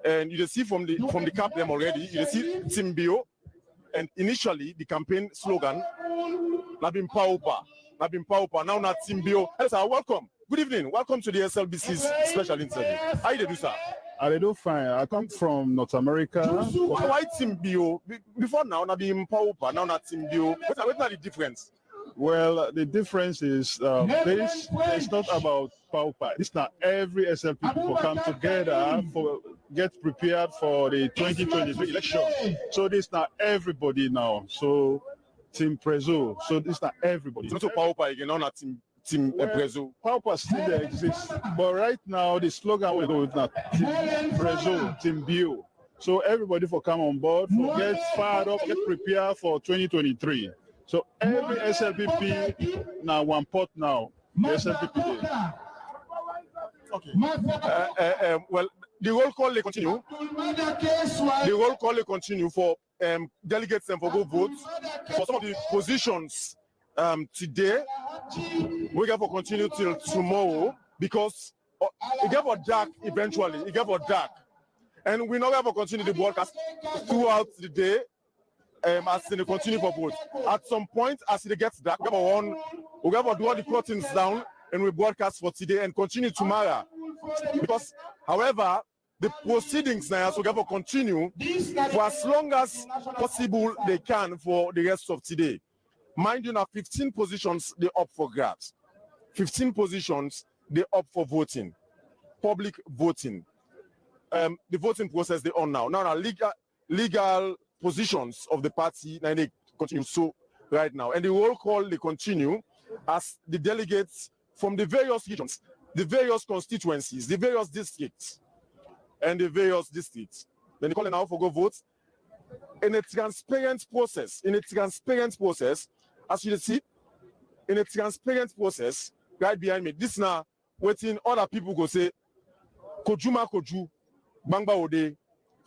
and you see from the cap them already, you see Timbio, and initially the campaign slogan, Nabim Paupa, now not Timbio. Hello, sir, welcome. Good evening. Welcome to the SLBC's special interview. How you do, sir? I do fine. I come from North America. Why Timbio? Before now, Nabim Paupa, now not Timbio. What's the difference? Well, the difference is this is not about pauper. It's not every SLP people come together get prepared for the 2023 election. So this not everybody now. So Team Prezo. So this not everybody. So pauper again, not Team Prezo. Pauper still exists, but right now the slogan will go with that Team Prezo, Team Bio. So everybody for come on board, for get fired up, get prepared for 2023. So every SLPP now one pot now. The SLPP. Okay. Well, the roll call will continue. The roll call will continue for delegates and for go vote for some of the positions today. We have to continue till tomorrow because it get for dark eventually. It get for dark, and we now have to continue the broadcast throughout the day. As they continue for vote. At some point, as it gets dark, we have to draw the curtains down and we broadcast for today and continue tomorrow. Because, however, the proceedings now, so we have to continue for as long as possible they can for the rest of today. Mind you, now 15 positions they up for grabs. 15 positions they up for voting, public voting. The voting process they on now. Now legal positions of the party now they continue so right now, and the roll call they continue as the delegates from the various regions, the various constituencies, the various districts, then they call it now for go vote in a transparent process. As you see, in a transparent process, right behind me. This now waiting other people go say Kojuma Koju, Bangba Ode,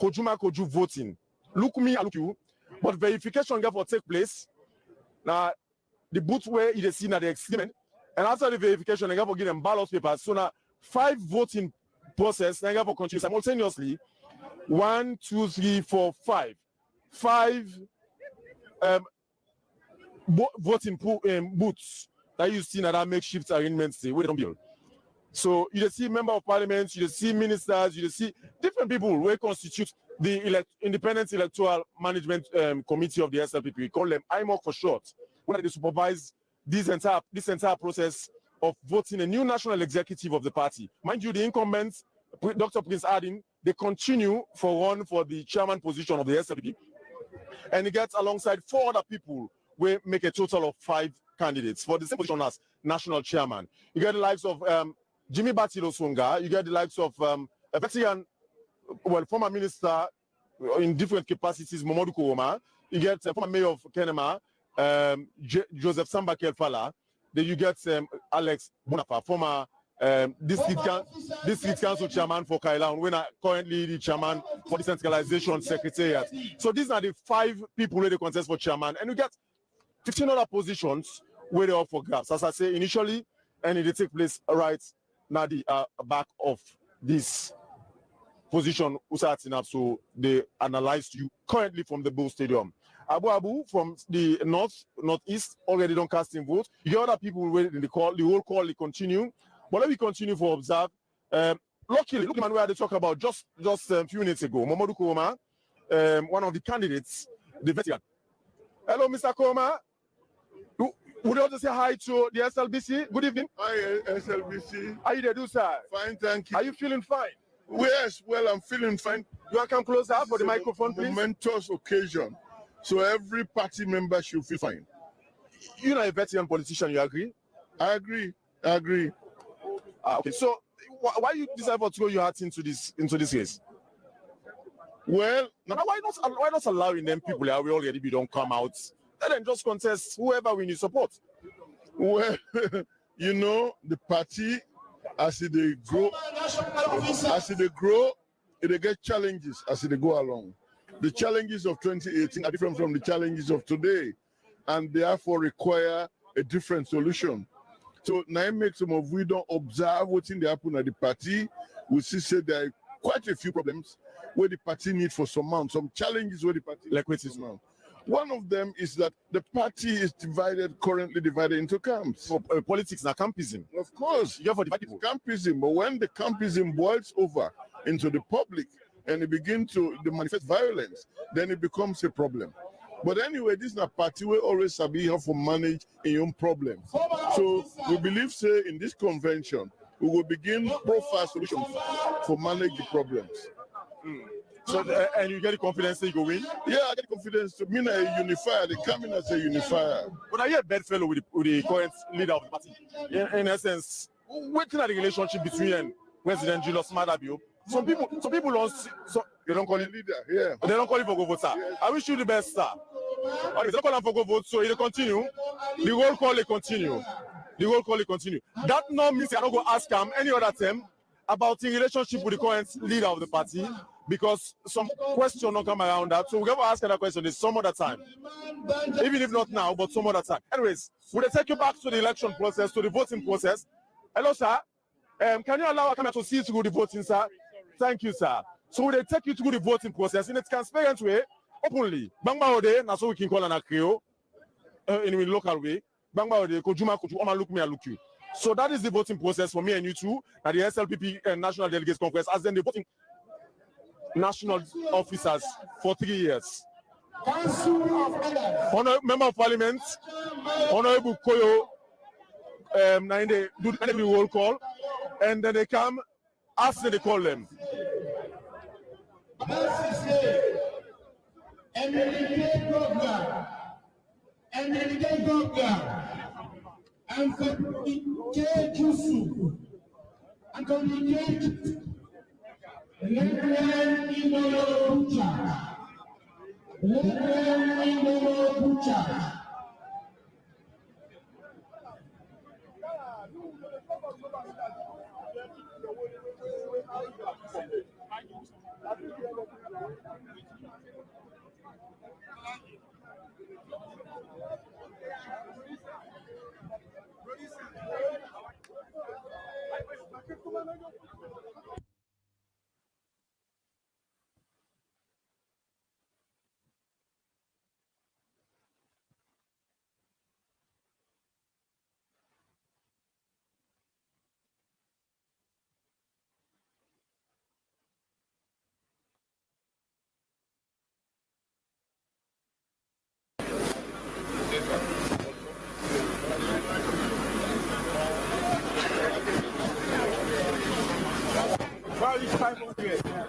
Kojuma Koju voting. Look me, I look you. But verification will take place. Now, the booth where it is seen at the experiment. And after the verification, they have to give them ballot papers. So now, 5 voting process, they have to continue simultaneously. 1, 2, 3, 4, 5. 5 voting booths that you see in that makeshift arrangements. They don't build. So you see member of parliament, you see ministers, you see different people who constitute the Independent Electoral Management Committee of the SLPP. We call them IMOC for short, where they supervise this entire process of voting a new national executive of the party. Mind you, the incumbents, Dr. Prince Adin, they continue for the chairman position of the SLPP. And he gets alongside 4 other people, we make a total of 5 candidates for the same position as national chairman. You get the likes of Jimmy Batilo Sunga, you get the likes of a veteran, former minister in different capacities, Momodou Kouoma, you get former mayor of Kenema, Joseph Samba Kelfala, then you get Alex Bonafa, former district council chairman for Kaila, when I currently the chairman for the centralization secretariat. So these are the 5 people where they contest for chairman, and we get 15 other positions where they're up for grabs. As I say initially, and it will take place right now the back of this position, so they analyzed you currently from the Bull Stadium. Abu from the northeast already don't casting vote. The other people waiting the call, the whole call will continue. But let me continue for observe. Luckily, look at where they talk about just a few minutes ago. Momodou Kouoma, one of the candidates, the veteran. Hello, Mr. Kouoma. Would you also say hi to the SLBC? Good evening. Hi, SLBC. How you do, sir? Fine, thank you. Are you feeling fine? Yes, well, I'm feeling fine. You want to come closer for the microphone, please? Momentous occasion. So every party member should feel fine. You're not a veteran politician, you agree? I agree. Okay, so why you decide to throw your heart into this race? Well, now why not allowing them people that we already don't come out? Let them just contest whoever we need support. Well, you know, the party as they grow, they get challenges as they go along. The challenges of 2018 are different from the challenges of today, and therefore require a different solution. So now it makes some of we don't observe what's in the happen at the party. We see say there are quite a few problems where the party needs for some challenges where the party like what is now. One of them is that the party is currently divided into camps. For politics now, campism. Of course, you have for the campism, but when the campism boils over into the public and it begins to manifest violence, then it becomes a problem. But anyway, this is a party where always sabi how to manage your own problems. So we believe, say, in this convention, we will begin profile solutions for manage the problems. So, and you get the confidence that you go win? Yeah, I get confidence to mean a unifier. They come in as a unifier. But are you a bad fellow with the current leader of the party? In essence, what kind of the relationship between President Julius Madabio? Some people don't. They don't call it leader. Yeah. They don't call it for go vote, sir. Yeah. I wish you the best, sir. Okay, they don't call him for go vote, so it'll continue. The roll call will continue. That no means I don't go ask him any other time about the relationship with the current leader of the party, because some question don't come around that. So we're going to ask that question some other time. Even if not now, but some other time. Anyways, we'll take you back to the election process, to the voting process. Hello, sir. Can you allow a camera to see through the voting, sir? Thank you, sir. So we'll take you through the voting process in a transparent way, openly. Bangba Ode, now so we can call an Akrio, in a local way. Bangba Ode, Kojuma Koju, Oma look me, I look you. So that is the voting process for me and you two at the SLPP National Delegates Conference, as then the voting national officers for 3 years. Member of Parliament, Honorable Koyo, now they do the roll call, and then they come after they call them. And communicate Jusu and communicate Letran Imolo Bucha. Former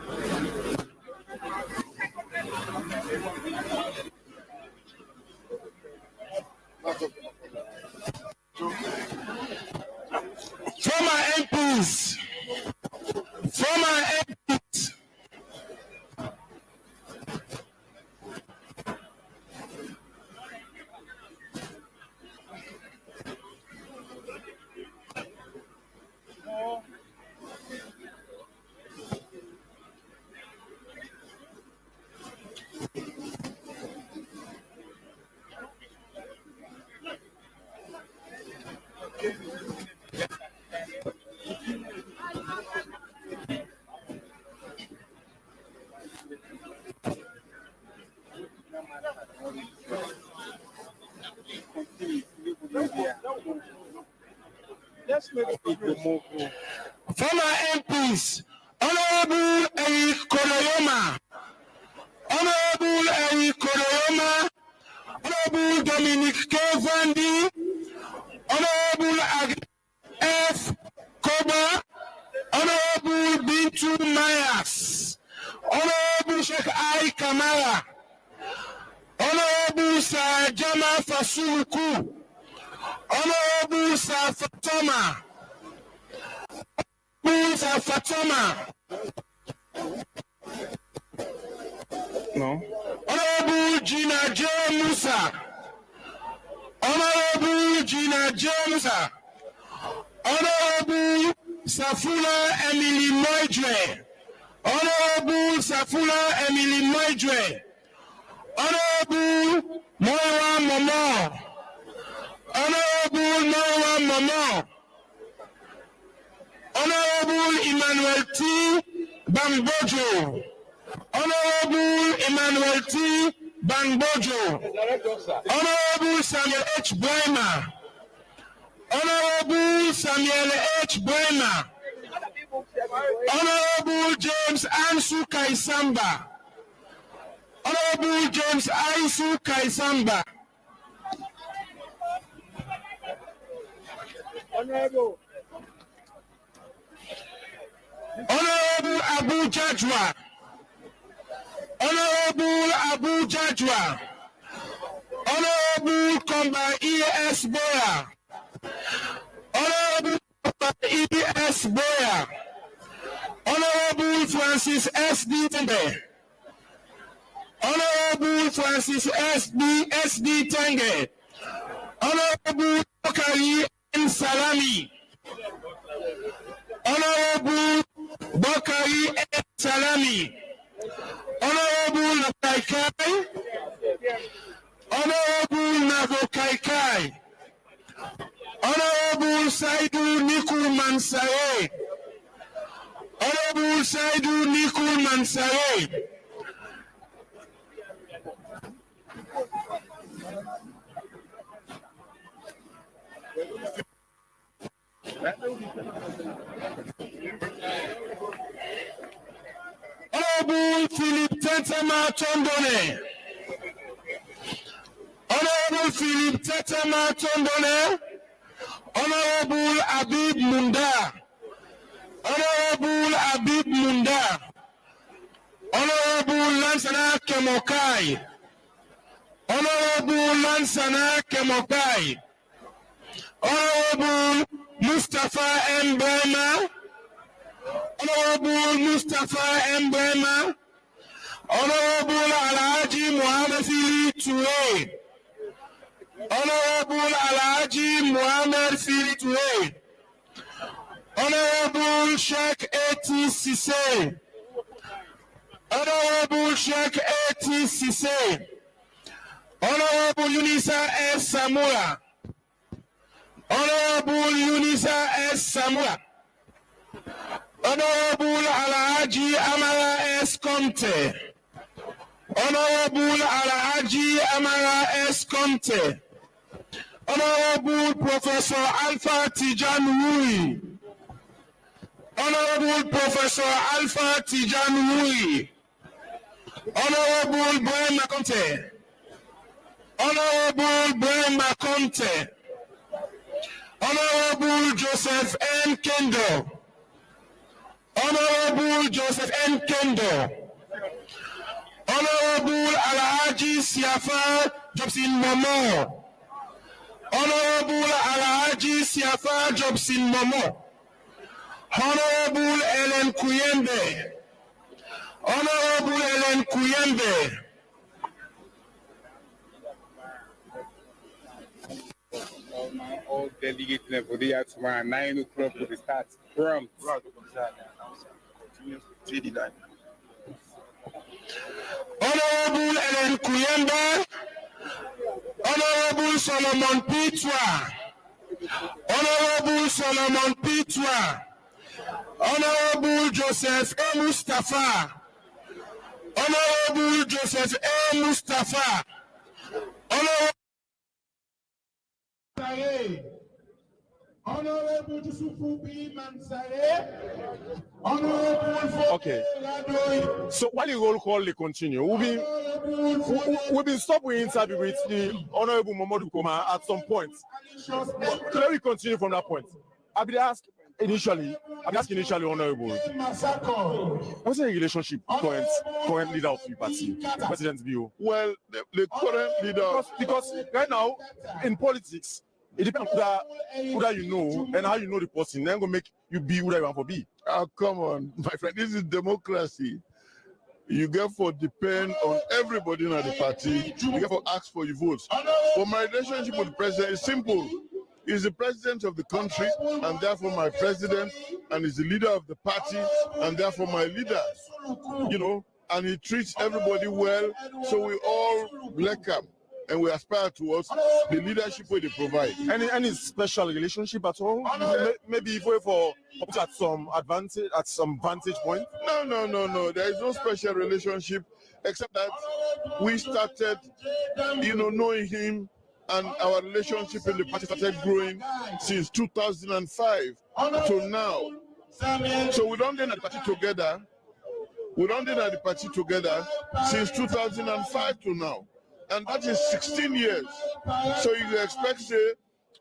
MPs. Former MPs, Honorable Eric Koroyoma, Honorable Eric Koroyoma, Honorable Dominic K. Vandi, Honorable F. Koba, Honorable Bintu Mayas, Honorable Sheikh I. Kamara, Honorable Sir Jama Fasuluku, Honorable Sir Fatoma, Sir Fatoma, no. Honorable Gina J. Musa, Honorable Gina J. Musa, Honorable Safula Emily Moidre, Honorable Safula Emily Moidre, Honorable Moira Momo, Honorable Moira Momo, Honorable Emmanuel T. Bambojo, Honorable Emmanuel T. Bambojo, Honorable Samuel H. Brema, Honorable Samuel H. Brema, Honorable James Ansu Kaisamba, Honorable James Ansu Kaisamba, Honorable Abu Jajwa, Honorable Abu Jajwa, Honorable Komba E.S. Boya, Honorable Komba E.S. Boya, Honorable Francis S.D. Tenge, Honorable Francis S.D. Tenge, Honorable Bokari N. Salami, Honorable Bokari N. Salami, Honorable Nakaikai, Honorable Navokaikai, Honorable Saidu Nikul Mansaye, Honorable Saidu Nikul Mansaye, Honorable Philip Tetema Tondone, Honorable Philip Tetema Tondone, Honorable Abib Munda, Honorable Abib Munda, Honorable Lansana Kemokai, Honorable Lansana Kemokai, Honorable Mustafa M. Brema, Honorable Mustafa M. Brema, Honorable Alhaji Muhammad Fili Toure, Honorable Alhaji Muhammad Fili Toure, Honorable Sheikh A.T. Sise, Honorable Sheikh A.T. Sise, Honorable Unisa S. Samura, Honorable Unisa S. Samura, Honorable Alhaji Amara S. Comte, Honorable Alhaji Amara S. Comte, Honorable Professor Alpha Tijan Wui, Honorable Professor Alpha Tijan Wui, Honorable Brema Comte, Honorable Brema Comte, Honorable Joseph N. Kendo, Honorable Honorable Joseph N. Kendo, Honorable Alhaji Siafa Jobsin Momo, Honorable Alhaji Siafa Jobsin Momo, Honorable Ellen Kuyembe, Honorable Ellen Kuyembe. All delegates level, they are tomorrow 9 o'clock for the start. Prompt. Honorable Ellen Kuyembe, Honorable Solomon Pitwa, Honorable Solomon Pitwa, Honorable Joseph A. Mustafa, Honorable Joseph A. Mustafa, Honorable Honorable Yusufu B. Mansare, Honorable. Okay. So while the roll call they continue, we've been stopped with interview with the Honorable Momodu Koma at some point. But let me continue from that point. I've been asked initially, Honorable, what's the relationship current leader of the party, President Bio? Well, the current leader, because right now in politics, it depends on who you know and how you know the person. Then go make you be who you want to be. oh, come on, my friend, this is democracy. You get for depend on everybody in the party. You get for ask for your votes. But my relationship with the president is simple. He's the president of the country, and therefore my president, and he's the leader of the party, and therefore my leader. You know, and he treats everybody well, so we all welcome. And we aspire towards the leadership where they provide. Any special relationship at all? Maybe if we for at some vantage point. No. There is no special relationship except that we started, knowing him, and our relationship in the party started growing since 2005 to now. So we don't get at the party together. Since 2005 to now. And that is 16 years. So you expect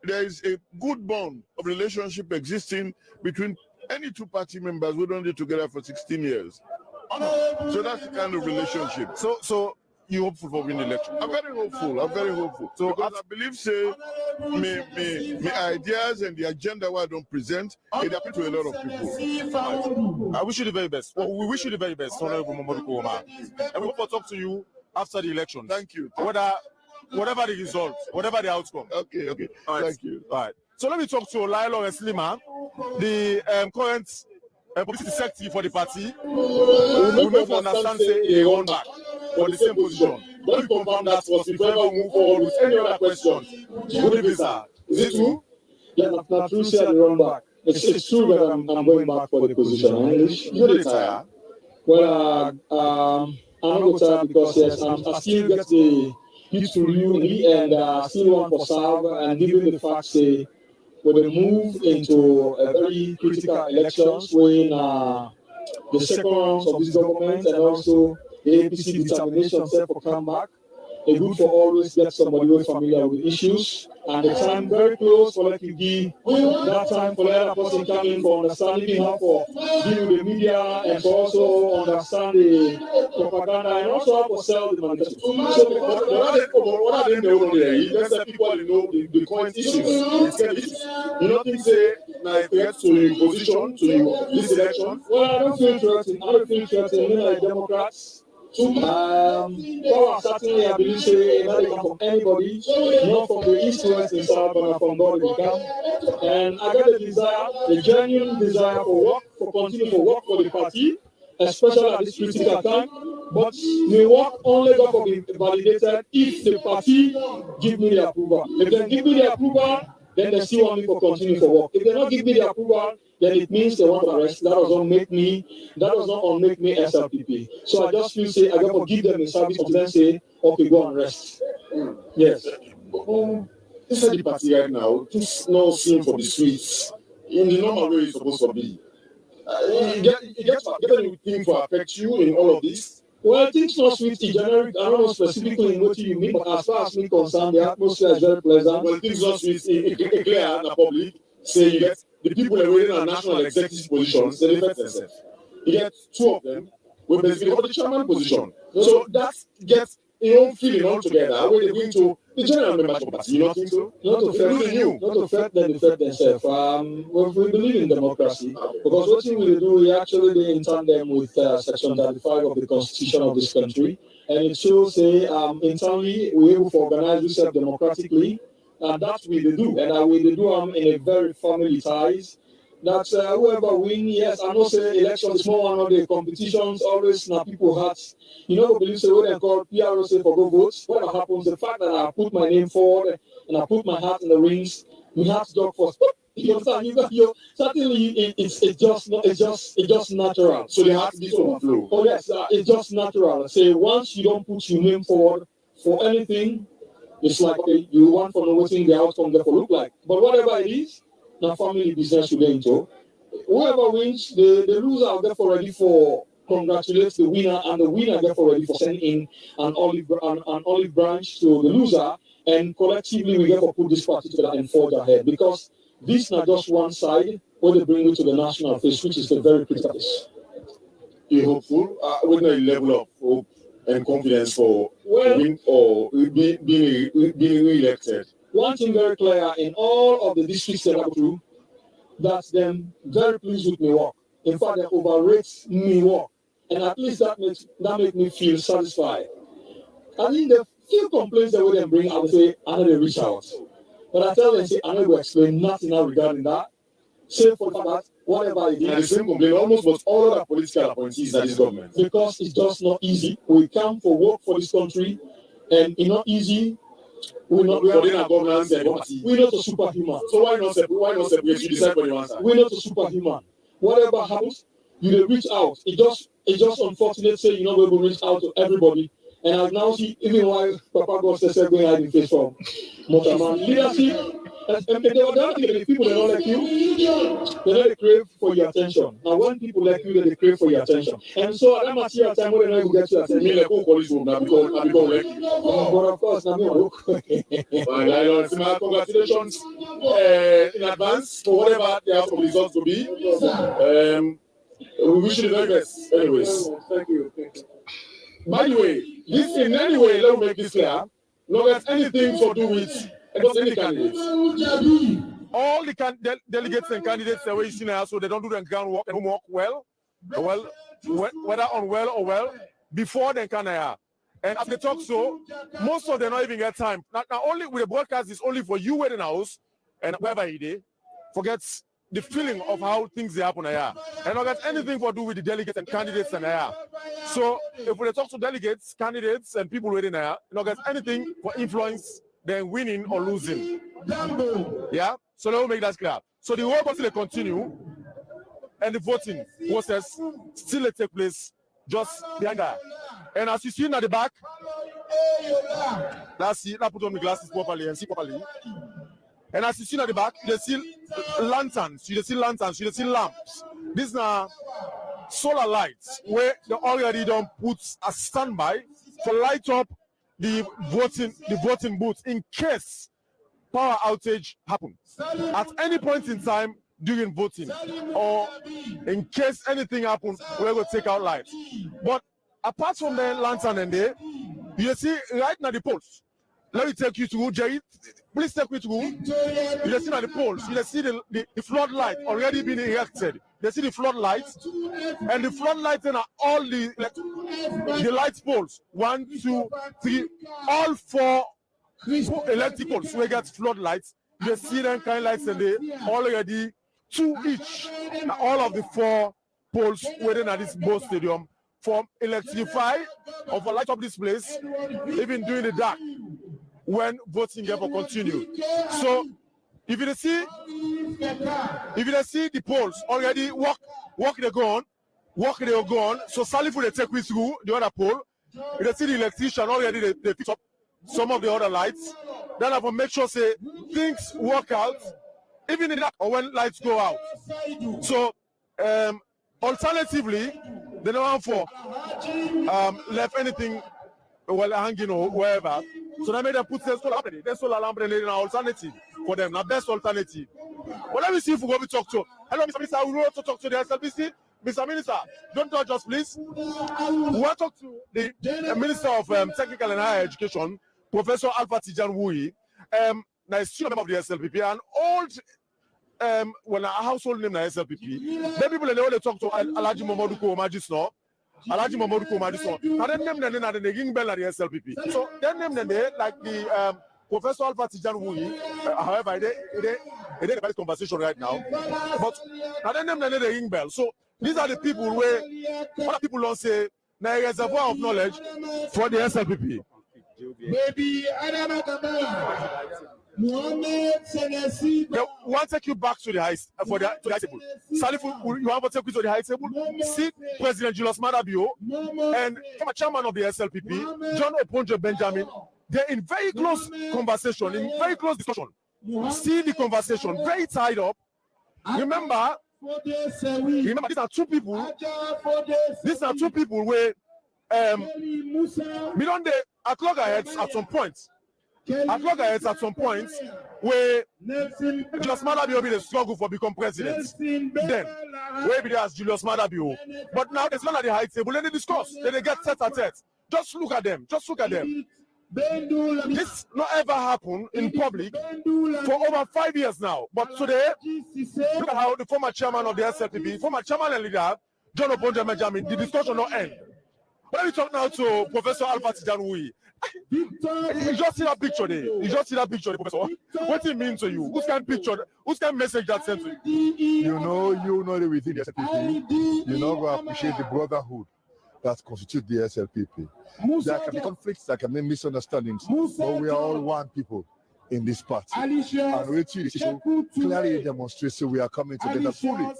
there is a good bond of relationship existing between any two party members who don't get together for 16 years. So that's the kind of relationship. So you hopeful for winning the election? I'm very hopeful. So because I believe my ideas and the agenda what I don't present, it appeals to a lot of people. I wish you the very best. Well, we wish you the very best, Honorable Momodu Koma. And we hope to talk to you after the election. Thank you. Whatever the result, whatever the outcome. Okay. All right. Thank you. All right. So let me talk to Olailo Eslima, the current publicity secretary for the party. We make to understand say he run back for the same position. Let me confirm that first before we move forward with any other questions. Good evening, sir. Is it true? Yeah, not true, sir, run back. It's true that I'm going back for the position. You retire? Well, I'm not tired because yes, I still get the hit to you and still want to serve, and given the fact say we will move into a very critical elections when the second rounds of this government and also the APC determination set for comeback. It's good for always get somebody who is familiar with issues, and the time very close for like you give that time for let a person come in for understanding how for deal with the media and for also understand the propaganda and also how to sell the manifesto. So what are they doing there? Let's let people know the current issues. You don't think say like get to the position to this election? Well, I don't feel threatened. Like Democrats. Certainly, I believe say not from anybody, not from the east, west, and south, but from God will come. And I got the genuine desire for continue to work for the party, especially at this critical time. But the work only got to be validated if the party give me the approval. If they give me the approval, then they still want me to continue to work. If they don't give me the approval, then it means they want to arrest. That does not make me SLPP. So I just feel say I got to give them a service to then say, okay, go and rest. Yes. This is the party right now. Just no scene for the streets in the normal way it's supposed to be. You get anything to affect you in all of this? Well, things not sweet in general. I don't know specifically in what you mean, but as far as me concerned, the atmosphere is very pleasant. Well, things not sweet in clear in the public. Say you get the people that were in national executive positions, they defend themselves. you get two of them, we basically go for the chairman position. So that gets your own feeling altogether when they go into the general membership of the party. You don't think so? Not to fret them, they fret themselves. We believe in democracy because what we do, we actually in tandem with Section 35 of the Constitution of this country, and it shows internally we're able to organize ourselves democratically, and that's what they do, and that way they do in a very family ties. That whoever win, yes, I know say elections, small one of the competitions, always now people hearts. You know, believe say what they call PRO say for go votes. Whatever happens, the fact that I put my name forward and I put my heart in the rings, we have to dog first. You understand? Certainly it's just natural. So they have to be overflow. Oh yes, it's just natural. Say once you don't put your name forward for anything, it's like okay, you want for noticing the outcome therefore look like. But whatever it is, now family business you get into. Whoever wins, the loser are therefore ready for congratulate the winner, and the winner therefore ready for sending in an olive branch to the loser, and collectively we get to put this party together and forge ahead, because this is not just one side where they bring it to the national face, which is the very critical place. You hopeful? With a level of hope and confidence for win or being re-elected? One thing very clear in all of the districts that I go through, that them very pleased with me work. In fact, they overrate me work, and at least that makes me feel satisfied. I think the few complaints that we bring, I would say I know they reach out, but I tell them say I know to explain nothing now regarding that. Say for that whatever it is, and the same complaint almost was all other political appointees that this government, because it's just not easy. We come for work for this country, and it's not easy. We're not governance. We're not a superhuman. So why not separate? You decide for your answer. We're not a superhuman. Whatever happens, you reach out. It's just unfortunate say you're not able to reach out to everybody. And I now see even why Papa God says going hide in face from Motaman leadership. And the people that don't like you, they don't crave for your attention. Now when people like you, they crave for your attention. And so at that material time when they know you get your attention. Me like who call this room now because like but of course now me look. Congratulations in advance for whatever the outcome results to be. We wish you the very best. Anyways. Thank you. By the way, this in any way, let me make this clear. Not that anything to do with any candidates. All the delegates and candidates that we see now, so they don't do their groundwork and homework well, whether unwell or well, before they can hire. And as they talk so, most of them not even get time. Not only with the broadcast is only for you in the house and wherever he did, forgets the feeling of how things happen here. And not got anything to do with the delegates and candidates and here. So if we talk to delegates, candidates, and people waiting here, not got anything for influence than winning or losing. Yeah? So let me make that clear. So the whole process will continue, and the voting process still take place just behind that. And as you see at the back, let's see, I put on my glasses properly and see properly. And as you see at the back, you see lanterns, you see lamps. These are solar lights where they already don't put a standby to light up the voting booth in case power outage happens. At any point in time during voting, or in case anything happens, we're going to take out lights. But apart from the lantern and there, you see right now the polls. Let me take you to Jerry. Please take me to you see now the polls. You see the floodlight already being erected. You see the floodlights, and the floodlights are all the light poles. 1, 2, 3, all 4 electric poles. We get floodlights. You see them kind of lights, and they already 2 each. All of the 4 poles within at this Bo Stadium from electrify or for light up this place, even during the dark, when voting ever continue. So if you see the polls already walk they go on. So Slpp they take with through the other pole. If you see the electrician already they fix up some of the other lights. Then I will make sure say things work out even in that or when lights go out. So alternatively, they don't want for left anything hanging or wherever. So they made them put their solar lamp in an alternative for them, the best alternative. Well, let me see if we're going to talk to. Hello, Mr. Minister, we want to talk to the SLPC. Mr. Minister, don't touch us, please. We want to talk to the Minister of Technical and Higher Education, Professor Alpha Tijan Wui. Now, he's still a member of the SLPP, an old when a household name na SLPP. Then people they only talk to Alhaji Mamadou Komaji Snow. Alhaji Mamadou Komaji Snow. Now, then name na the ring bell at the SLPP. So, then name like the Professor Alpha Tijan Wui. However, they a bad conversation right now. But now then name the ring bell. So, these are the people where other people don't say na a reservoir of knowledge for the SLPP. Baby, Mohammed Senesi. They want to take you back to the high table. Salif, you want to take you to the high table? See President Julius Madabio and former chairman of the SLPP, John Oponjo Benjamin. They're in very close conversation, in very close discussion. See the conversation, very tied up. Remember, these are two people. These are two people where we don't at loggerheads at some point. At loggerheads at some point where Julius Madabio be the struggle for become president. Then where be there as Julius Madabio. But now there's none at the high table. Then they discuss. Then they get tete-a-tete. Just look at them. Just look at them. This not ever happened in public for over 5 years now. But today, look at how the former chairman of the SLPP, former chairman and leader, John Oponjo Benjamin, the discussion not end. Let me talk now to Professor Alpha Tijan Wui. You just see that picture there. You just see that picture there, Professor. What does it mean to you? Whose kind picture? Whose kind message that sent to you? You know that within the SLPP, you know, we appreciate the brotherhood that constitutes the SLPP. There can be conflicts, there can be misunderstandings, but we are all one people in this party. And we clearly demonstrates that we are coming together fully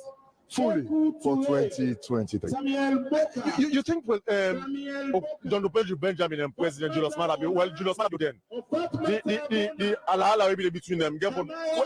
for 2023. You think John Oponjo Benjamin and President Julius Madabio, well, Julius Madabio then, the alala will be between them.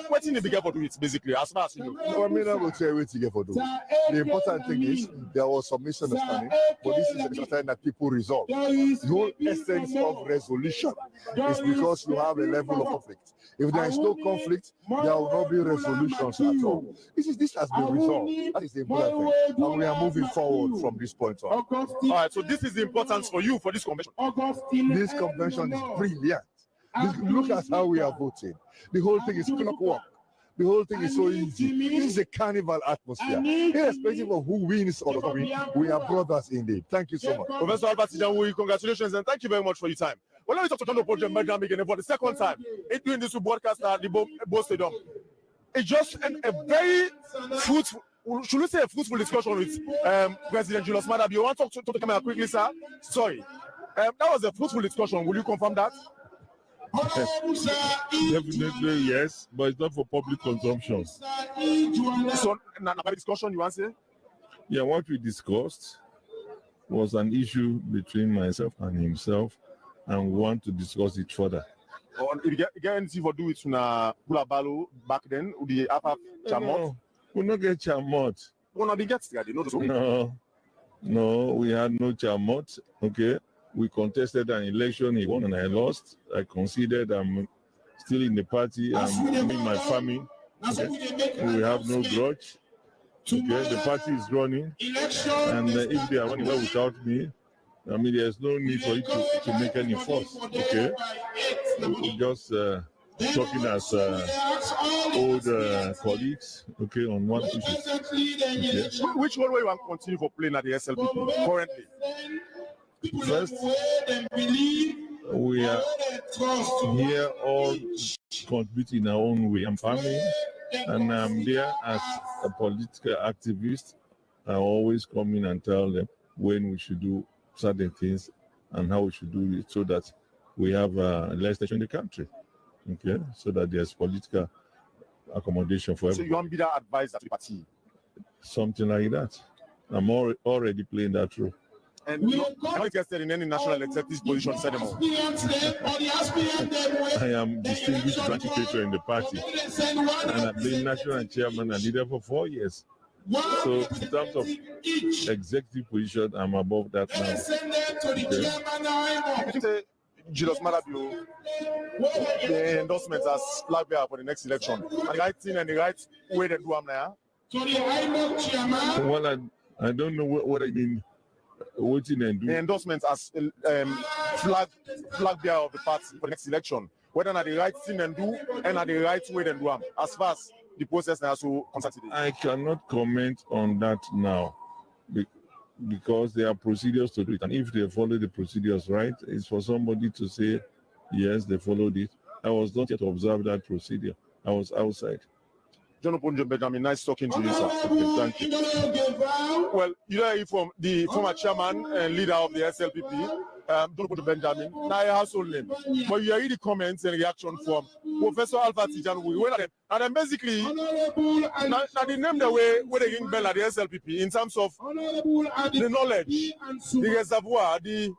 What in the big effort to it, basically, as far as you know? No, I mean, I will tell you what to get for do. The important thing is there was some misunderstanding, but this is a misunderstanding that people resolve. The whole essence of resolution is because you have a level of conflict. If there is no conflict, there will not be resolutions at all. This has been resolved. That is the important thing. And we are moving forward from this point on. All right, so this is the importance for you for this convention. This convention is brilliant. Look at how we are voting. The whole thing is clockwork. The whole thing is so easy. This is a carnival atmosphere. Irrespective of who wins or doesn't win, we are brothers indeed. Thank you so much. Professor Alpha Tijan Wui, congratulations and thank you very much for your time. Well, let me talk to John Oponjo Benjamin again for the second time in doing this broadcast at the Bo Stadium. It's just a very fruitful, should we say a fruitful discussion with President Julius Madabio. You want to talk to the camera quickly, sir? Sorry. That was a fruitful discussion. Will you confirm that? Definitely yes, but it's not for public consumption. So, by discussion, you want to say? Yeah, what we discussed was an issue between myself and himself, and we want to discuss it further. If you get anything for do with Bulabalo back then, with the upper Chamot? We not get Chamot. No, we had no Chamot. Okay. We contested an election, he won and I lost. I conceded I'm still in the party, I'm in my family. Okay. We have no grudge. Okay, the party is running. And if they are running well without me, I mean, there's no need for it to make any fuss. Okay. We're just talking as old colleagues, okay, on one issue. Okay. Which role do you want to continue for playing at the SLPP currently? First, we are here all contributing in our own way. I'm family, and I'm there as a political activist. I always come in and tell them when we should do certain things and how we should do it so that we have legislation in the country. Okay, so that there's political accommodation for everyone. So you want to be that advisor to the party? Something like that. I'm already playing that role. And you're not interested in any national executive position anymore? I am distinguished branch secretary in the party, and I've been national chairman and leader for 4 years. So in terms of executive position, I'm above that now. Okay. Julius Madabio, the endorsement as flag bearer for the next election. And the right thing and the right way they do them now. Well, I don't know what I mean. Waiting and do. The endorsement as flag bearer of the party for the next election. Whether not the right thing and do and not the right way and do as far as the process now so concerted. I cannot comment on that now because there are procedures to do it. And if they follow the procedures right, it's for somebody to say, yes, they followed it. I was not yet to observe that procedure. I was outside. John Benjamin, nice talking to you, sir. Okay, thank you. Well, you know, from the former chairman and leader of the SLPP, John Benjamin, now I household name. But you hear the comments and reaction from Professor Alpha Tijan. And then basically, now the name the way where they ring bell at the SLPP in terms of the knowledge, the reservoir, the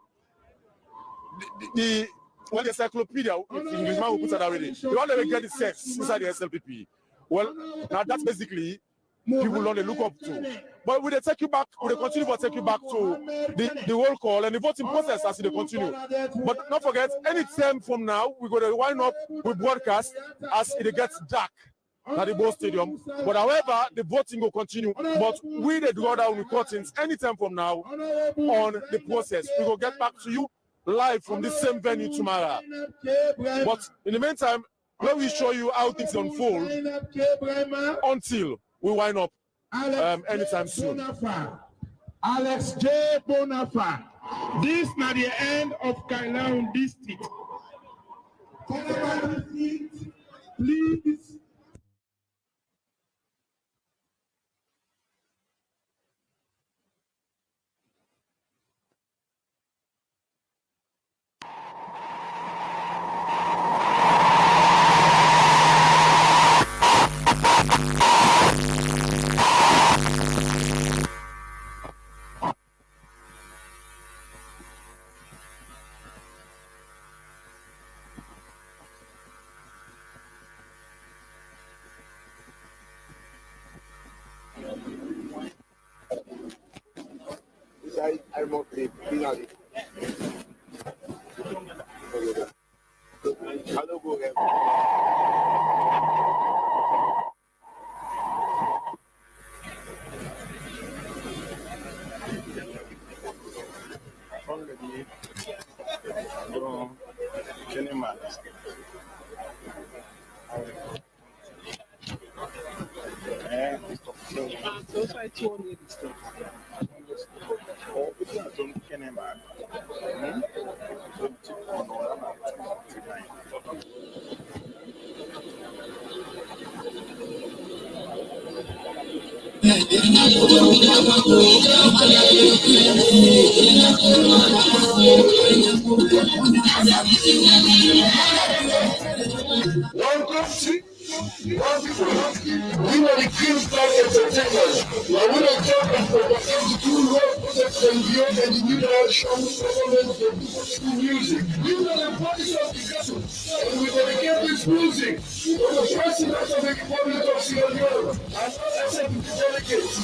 encyclopedia, if Englishman will put it that way. The one that will get the sense inside the SLPP. Well, now that's basically people don't look up to. But will they take you back? Will they continue to take you back to the roll call and the voting process as they continue? But don't forget, any time from now, we're going to wind up with broadcast as it gets dark at the Ball Stadium. But however, the voting will continue. But we the draw down with curtains anytime from now on the process. We will get back to you live from the same venue tomorrow. But in the meantime, let me show you how things unfold until we wind up anytime soon. Alex J. Bonafa. This is not the end of Kailaun district. Please. I must be finally. Hello, go ahead. One country, one people. We are the King's Park Entertainment. We are one of the top two road projects and the new direction government of music. We are the voice of the castle, and we dedicate this music to the President of the Republic of Sierra Leone and all accepted delegates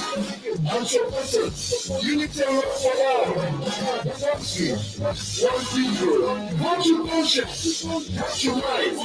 and supporters. Unity for all. One people. Vote your conscience. Vote your mind.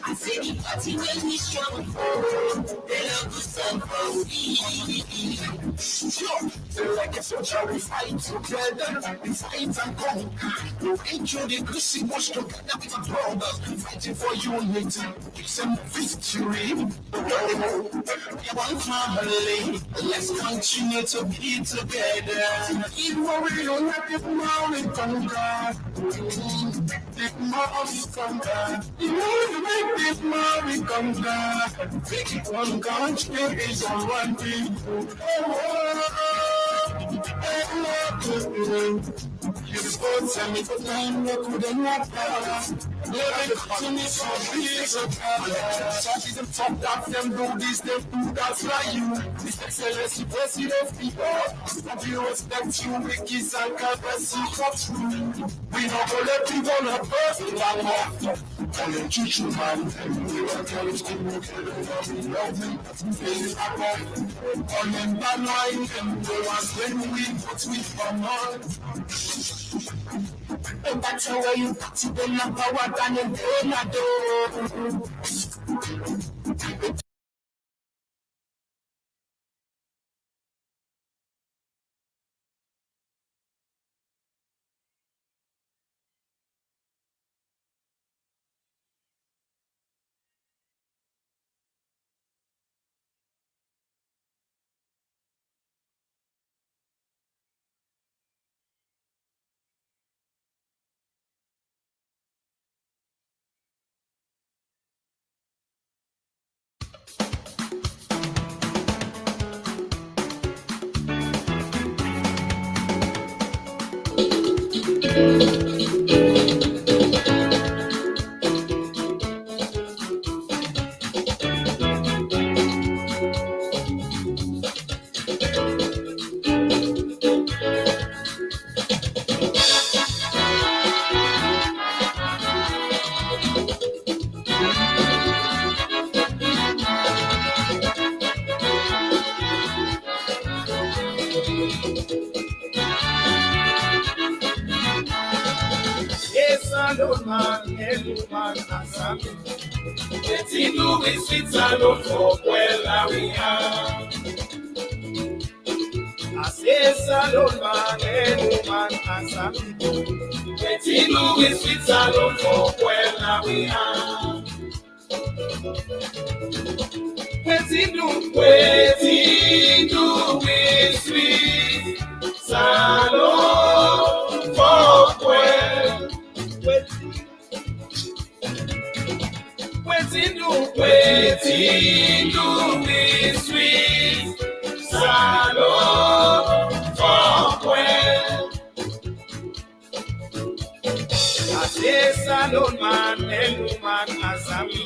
I say the party when we strong, they love to stand for me. Sure, like a soldier we fight together, we fight and conquer. We ain't through the greasy wash together with a brother, fighting for unity, peace and victory. One family, let's continue to be together. Even we don't have the money from God, the money from God. You make this money come down. One country is on one people. You sports and me for time, you couldn't have power. Some that them do this, them do that's like you. This excellence, you president people. Stop you respect you, make kiss and caress you for true. We not gonna let people on a burst long off. And then teach you, man. We want to tell you, we love me. This is our love. On them bad mind, them the ones when we put with our mind. And that's how you put it in the power than in the Yes, I don't man, hello man, Asami. Let's do with Switzerland for well, we are. I say, Salon man, hello man, Asami. Let's do with Switzerland for well, we are. Let's do with Switzerland for well. Waiting do we sweet salon for well. I say salon man, hello man, Asami.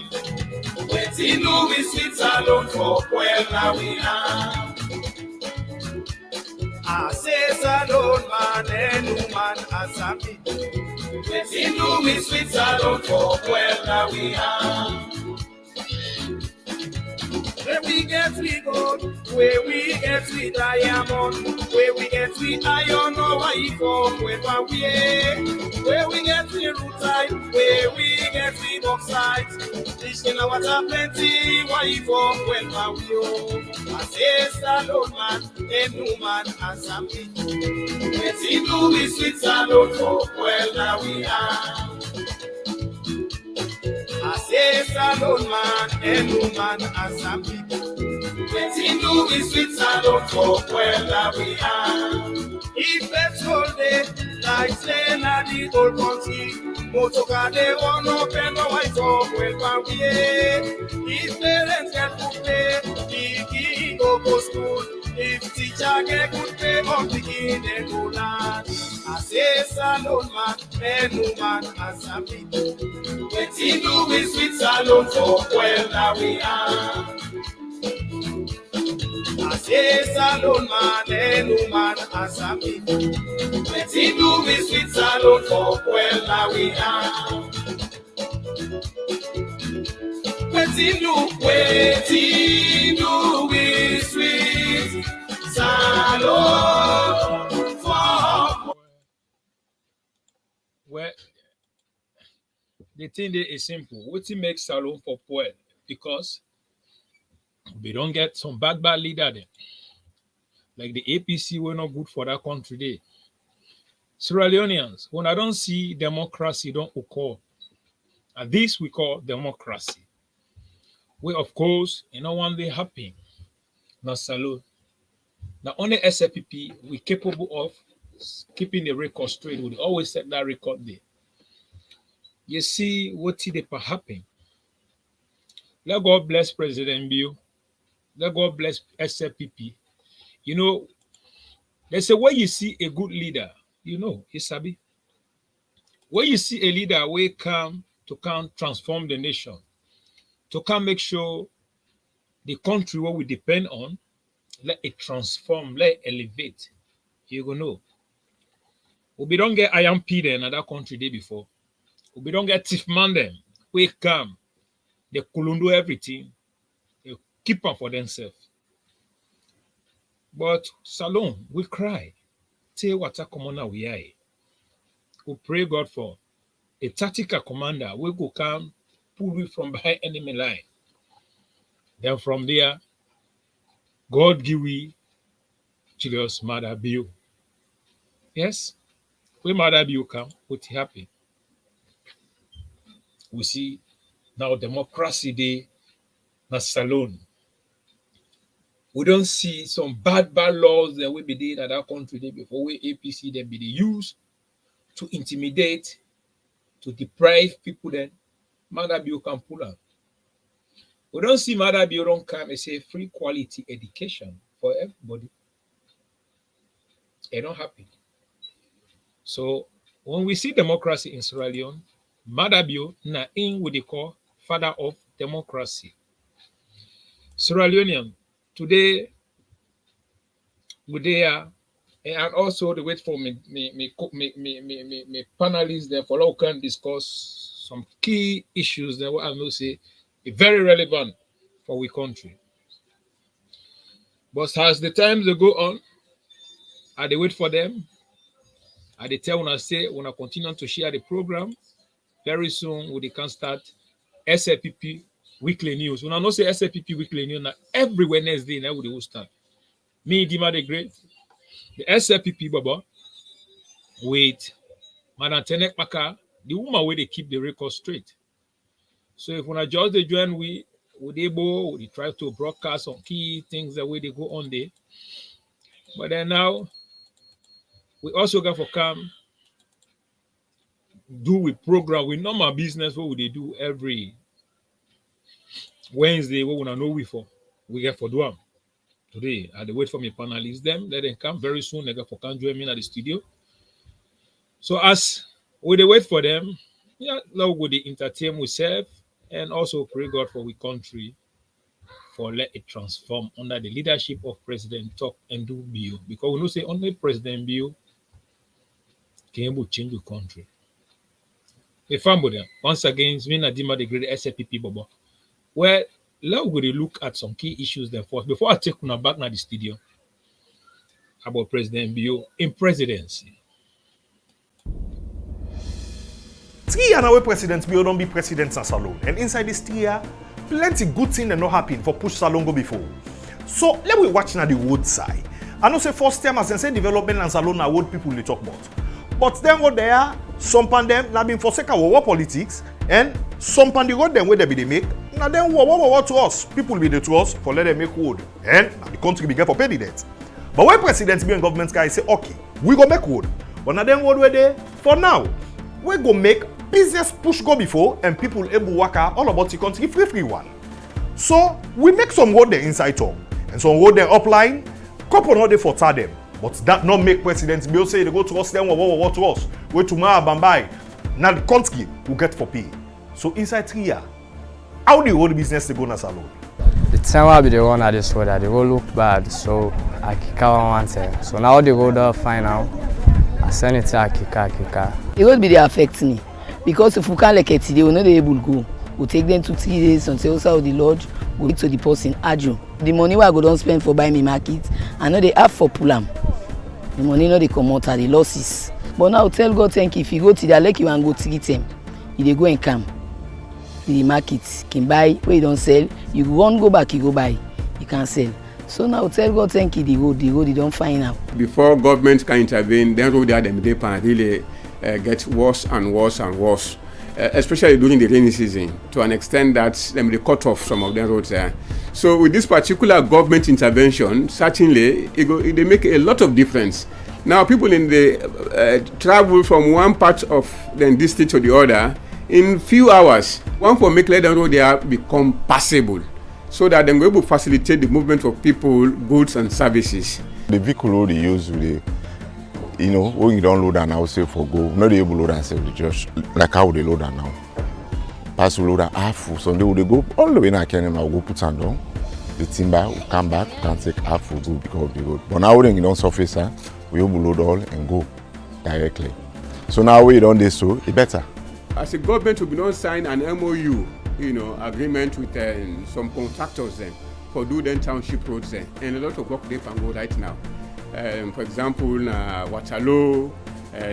Waiting do we sweet salon for well, now we are. I say salon man, hello man, Asami. Waiting do we sweet salon for well, now we are. Where we get we gold, where we get we diamond, where we get we iron, no why for where we get we rutite, where we get we bauxite. This in our water plenty, why for when we I say salon man, a new man and something. Let's see do we sweet salon for well now we are. I say salon man, a new man and something. Let's see do we sweet salon for well now we are. If that's all day, like say na the old country, motoka they won't open no white talk well we. If parents get good pay, the king go school. If teacher get good pay, on begin they go land. I say salon man, a new man and something. Let's see do we sweet salon for well now we are. I say salon man, a new man and something. Let's see do we sweet salon for well now we are. Let's see do we sweet salon for well. The thing there is simple. What makes salon for poor? Because we don't get some bad leader there. Like the APC were not good for that country there. Sierra Leoneans, when I don't see democracy, don't occur. And this we call democracy. We, of course, one day happen. Now, salute. Now, only SLPP, we're capable of keeping the record straight. We always set that record there. You see what did happen. Let God bless President Bill. Let God bless SLPP. They say when you see a good leader, it's Sabi. When you see a leader, we come to come transform the nation, to come make sure the country what we depend on, let it transform, let it elevate. You go know. We don't get iron P in that country day before. We don't get thief man them. We come, they couldn't everything. They keep up for themselves. But Salon, we cry. Say what a commander we are. We pray God for a tactical commander. We go come, pull we from behind enemy line. Then from there, God give we Julius Mother Bill. Yes, when Mother Bill come, what happen? We see now democracy day, na Salon. We don't see some bad laws that we be did at that country day before we APC then be used to intimidate, to deprive people then. Mother Bill can pull out. We don't see Mother Bill don't come and say free quality education for everybody. It don't happen. So when we see democracy in Sierra Leone, Mother Bill na in what they call father of democracy. Sierra Leonean today we there, and also the wait for me panelists there for all can discuss some key issues that I will say are very relevant for our country. But as the times they go on, I they wait for them. I they tell when I say when I continue to share the program, very soon we can start SLPP weekly news. When I know say SLPP weekly news, now every Wednesday now we will start. Me, Dima the Great, the SLPP Baba, with Madam Tenek Maka, the woman where they keep the record straight. So if when I just they join, we try to broadcast some key things the way they go on there. But then now we also got for come do with program with normal business what would they do every Wednesday. What would I know we for? We get for do them. Today, I wait for my panelists, them, let them come very soon. They for can join me at the studio. So as we wait for them, yeah, now we they entertain ourselves and also pray God for we country for let it transform under the leadership of President Talk and Do Bill. Because we know say only President Bill can able to change the country. If I'm with them, once again, it's me Nadima the Great SLPP Bobo. Well, now we're going to look at some key issues then first. Before I take you back to the studio about President Bill in presidency. 3 years now, President Bill don't be president in Salon. And inside this 3 years, plenty good things that not happen for push Salon go before. So let me watch now the road side. I know say first time as I say development in Salon now what people they talk about. But then go there, some pan them now been for second war politics and some pan the road them where they be they make. Now then what to us? People be there to us for let them make road. And now the country be get for pay the debt. But when presidents be and government guys say, okay, we go make road. But now then what were they? For now, we go make business push go before and people able work out all about the country free one. So we make some road there inside town and some road there upline, couple not there for them. But that not make presidents Bill say they go to us, then what to us. Wait tomorrow Bambai. Now the country will get for pay. So inside 3 years, how the road business they go na Salon? The time I be the one at this road, the road look bad, so I kick out one time. So now the road are fine now. I send it to Akika. The road be they affect me. Because if we can't like it today, we're not able to go. We'll take them to 3 days until also the Lord will to the person Ajo. The money I go don't spend for buying me market, I know they have for Pulam. The money no they come out at the losses. But now tell God thank you if you go to the lake you and go to get them. If they go and come. The market can buy where you don't sell. You won't go back, you go buy. You can't sell. So now tell God thank you the road you don't find out. Before government can intervene, then road there them they can really get worse and worse and worse. Especially during the rainy season, to an extent that they cut off some of the roads there. So with this particular government intervention, certainly they make a lot of difference. Now people in the travel from one part of the district to the other in few hours. One for make let the road there become passable, so that they will be able to facilitate the movement of people, goods and services. The vehicle road they use with the when you don't load and now say for go, not able to load and sell, just like how they load and now. pass load and half. So they will go all the way now. Kenema will go put on down. The timber will come back and take half will go because of the road. But now when you don't surface, we will load all and go directly. So now we don't do so, it better. As a government, we will not sign an MOU, agreement with some contractors then for do then township roads then, and a lot of work they can go right now. For example, na Waterloo,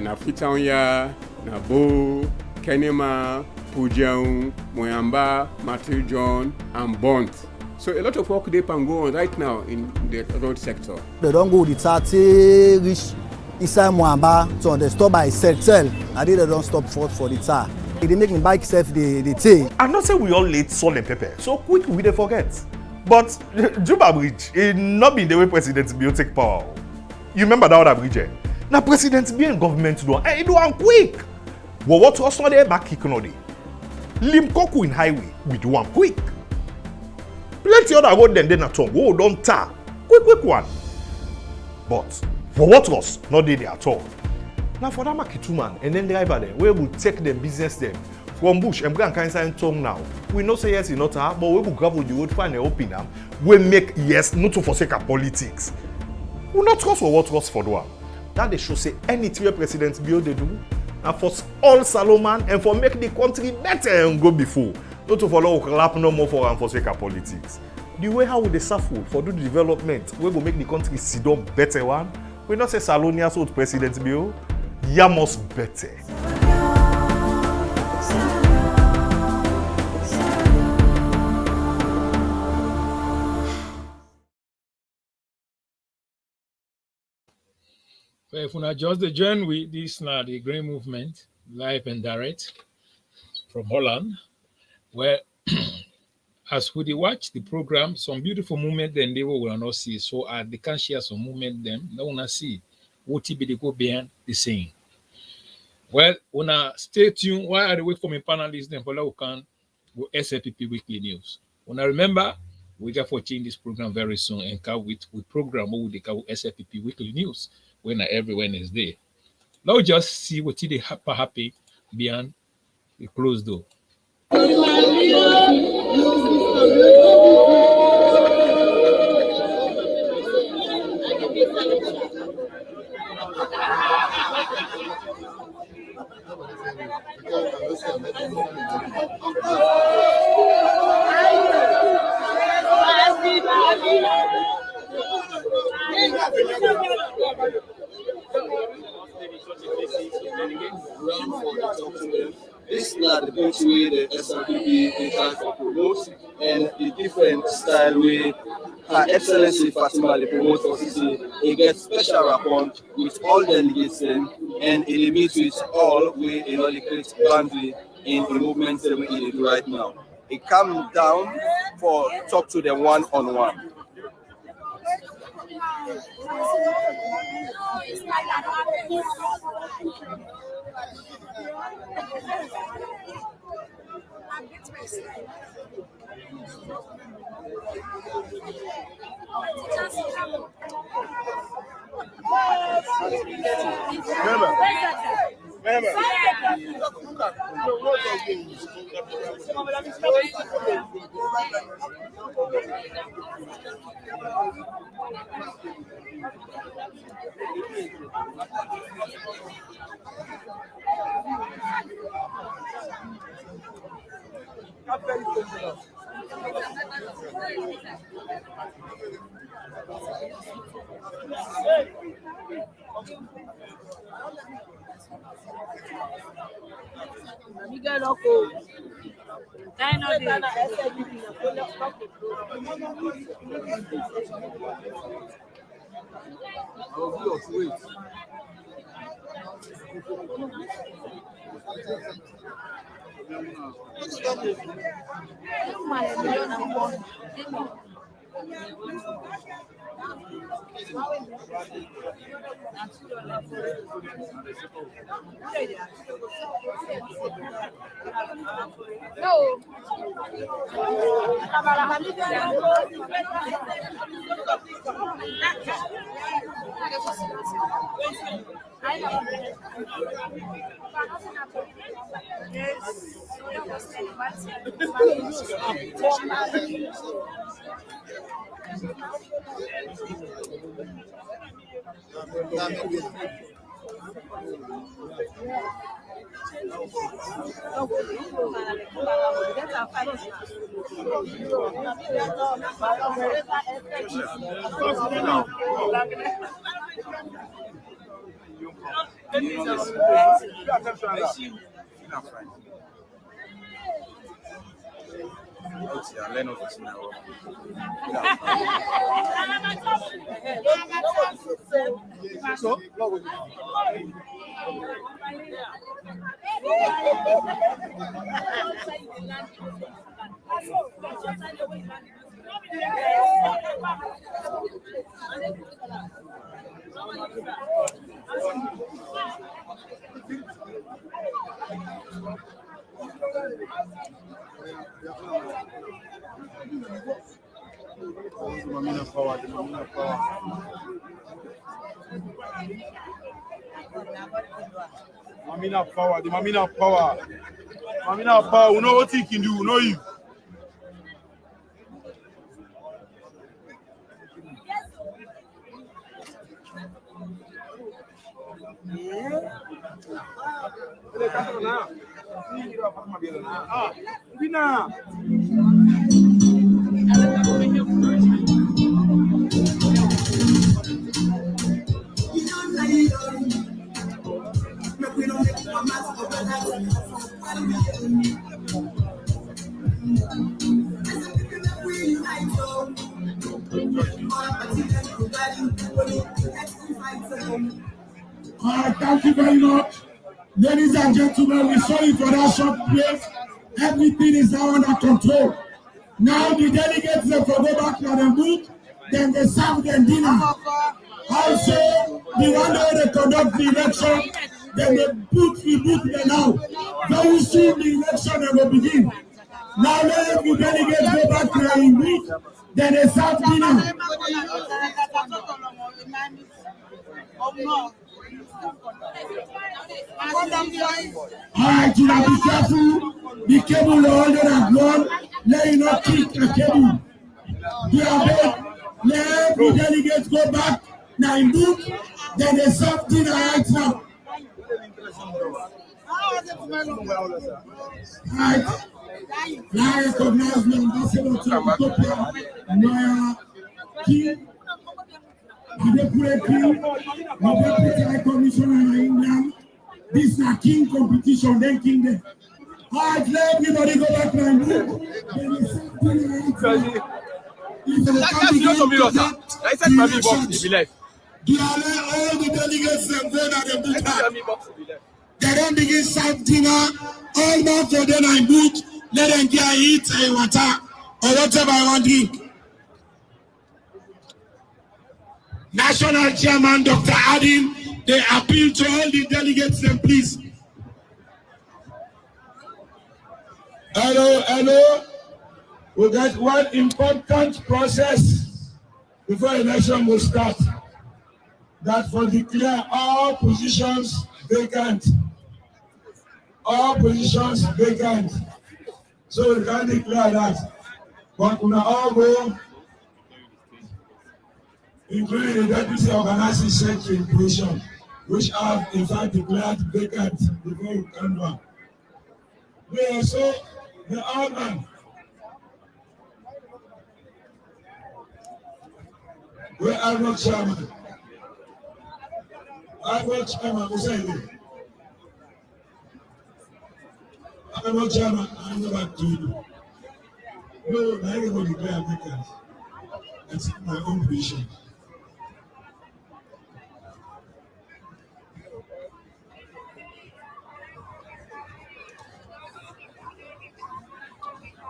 na Freetown, na Bo, Kenema, Pujeung, Moyamba, Matiljon, and Bont. So a lot of work they can go on right now in the road sector. They don't go the 30 reach inside Moyamba to they stop by Settle. I think they don't stop for the tar. They make me bike self the tea. I'm not saying we all late salt and pepper, so quick we dey forget. But Juba Bridge, it not been the way President Bio take power. You remember that other bridge? Now President Bio and government do and it do am quick. But what was not there back kick no dey. Limpopo in highway, we do am quick. Plenty other road then na tongue, oh don't tar. Quick one. But for what was not there at all. Now for that market man and then driver them, we will take them business them from bush and bring kind of tongue now. We know say yes, not her, but we will gravel the road, find a open them. We make yes, not to forsake our politics. We not trust for what was for the one. That they should say anything President Bio they do, and for all Solomon and for make the country better and go before. Not to follow clap no more for and forsake our politics. The way how we dey suffer for do the development, we will make the country sit down better one. We not say Salonia so President Bio. Yamos better. So if we just the join with this now the Green Movement live and direct from Holland, where as we watch the program, some beautiful movement then they will not see. So they can share some movement them. No one see what be the go behind the scene. Well, wanna stay tuned. Why are they wait for my panelists then for we can go SLPP Weekly News. Wanna remember we got for change this program very soon and come with program with the SLPP Weekly News when every Wednesday. Now just see what they happy behind the closed door. This is not the best way the SLPP is trying to promote and the different style way Her Excellency Fatima Ali promotes for CC. It gets special rapport with all delegates and it meets with all we create boundary in the movement that we do right now. It comes down for talk to them one-on-one. Mamina power, the Mamina power. Mamina power, we know what he can do, we know you. Thank you very much. Ladies and gentlemen, we're sorry for that short break. Everything is now under control. Now the delegates they go back to the booth, then they serve them dinner. Also, the one day they conduct the election, then they put the booth there now. Very soon the election will begin. Now let the delegates go back to the booth, then they serve dinner. Alright, you know, be careful. The cable will hold it at one. Let you not kick the cable. Let the delegates go back. Now in book, then they serve dinner right now. Alright. Now recognize the ambassador to Ethiopia, Noah King. The Deputy High Commissioner in England. This is a king competition, then kingdom. Alright, let everybody go back to my book. All the delegates them go to the book. They don't begin serve dinner. All more for them in boot. Let them get eat and water or whatever I want to drink. National Chairman Dr. Adim, they appeal to all the delegates then please. Hello. We got one important process before election will start. That for declare all positions vacant. All positions vacant. So we can declare that. But we all go, including the deputy organizing secretary position, which have in fact declared vacant before we can do. We also the organ. We are not chairman. I'm not chairman. We say it. I'm not chairman. I'm not back to you. No, I ain't going to declare vacant. That's my own vision.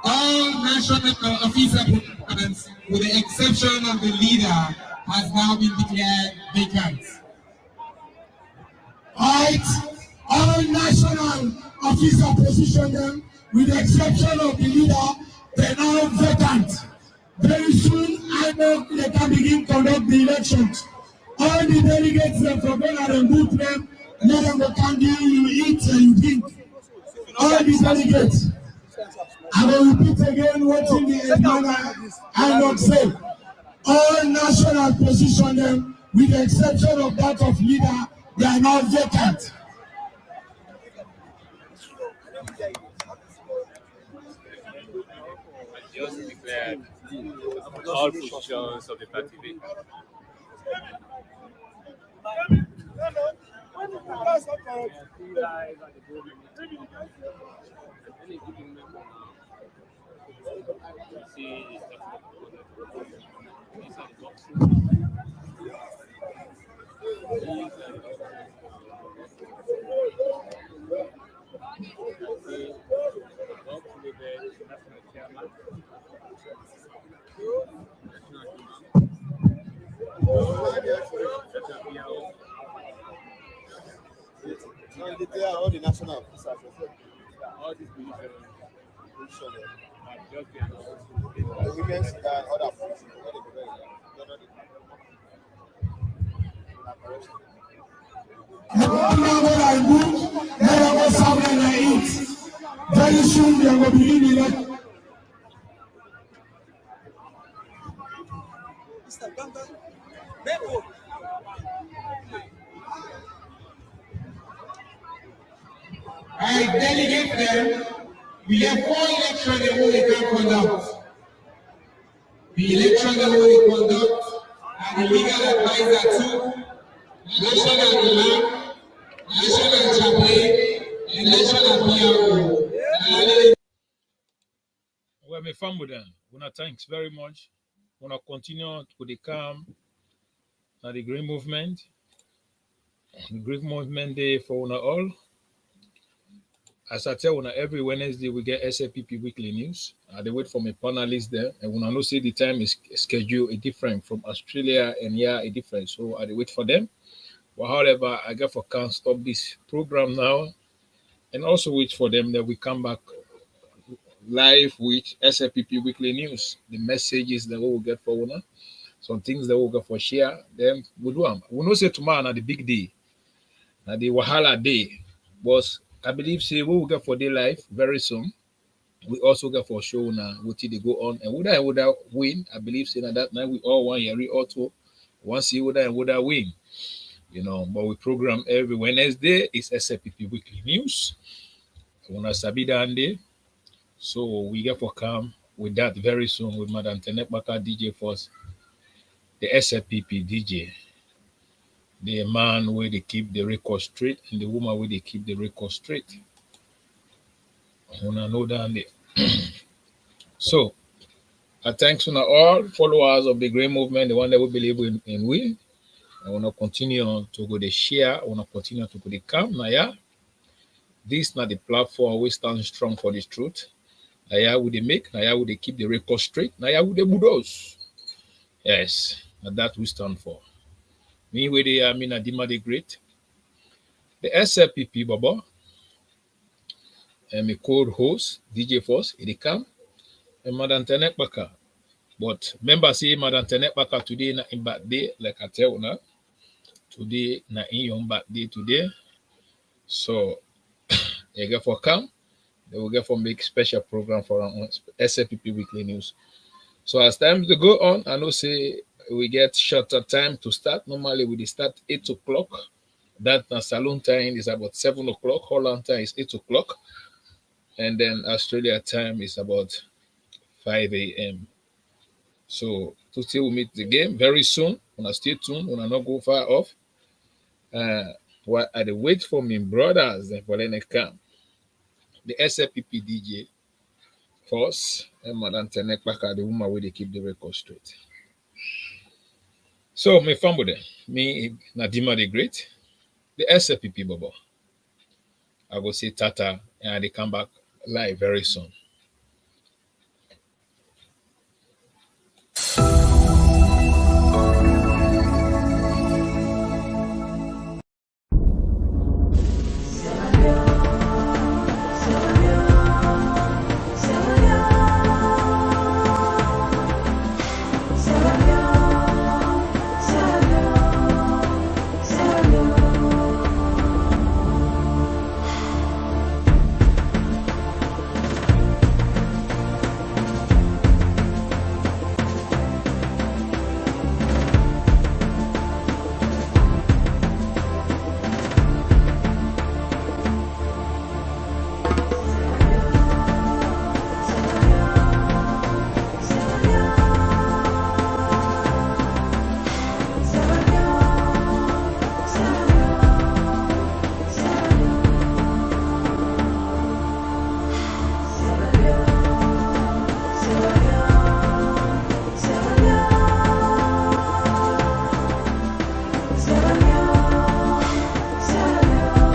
All national officer appointments, with the exception of the leader, has now been declared vacant. Alright, all national officer position them, with the exception of the leader, they're now vacant. Very soon, I know they can begin to conduct the elections. All the delegates them from when I boot them, let them go can do you eat and you drink. All the delegates. I will repeat again what in the manner I not say. All national position them, with the exception of that of leader, they are now vacant. Just declared all positions of the party vacant. All the national officers, All these positions have just been the women's other policies, Very soon they will be in it. I delegate them. We have 4 elections that we can conduct. The election that we conduct, and the legal advisor too, national imam, national chaplain, and national PRO. Well, my family then, Una thanks very much. Una continue to the calm and the green movement. The green movement day for Una all. As I tell Una, every Wednesday we get SLPP weekly news. They wait for my panelists there, and Una know say the time is scheduled a different from Australia and yeah, a different. So I wait for them. But however, I got for can't stop this program now, and also wait for them that we come back live with SLPP weekly news. The messages that we will get for Una, some things that we will get for share. Then we do them. We know say tomorrow na the big day, na the Wahala day, but I believe say we will get for day live very soon. We also get for show now what they go on, and would I win? I believe say that night we all want Yari also want see would I win. You know, but we program every Wednesday is SLPP weekly news. Una Sabida and day. So we get for come with that very soon with Madam Tenet Baka DJ Force, the SLPP DJ, the man where they keep the record straight and the woman where they keep the record straight. I wanna know that. So I thanks to all followers of the Green Movement, the one that we believe in we. I wanna continue to go the share, I wanna continue to go the camp. Now yeah, this is not the platform we stand strong for this truth. Now yeah, would they make, now yeah, would they keep the record straight, now yeah, would they bulldoze. Yes, and that we stand for. Me where they are, me Nadima the Great, the SLPP Baba, and my co-host DJ Force, they come, and Madam Tenet Baka. But remember, say Madam Tenet Baka today na in bad day, like I tell now. Today na in your bad day today. So you get for come, they will get for make special program for our SLPP weekly news. So as time to go on, I know say we get shorter time to start. Normally we start 8 o'clock. That Salon time is about 7 o'clock. Holland time is 8 o'clock. And then Australia time is about 5 a.m. So to still meet the game very soon. Wanna stay tuned, wanna not go far off. While I wait for my brothers then for them to come. The SLPP DJ Force and Madam Tenet Baka, the woman where they keep the record straight. So my family, me Nadima the Great, the SLPP Baba. I will say Tata and they come back live very soon.